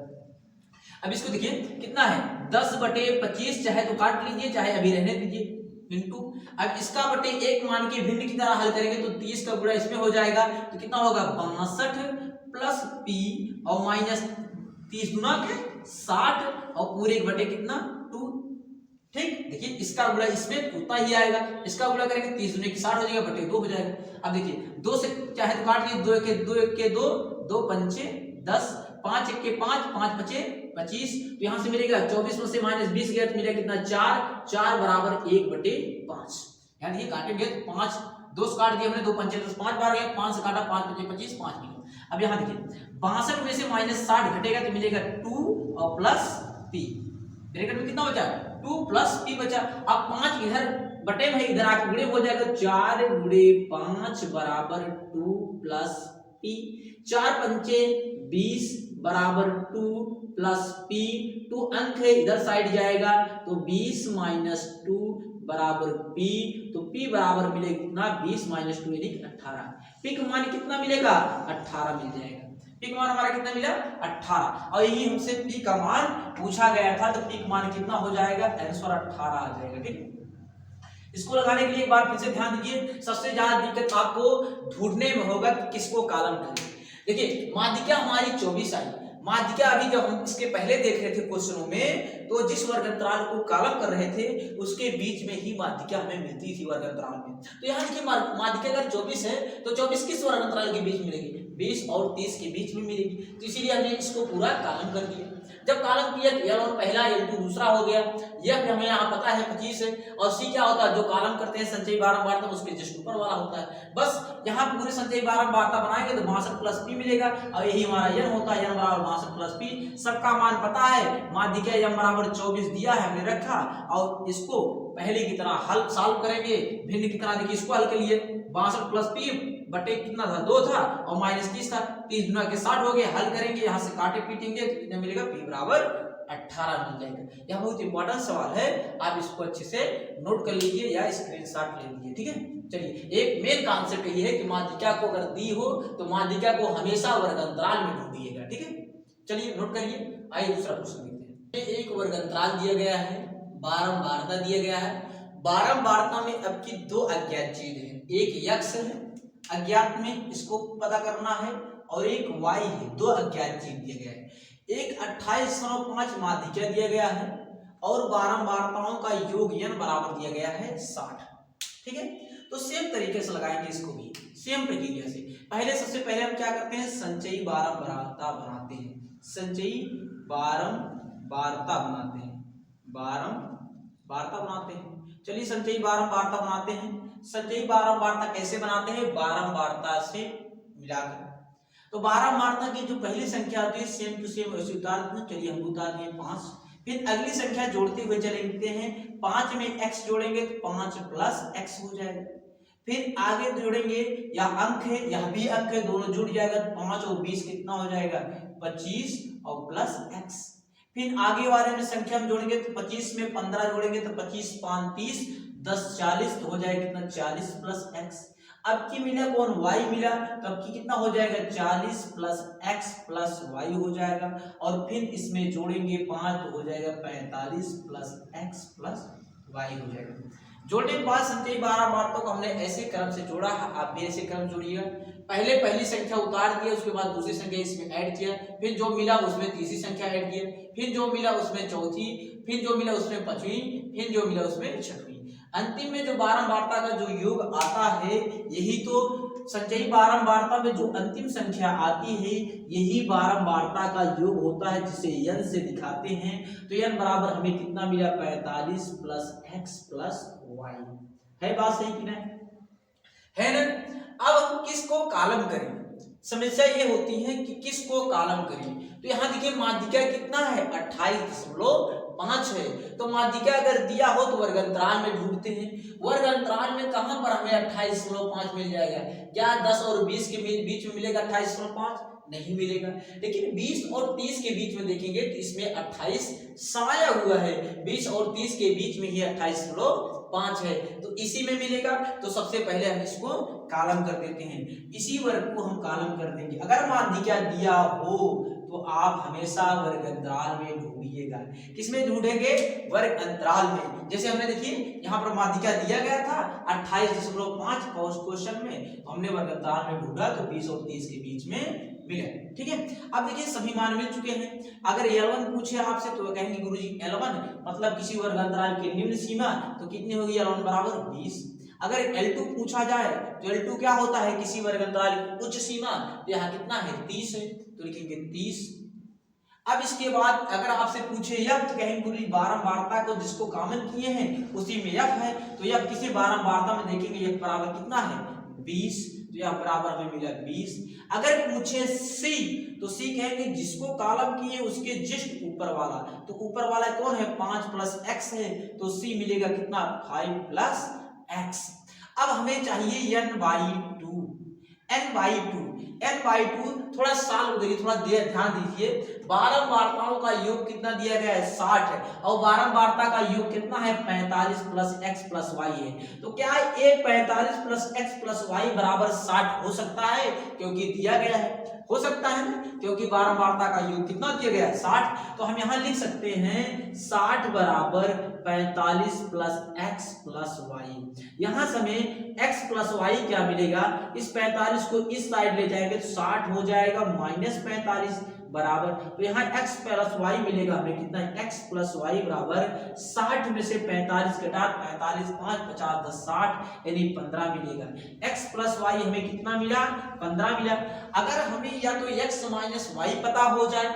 अब इसको देखिए कितना है, 10/25, चाहे तो काट लीजिए चाहे अभी रहने दीजिए, इनटू, अब इसका बटे एक मान के भिन्न की तरह हल करेंगे तो 30 का गुणा इसमें हो जाएगा, तो कितना होगा, 62 प्लस p, और माइनस 30 गुना के 60, और पूरे एक बटे कितना, 2, ठीक। देखिए इसका गुणा इसमें उतना ही आएगा, इसका गुणा करेंगे 30 दूनी की 60 हो जाएगा, बटे 2 हो जाएगा। अब देखिए 2 से चाहे तो काट लीजिए, 2 1 के 2, 2 पंचे 10, 5 1 के 5, 5 पचे 25, तो यहाँ से मिलेगा 24 में से माइनस 20 गया तो मिलेगा कितना, 4 बराबर 1/5। यहाँ देखिए काटेंगे तो 5, 2 से काट दिया हमने, 2 पंचे 10, 5 बार गया, 5 से काटा 5 पचे 25, 5 मिला। अब यहाँ देखिए 62 में से माइनस 60 घटेगा तो मिलेगा 2 और प्लस p, ब्रैकेट में कितना बचा, 2 प्लस p बचा। अब 5 इधर बटे में इधर आके गुणे हो जाएगा, 4 गुणे 5 बराबर 2 प्लस p, 4 पंचे 20 बराबर 2 प्लस p, 2 अंक है इधर साइड जाएगा तो 20 माइनस 2 बराबर p, तो p बराबर मिलेगा कितना, 20 माइनस 2 यानी 18। p का मान कितना मिलेगा, 18 मिल जाएगा। p का मान हमारा कितना मिला, 18, और यही हमसे p का मान पूछा गया था, तो p का मान कितना हो जाएगा, आंसर 18 आ जाएगा, ठीक। इसको लगाने के लिए एक बार फिर से ध्यान दीजिए, सबसे ज्यादा दिक्कत आपको ढूंढने में होगा कि किसको कॉलम करें। देखिए माध्यिका हमारी 24 आई, माध्यिका अभी जब हम इसके पहले देख रहे थे क्वेश्चनों में, तो जिस वर्गांतराल को कॉलम कर रहे थे उसके बीच में ही माध्यिका हमें मिलती थी वर्गांतराल में। तो यहाँ देखिए माध्यिका अगर 24 है तो 24 किस वर्गांतराल के बीच मिलेगी, 20 और 30 के बीच में मिलेगी, तो इसीलिए हमने इसको पूरा कॉलम कर दिया। जब कॉलम किया तो L1 पहला L2 दूसरा हो गया। यह हमें यहाँ पता है 25 है। और C क्या होता है, जो कॉलम करते हैं संचयी बारंबारता उसके जस्ट ऊपर वाला होता है। बस यहाँ पूरे संचयी बारंबारता बनाएंगे तो 62 प्लस P मिलेगा और यही हमारा n होता है, n बराबर 62 प्लस P। सबका मान पता है, माध्यिका m बराबर 24 दिया है हमने रखा और इसको पहले की तरह हल सॉल्व करेंगे। भिन्न की तरह देखिए इसको हल के लिए 62 प्लस P बटे कितना था 2 था और माइनस 30 था, 30 गुना के 60 हो गए। हल करेंगे यहाँ से काटे पीटेंगे तो कितना मिलेगा, P बराबर 18 मिल जाएगा। यह बहुत इंपॉर्टेंट सवाल है, आप इसको अच्छे से नोट कर लीजिए या स्क्रीनशॉट ले लीजिए। ठीक है, चलिए एक मेन कॉन्सेप्ट ये है कि माध्यिका को अगर दी हो तो माध्यिका को हमेशा वर्ग अंतराल में ढूंढिएगा। ठीक है, चलिए नोट करिए। आइए दूसरा क्वेश्चन देखते हैं। एक वर्ग अंतराल दिया गया है, बारंबारता दिया गया है। बारंबारता में अब की दो अज्ञात चीज है, एक x है अज्ञात में, इसको पता करना है, और एक y है, दो अज्ञात चीज दिया गया है। एक 28.5 माध्यिका दिया गया है और बारंबारताओं का योग n बराबर दिया गया है 60। ठीक है, तो सेम तरीके से लगाएंगे इसको भी, सेम प्रक्रिया से। पहले सबसे पहले हम क्या करते हैं, संचयी बारंबारता बनाते हैं, संचयी बारंबारता बनाते हैं, बारंबारता बनाते हैं। चलिए संचयी बारंबारता बनाते हैं। संचयी बारंबारता कैसे बनाते हैं, बारंबारता से मिलाकर। तो बारंबारता की जो पहली संख्या होती है सेम टू सेम वैसे उतार देना। चलिए हम उतार दिए 5। फिर अगली संख्या जोड़ते हुए चलेंगे हैं, 5 में x जोड़ेंगे तो 5 प्लस x हो जाएगा। फिर आगे जोड़ेंगे, यह अंक है यह भी अंक है, दोनों जुड़ जाएगा तो 5 और 20 कितना हो जाएगा, 25 और प्लस x। फिर आगे वाले में संख्या हम जोड़ेंगे तो 25 में 15 जोड़ेंगे तो 25 5 30 10 40 तो हो जाएगा कितना, 40 प्लस x। अब की मिला कौन, y मिला, तो अब की कितना हो जाएगा, 40 प्लस x प्लस y हो जाएगा। और फिर इसमें जोड़ेंगे 5 तो हो जाएगा 45 प्लस x प्लस y हो जाएगा। जोड़ने के बाद संचयी बारंबारताओं को हमने ऐसे क्रम से जोड़ा, आप भी ऐसे क्रम जोड़िएगा। पहले पहली संख्या उतार दिया, उसके बाद दूसरी संख्या इसमें ऐड किया, फिर जो मिला उसमें तीसरी संख्या ऐड किया, फिर जो मिला उसमें चौथी, फिर जो मिला उसमें पांचवी, फिर जो मिला उसमें छठवीं। अंतिम में जो बारंबारता का जो योग आता है, यही तो संचयी बारंबारता में जो अंतिम संख्या आती है यही बारंबारता का योग होता है, जिसे n से दिखाते हैं। तो n बराबर हमें कितना मिला, 45 प्लस x प्लस y। है बात सही कि नहीं, है ना। अब हम किसको कॉलम करें, समस्या ये होती है कि किसको कॉलम करें। तो यहाँ देखिए माध्यिका कितना है, 28.5 है। तो माध्यिका अगर दिया हो तो वर्ग अंतराल में ढूंढते हैं। वर्ग अंतराल में कहां पर हमें 28.5 मिल जाएगा, क्या 10 और 20 के बीच में मिलेगा 28.5, नहीं मिलेगा। लेकिन 20 और 30 के बीच में देखेंगे तो इसमें 28 समाया हुआ है, 20 और 30 के बीच में ही 28.5 है, तो इसी में मिलेगा। तो सबसे पहले हम इसको कॉलम कर देते हैं, इसी वर्ग को हम कॉलम कर देंगे। अगर माध्यिका दिया हो तो आप हमेशा वर्ग अंतराल में ढूंढिएगा। किसमें ढूंढेंगे, वर्ग अंतराल में। जैसे हमने देखिए यहाँ पर माध्यिका दिया गया था 28.5 क्वेश्चन में, हमने वर्ग अंतराल में ढूंढा तो 20 और 30 के बीच में मिला। ठीक है, अब देखिए सभी मान मिल चुके हैं। अगर L1 पूछे आपसे तो कहेंगे गुरुजी L1 मतलब किसी वर्ग अंतराल की निम्न सीमा, तो कितनी होगी, L1 बराबर 20। अगर L2 पूछा जाए तो L2 क्या होता है, किसी वर्ग अंतराल की उच्च सीमा, तो यहाँ कितना है, 30 है, तो लिखेंगे 30। अब इसके बाद अगर आपसे पूछे f, तो कहेंगे गुरुजी बारंबारता को जिसको कॉमन किए हैं उसी में f है, तो f किसी बारंबारता में देखेंगे f बराबर कितना है, 20, तो यह बराबर हमें मिला 20। अगर पूछे c, तो c कहेंगे जिसको कॉलम किए उसके जस्ट ऊपर वाला, तो ऊपर वाला कौन है, 5 प्लस x है, तो c मिलेगा कितना, 5 प्लस x। अब हमें चाहिए n/2, n/2 थोड़ा सॉल्व करिए, थोड़ा ध्यान दीजिए। बारंबारताओं का योग कितना दिया गया है, 60 है, और बारंबारता का योग कितना है, 45 प्लस x प्लस y है। तो क्या ये 45 प्लस x प्लस y बराबर 60 हो सकता है, क्योंकि दिया गया है, हो सकता है ना, क्योंकि बारंबारता का योग कितना दिया गया है, 60। तो हम यहाँ लिख सकते हैं 60 बराबर 45 प्लस x प्लस y। यहाँ से हमें x प्लस y क्या मिलेगा, इस 45 को इस साइड ले जाएंगे तो 60 हो जाएगा माइनस 45 बराबर, तो यहाँ x प्लस y मिलेगा हमें कितना है, x प्लस y बराबर 60 में से 45 घटा 45 5 50 10 60 यानी 15 मिलेगा। x प्लस y हमें कितना मिला, 15 मिला। अगर हमें या तो x माइनस y पता हो जाए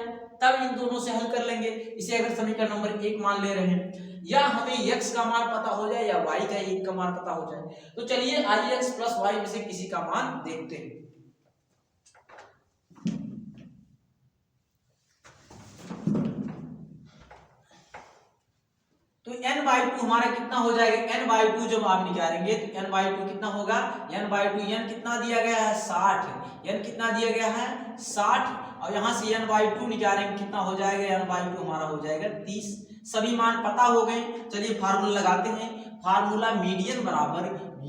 तब इन दोनों से हल कर लेंगे। इसे अगर समीकरण नंबर 1 मान ले रहे हैं, या हमें x का मान पता हो जाए या y का 1 का मान पता हो जाए, तो चलिए आइए x प्लस वाई में से किसी का मान देखते हैं। तो n/2 हमारा कितना हो जाएगा, n/2 जब आप निकालेंगे तो n/2 कितना होगा, n/2 n कितना दिया गया है 60, n कितना दिया गया है 60, और यहां से n/2 निकालेंगे कितना हो जाएगा, n/2 हमारा हो जाएगा 30। सभी मान पता हो गए, चलिए फार्मूला लगाते हैं। फार्मूला मीडियन बराबर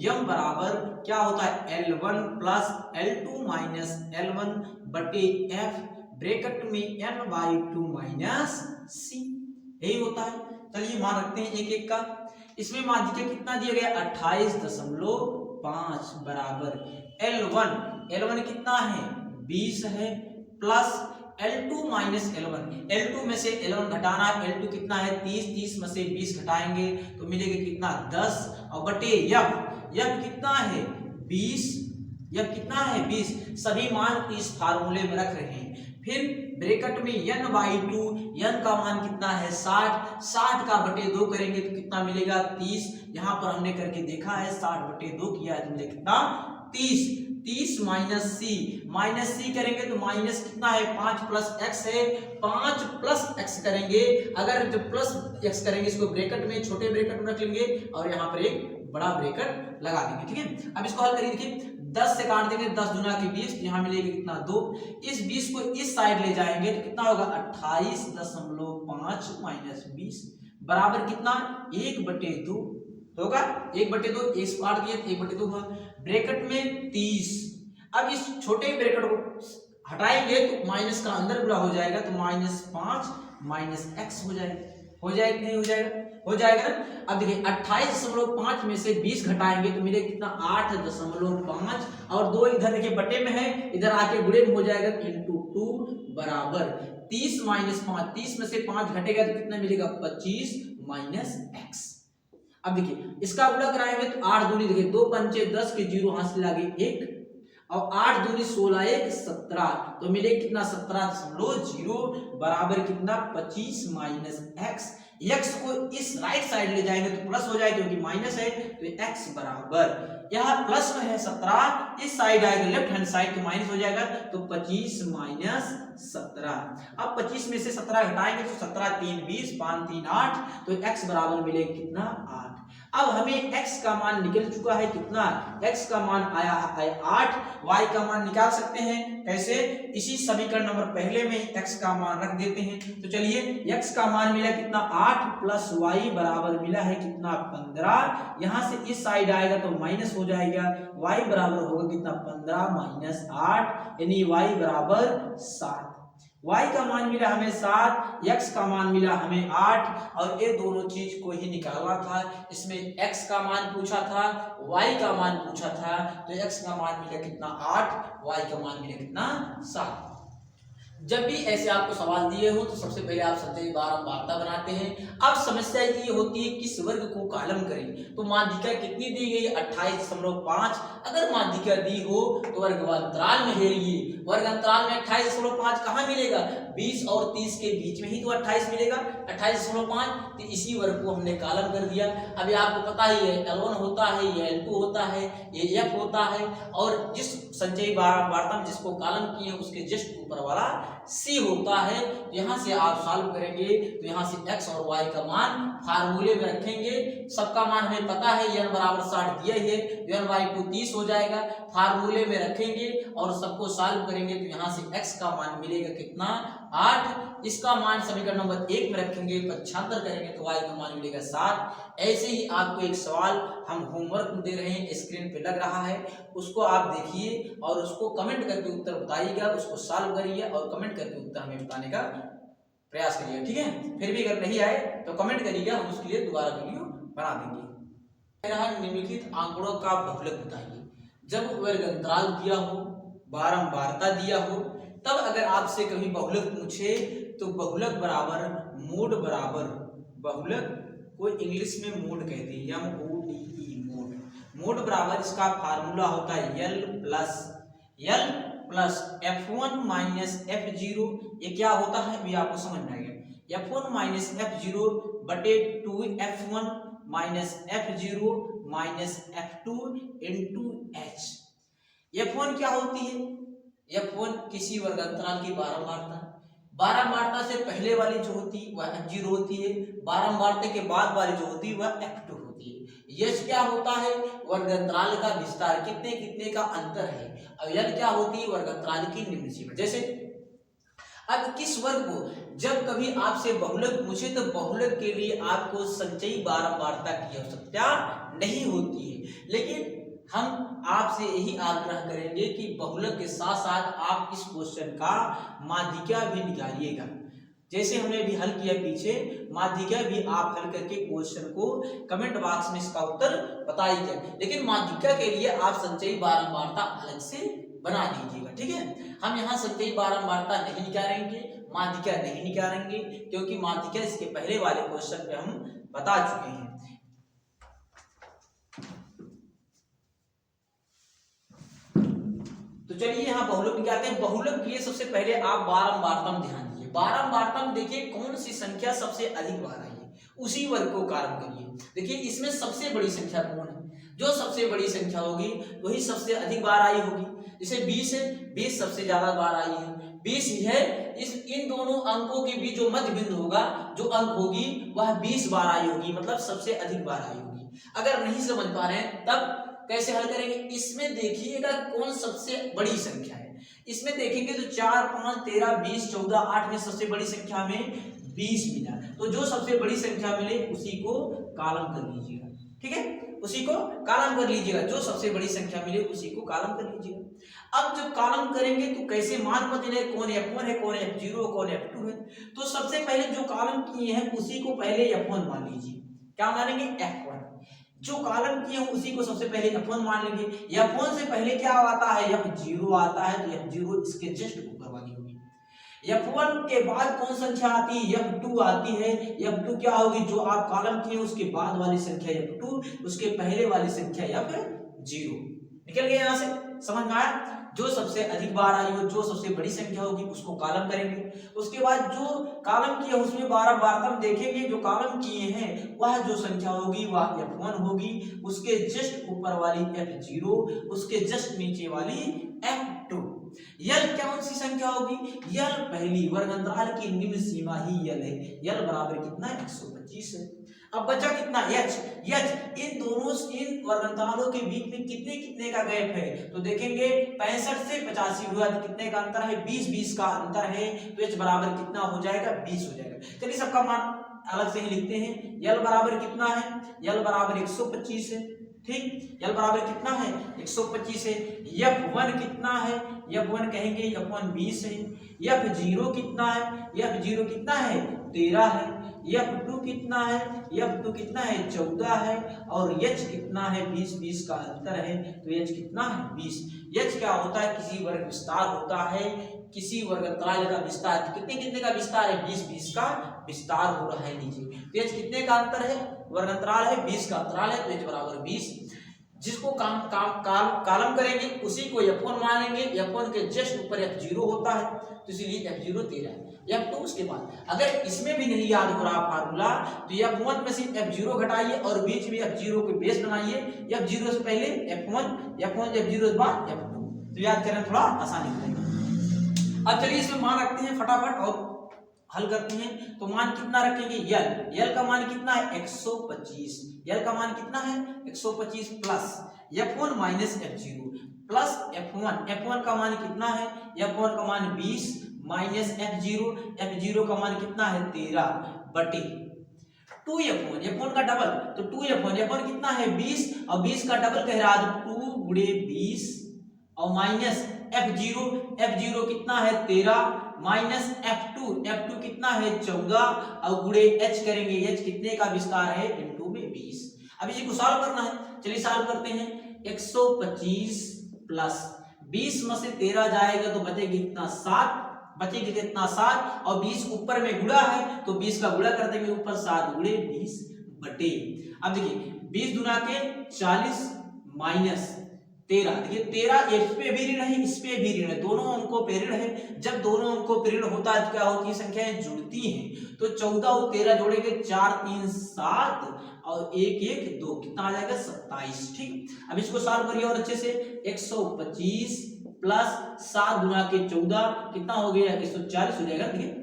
m बराबर क्या होता है, L1 plus L2 minus L1 बटे f ब्रैकेट में n/2 माइनस c, यही होता है। चलिए मान रखते हैं एक एक का। इसमें मान दीजिए कितना दिया गया 28.5 बराबर L1 कितना है 20 है, प्लस L2 माइनस L1 में से L1 घटाना है, L2 कितना है 30 में से 20 घटाएंगे तो मिलेगा कितना 10, और बटे f कितना है 20, f कितना है 20, सभी मान इस फार्मूले में रख रहे हैं। फिर ब्रैकेट में n/2, n का मान कितना है 60 का बटे 2 करेंगे तो कितना मिलेगा 30, यहाँ पर हमने करके देखा है 60 बटे 2 किया तो मिलेगा कितना 30 माइनस c करेंगे तो माइनस कितना है 5 प्लस x है, 5 प्लस x करेंगे, अगर जो प्लस x करेंगे इसको ब्रैकेट में छोटे ब्रैकेट में रख लेंगे और यहाँ पर एक बड़ा ब्रैकेट लगा देंगे। ठीक है, अब इसको हल करिए। देखिए 10 से काट देंगे 10 दूना के 20, यहाँ मिलेगा कितना 2, इस 20 को इस साइड ले जाएंगे तो कितना होगा 28.5 माइनस 20 बराबर कितना 1/2 होगा, 1/2, एक काट दिए 1/2 हुआ, ब्रैकेट में 30। अब इस छोटे ब्रैकेट को हटाएंगे तो माइनस का अंदर गुणा हो जाएगा तो -5 माइनस x हो जाएगा, हो जाएगा नहीं हो जाएगा, हो जाएगा ना। अब देखिए 28.5 में से 20 घटाएंगे तो मिलेगा कितना 8.5, और 2 इधर देखिए बटे में है, इधर आके गुणे में हो जाएगा × 2 बराबर 30 माइनस 5, 30 में से 5 घटेगा तो कितना मिलेगा 25 माइनस x। अब देखिए इसका गुणा कराएंगे तो 8 दूनी देखिए 2 पंचे 10 के 0 हासिल आगे 1, और 8 दूनी 16 1 17 तो मिले कितना 17.0 बराबर कितना 25 माइनस x। x को इस राइट साइड ले जाएंगे तो प्लस हो जाएगा क्योंकि माइनस है, तो x बराबर यहाँ प्लस में है 17, इस साइड आएगा लेफ्ट हैंड साइड तो माइनस हो जाएगा तो 25 माइनस 17। अब 25 में से 17 घटाएंगे तो 17 3 20 5 3 8, तो x बराबर मिलेगा कितना 8। अब हमें x का मान निकल चुका है कितना, x का मान आया है 8, y का मान निकाल सकते हैं कैसे, इसी समीकरण नंबर पहले में ही x का मान रख देते हैं। तो चलिए x का मान मिला कितना 8 प्लस y बराबर मिला है कितना 15, यहां से इस साइड आएगा तो माइनस हो जाएगा, y बराबर होगा कितना 15 माइनस 8 यानी y बराबर 7। y का मान मिला हमें 7, x का मान मिला हमें 8, और ये दोनों चीज को ही निकालना था। इसमें x का मान पूछा था, y का मान पूछा था, तो x का मान मिला कितना 8, y का मान मिला कितना 7। जब भी ऐसे आपको सवाल दिए हो तो सबसे पहले आप संचयी बारंबारता बनाते हैं। अब समस्या ये होती है किस वर्ग को कालम करें, तो माध्यिका कितनी दी गई 28.5, अगर माध्यिका दी हो तो वर्गांतराल में हेरिए, वर्गांतराल में 28.5 कहाँ मिलेगा 20 और 30 के बीच में ही तो 28 मिलेगा 28.5, तो इसी वर्ग को हमने कालम कर दिया। अभी आपको पता ही है L1 होता है, ये L2 होता है, ये F होता है, और जिस संचयी बारंबारता में जिसको कालम किए उसके जस्ट ऊपर वाला C होता है। यहाँ से आप सॉल्व करेंगे तो यहाँ से x और y का मान फार्मूले में रखेंगे, सबका मान हमें पता है n बराबर 60 दिया ही है, n/2 30 हो जाएगा, फार्मूले में रखेंगे और सबको सॉल्व करेंगे तो यहाँ से x का मान मिलेगा कितना 8, इसका मान समीकरण नंबर 1 में रखेंगे, 75 करेंगे तो y का मान मिलेगा 7। ऐसे ही आपको एक सवाल हम होमवर्क दे रहे हैं, स्क्रीन पे लग रहा है, उसको आप देखिए और उसको कमेंट करके उत्तर बताइएगा, उसको सॉल्व करिए और कमेंट करके उत्तर हमें बताने का प्रयास करिएगा। ठीक है, फिर भी अगर नहीं आए तो कमेंट करिएगा, हम उसके लिए दोबारा वीडियो बना देंगे। निम्नलिखित आंकड़ों का बहुलक बताइए। जब वर्गांतराल दिया हो, बारंबारता दिया हो, तब अगर आपसे कभी बहुलक पूछे तो बहुलक बराबर मोड बराबर, बहुलक को इंग्लिश में मोड कहते हैं, MODE मोड, मोड बराबर इसका फार्मूला होता है L plus F1 minus F0, ये क्या होता है भी आपको समझ में आएगा। F1 माइनस F0 बटे 2F1 minus F0 minus F2 into H। F1 क्या होती है? F1 किसी वर्ग अंतराल की बारंबारता, बारंबारता से पहले वाली जो होती है वह F0 होती है, बारंबारता के बाद वाली जो होती है वह F2 होती है। H क्या होता है? वर्ग अंतराल का विस्तार, कितने कितने का अंतर है। और L क्या होती है? वर्ग अंतराल की निम्न सीमा। जैसे अब किस वर्ग को जब कभी आपसे बहुलक पूछे तो बहुलक के लिए आपको संचयी बारंबारता की आवश्यकता नहीं होती है, लेकिन हम आपसे यही आग्रह करेंगे कि बहुलक के साथ साथ आप इस क्वेश्चन का माध्यिका भी निकालिएगा। जैसे हमने भी हल किया पीछे, माध्यिका भी आप हल करके क्वेश्चन को कमेंट बॉक्स में इसका उत्तर बताइएगा। लेकिन माध्यिका के लिए आप संचयी बारंबारता अलग से बना दीजिएगा, ठीक है। हम यहाँ संचयी बारंबारता नहीं निकालेंगे, माध्यिका नहीं निकालेंगे, क्योंकि माध्यिका इसके पहले वाले क्वेश्चन पे हम बता चुके हैं। तो चलिए यहाँ बहुलक निकालते हैं। बहुलक के लिए सबसे पहले आप बारंबारता में ध्यान दीजिए। बारंबारता में देखिए कौन सी संख्या सबसे अधिक बार आई है, उसी वर्ग को कार्य करिए। देखिए इसमें सबसे बड़ी संख्या कौन है? जो सबसे बड़ी संख्या होगी वही सबसे अधिक बार आई होगी। जैसे 20 है, 20 सबसे ज्यादा बार आई है, 20 है। इन दोनों अंकों के बीच जो मध्य बिंदु होगा, जो अंक होगी वह 20 बार आई होगी, मतलब सबसे अधिक बार आई होगी। अगर नहीं समझ पा रहे हैं तब कैसे हल करेंगे? इसमें देखिएगा कौन सबसे बड़ी संख्या है। इसमें देखेंगे तो 4, 5, 13, 20, 14, 8 में सबसे बड़ी संख्या में 20 मिला। तो जो सबसे बड़ी संख्या मिले उसी को कॉलम कर लीजिएगा, ठीक है, उसी को कॉलम कर लीजिएगा। जो सबसे बड़ी संख्या मिले उसी को कॉलम कर लीजिएगा। अब जब कॉलम करेंगे तो कैसे मान पता चले कौन F1 है, कौन F0, कौन F2 है। तो सबसे पहले जो कॉलम किए हैं उसी को पहले F1 मान लीजिए। क्या मानेंगे? F1। जो कॉलम किए हैं उसी को सबसे पहले F1 मान लेंगे। F1 से पहले क्या आता है? F0 आता है, तो F0 इसके जस्ट ऊपर वाली होगी। F1 के बाद कौन संख्या आती है? F2 आती है। F2 क्या होगी? जो आप कॉलम किए उसके बाद वाली संख्या F2, उसके पहले वाली संख्या F0। निकल गया यहाँ से, समझ में आया? जो सबसे अधिक बार आई हो, जो सबसे बड़ी संख्या होगी उसको कॉलम करेंगे। उसके बाद जो कॉलम किए उसमें बारंबारता में देखेंगे, जो कॉलम किए हैं वह जो संख्या होगी वह F1 होगी, उसके जस्ट ऊपर वाली F0, उसके जस्ट नीचे वाली F2। यल कौन सी संख्या होगी? यल पहली वर्ग अंतराल की निम्न सीमा ही यल है। यल बराबर कितना है? 125 है। अब बचा कितना? H इन दोनों वर्ग अंतरालों के बीच में कितने कितने का गैप है? तो देखेंगे 65 से 85 हुआ तो कितने का अंतर है? 20 का अंतर है। तो H बराबर कितना हो जाएगा? 20 हो जाएगा। चलिए सबका मान अलग से ही लिखते हैं। यल बराबर कितना है? यल बराबर 125 है, ठीक। यल बराबर कितना है? 125 है। F1 कितना है? F1 कहेंगे F1 20 है। F0 कितना है? F0 कितना है? 13 है। F2 कितना है? F2 कितना है? 14 है। और H कितना है? 20 का अंतर है, तो H कितना है? 20। H क्या होता है? किसी वर्ग विस्तार होता है, किसी वर्ग अंतराल का विस्तार। कितने कितने का विस्तार है? 20 का विस्तार हो रहा है नीचे। तो H कितने का अंतर है? वर्ग अंतराल है, 20 का अंतराल है, तो H बराबर 20। जिसको कॉलम करेंगे उसी को F1 मान लेंगे। F1 के जस्ट ऊपर F0 होता है, तो इसीलिए F0 13 है। F2 उसके बाद अगर इसमें भी नहीं याद हो रहा फार्मूला तो F1 में से F0 घटाइए और बीच में F0 को बेस बनाइए। F0 से पहले F1, F0 के बाद F2, तो याद करना थोड़ा आसानी रहेगा। अब चलिए इसमें मान रखते हैं फटाफट और हल करते हैं। तो मान कितना रखेंगे? यल का मान कितना है? 125। यल का मान कितना है? 125 plus F1 minus F0 plus F1 का मान कितना है? F1 का मान 20 माइनस F0 का मान कितना है? 13 बटे 2F1 का डबल, तो 2F1 कितना है? 20 और 20 का डबल कह रहा है 2 गुणे 20 और माइनस F0 कितना है? 13 माइनस F2 कितना है? 14 और गुणे H करेंगे। H कितने का विस्तार है? इनटू में 20। अब इसी को सॉल्व करना है, चलिए सॉल्व करते हैं। 125 प्लस 20 में से 13 जाएगा तो बचेगी कितना? 7। बचेगी कितना? 7 और 20 ऊपर में गुणा है तो 20 का गुणा कर देंगे ऊपर, 7 गुणे 20 बटे। अब देखिए 20 गुना के 40 माइनस 13। देखिए 13 इस पे भी ऋण है, इस पे भी ऋण है, दोनों अंकों पे ऋण है। जब दोनों अंकों पे ऋण होता है तो क्या होती है, संख्याएं जुड़ती हैं। तो 14 और 13 जोड़ेंगे 4 3 7 और 1 1 2, कितना आ जाएगा 27। ठीक, अब इसको सॉल्व करिए और अच्छे से। 125 प्लस 7 गुना के 14 कितना हो गया, 140 हो जाएगा। देखिए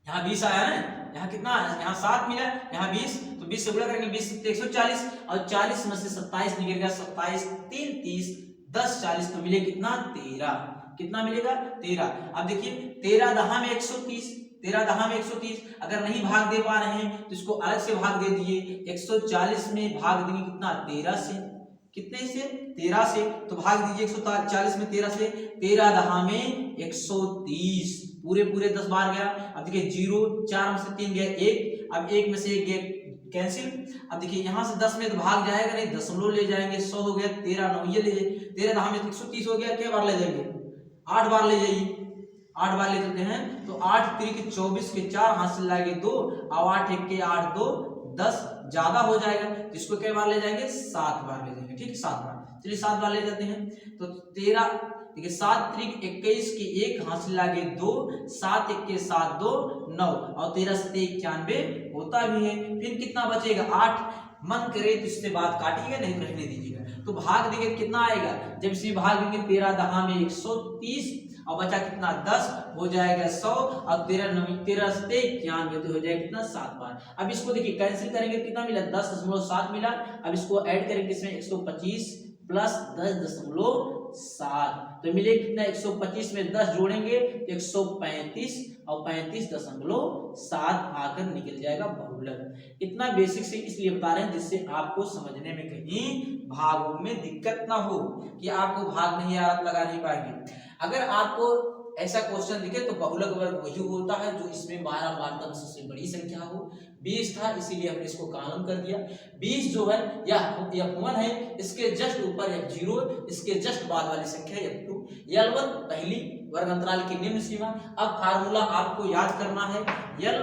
यहाँ 20 आया ना, यहाँ कितना आया, यहाँ 7 मिला, यहाँ 20, तो 20 से गुणा करेंगे, 20 से 140 और 40 में से 27 निकल गया, 27 3 30 10 40, तो मिले कितना 13। कितना मिलेगा 13। अब देखिए 13 दहा में 130, 13 दहा में 130, अगर नहीं भाग दे पा रहे हैं तो इसको अलग से भाग दे दिए। 140 में भाग देंगे कितना 13 से, कितने से 13 से, तो भाग दीजिए 140 में 13 से, 13 दहा में 130, पूरे पूरे 10 बार गया। अब देखिए 0, 4 में से 3 गया 1, अब 1 में से 1 गया कैंसिल। अब देखिए यहाँ से 10 में तो भाग जाएगा नहीं, दशमलव ले जाएंगे, 100 हो गया, 13 9 ये ले जाइए, 13 दहा में 130 हो गया, क्या बार ले जाएंगे 8 बार ले जाइए, 8 बार ले जाते हैं, तो 8 3 के 24 के 4 हाथ से लाएंगे 2 और 8 1 के 8 2 10 ज्यादा हो जाएगा, जिसको क्या बार ले जाएंगे 7 बार ले जाएंगे। ठीक, 7 बार, चलिए 7 बार ले जाते हैं। तो 13 देखिए 7 3 21 के 1 हाथ से लागे 2, 7 1 के 7 2 9 और 13 7 91 होता भी है। फिर कितना बचेगा 8, मन करे तो इससे बात काटिएगा, नहीं तो रहने दीजिएगा। तो भाग देंगे कितना आएगा, जब इसे भाग देंगे 13 दहा में 130 और बचा कितना 10 हो जाएगा 100 और 13 से 91 तो हो जाएगा कितना 7 बार। अब इसको देखिए कैंसिल करेंगे कितना मिला 10.7 मिला। अब इसको ऐड करेंगे इसमें 125 प्लस 10.7 तो मिले कितना 125 में 10 जोड़ेंगे 135 और 35.7 आकर निकल जाएगा बहुलक। इतना बेसिक से इसलिए बता रहे हैं जिससे आपको समझने में कहीं भागों में दिक्कत ना हो कि आपको भाग नहीं आ रहा, लगा नहीं पाएंगे। अगर आपको ऐसा क्वेश्चन दिखे तो बहुलक वर्ग वही होता है जो इसमें 12 मात्रक सबसे बड़ी संख्या हो। 20 था इसीलिए हमने इसको कॉलम कर दिया। 20 जो है या F1 है, इसके जस्ट ऊपर F0, इसके जस्ट बाद वाली संख्या F2। L1 पहली वर्ग अंतराल की निम्न सीमा। अब फार्मूला आपको याद करना है, L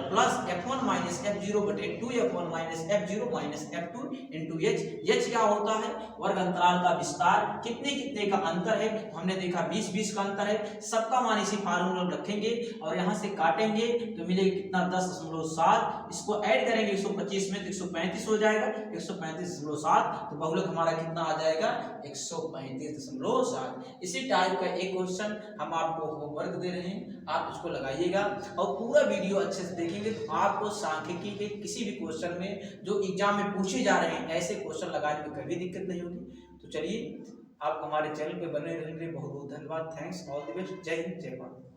plus F1 minus F0 बटे 2F1 minus F0 minus F2 into H। H क्या होता है, वर्ग अंतराल का विस्तार, कितने कितने का अंतर है, हमने देखा 20-20 का अंतर है। सबका मान इसी फार्मूला रखेंगे और यहाँ से काटेंगे तो मिलेगा कितना 10.7, इसको ऐड करेंगे 125 में तो 135 हो जाएगा, 135.7 तो बहुलक हमारा कितना आ जाएगा 135.7। इसी टाइप का एक क्वेश्चन हम आपको होमवर्क दे रहे हैं, आप इसको लगाइएगा और पूरा वीडियो अच्छे से देखेंगे तो आपको सांख्यिकी के किसी भी क्वेश्चन में जो एग्जाम में पूछे जा रहे हैं ऐसे क्वेश्चन लगाने में कभी दिक्कत नहीं होगी। तो चलिए, आप हमारे चैनल पे बने रहने के लिए बहुत बहुत धन्यवाद। थैंक्स, ऑल द बेस्ट, जय हिंद, जय भारत।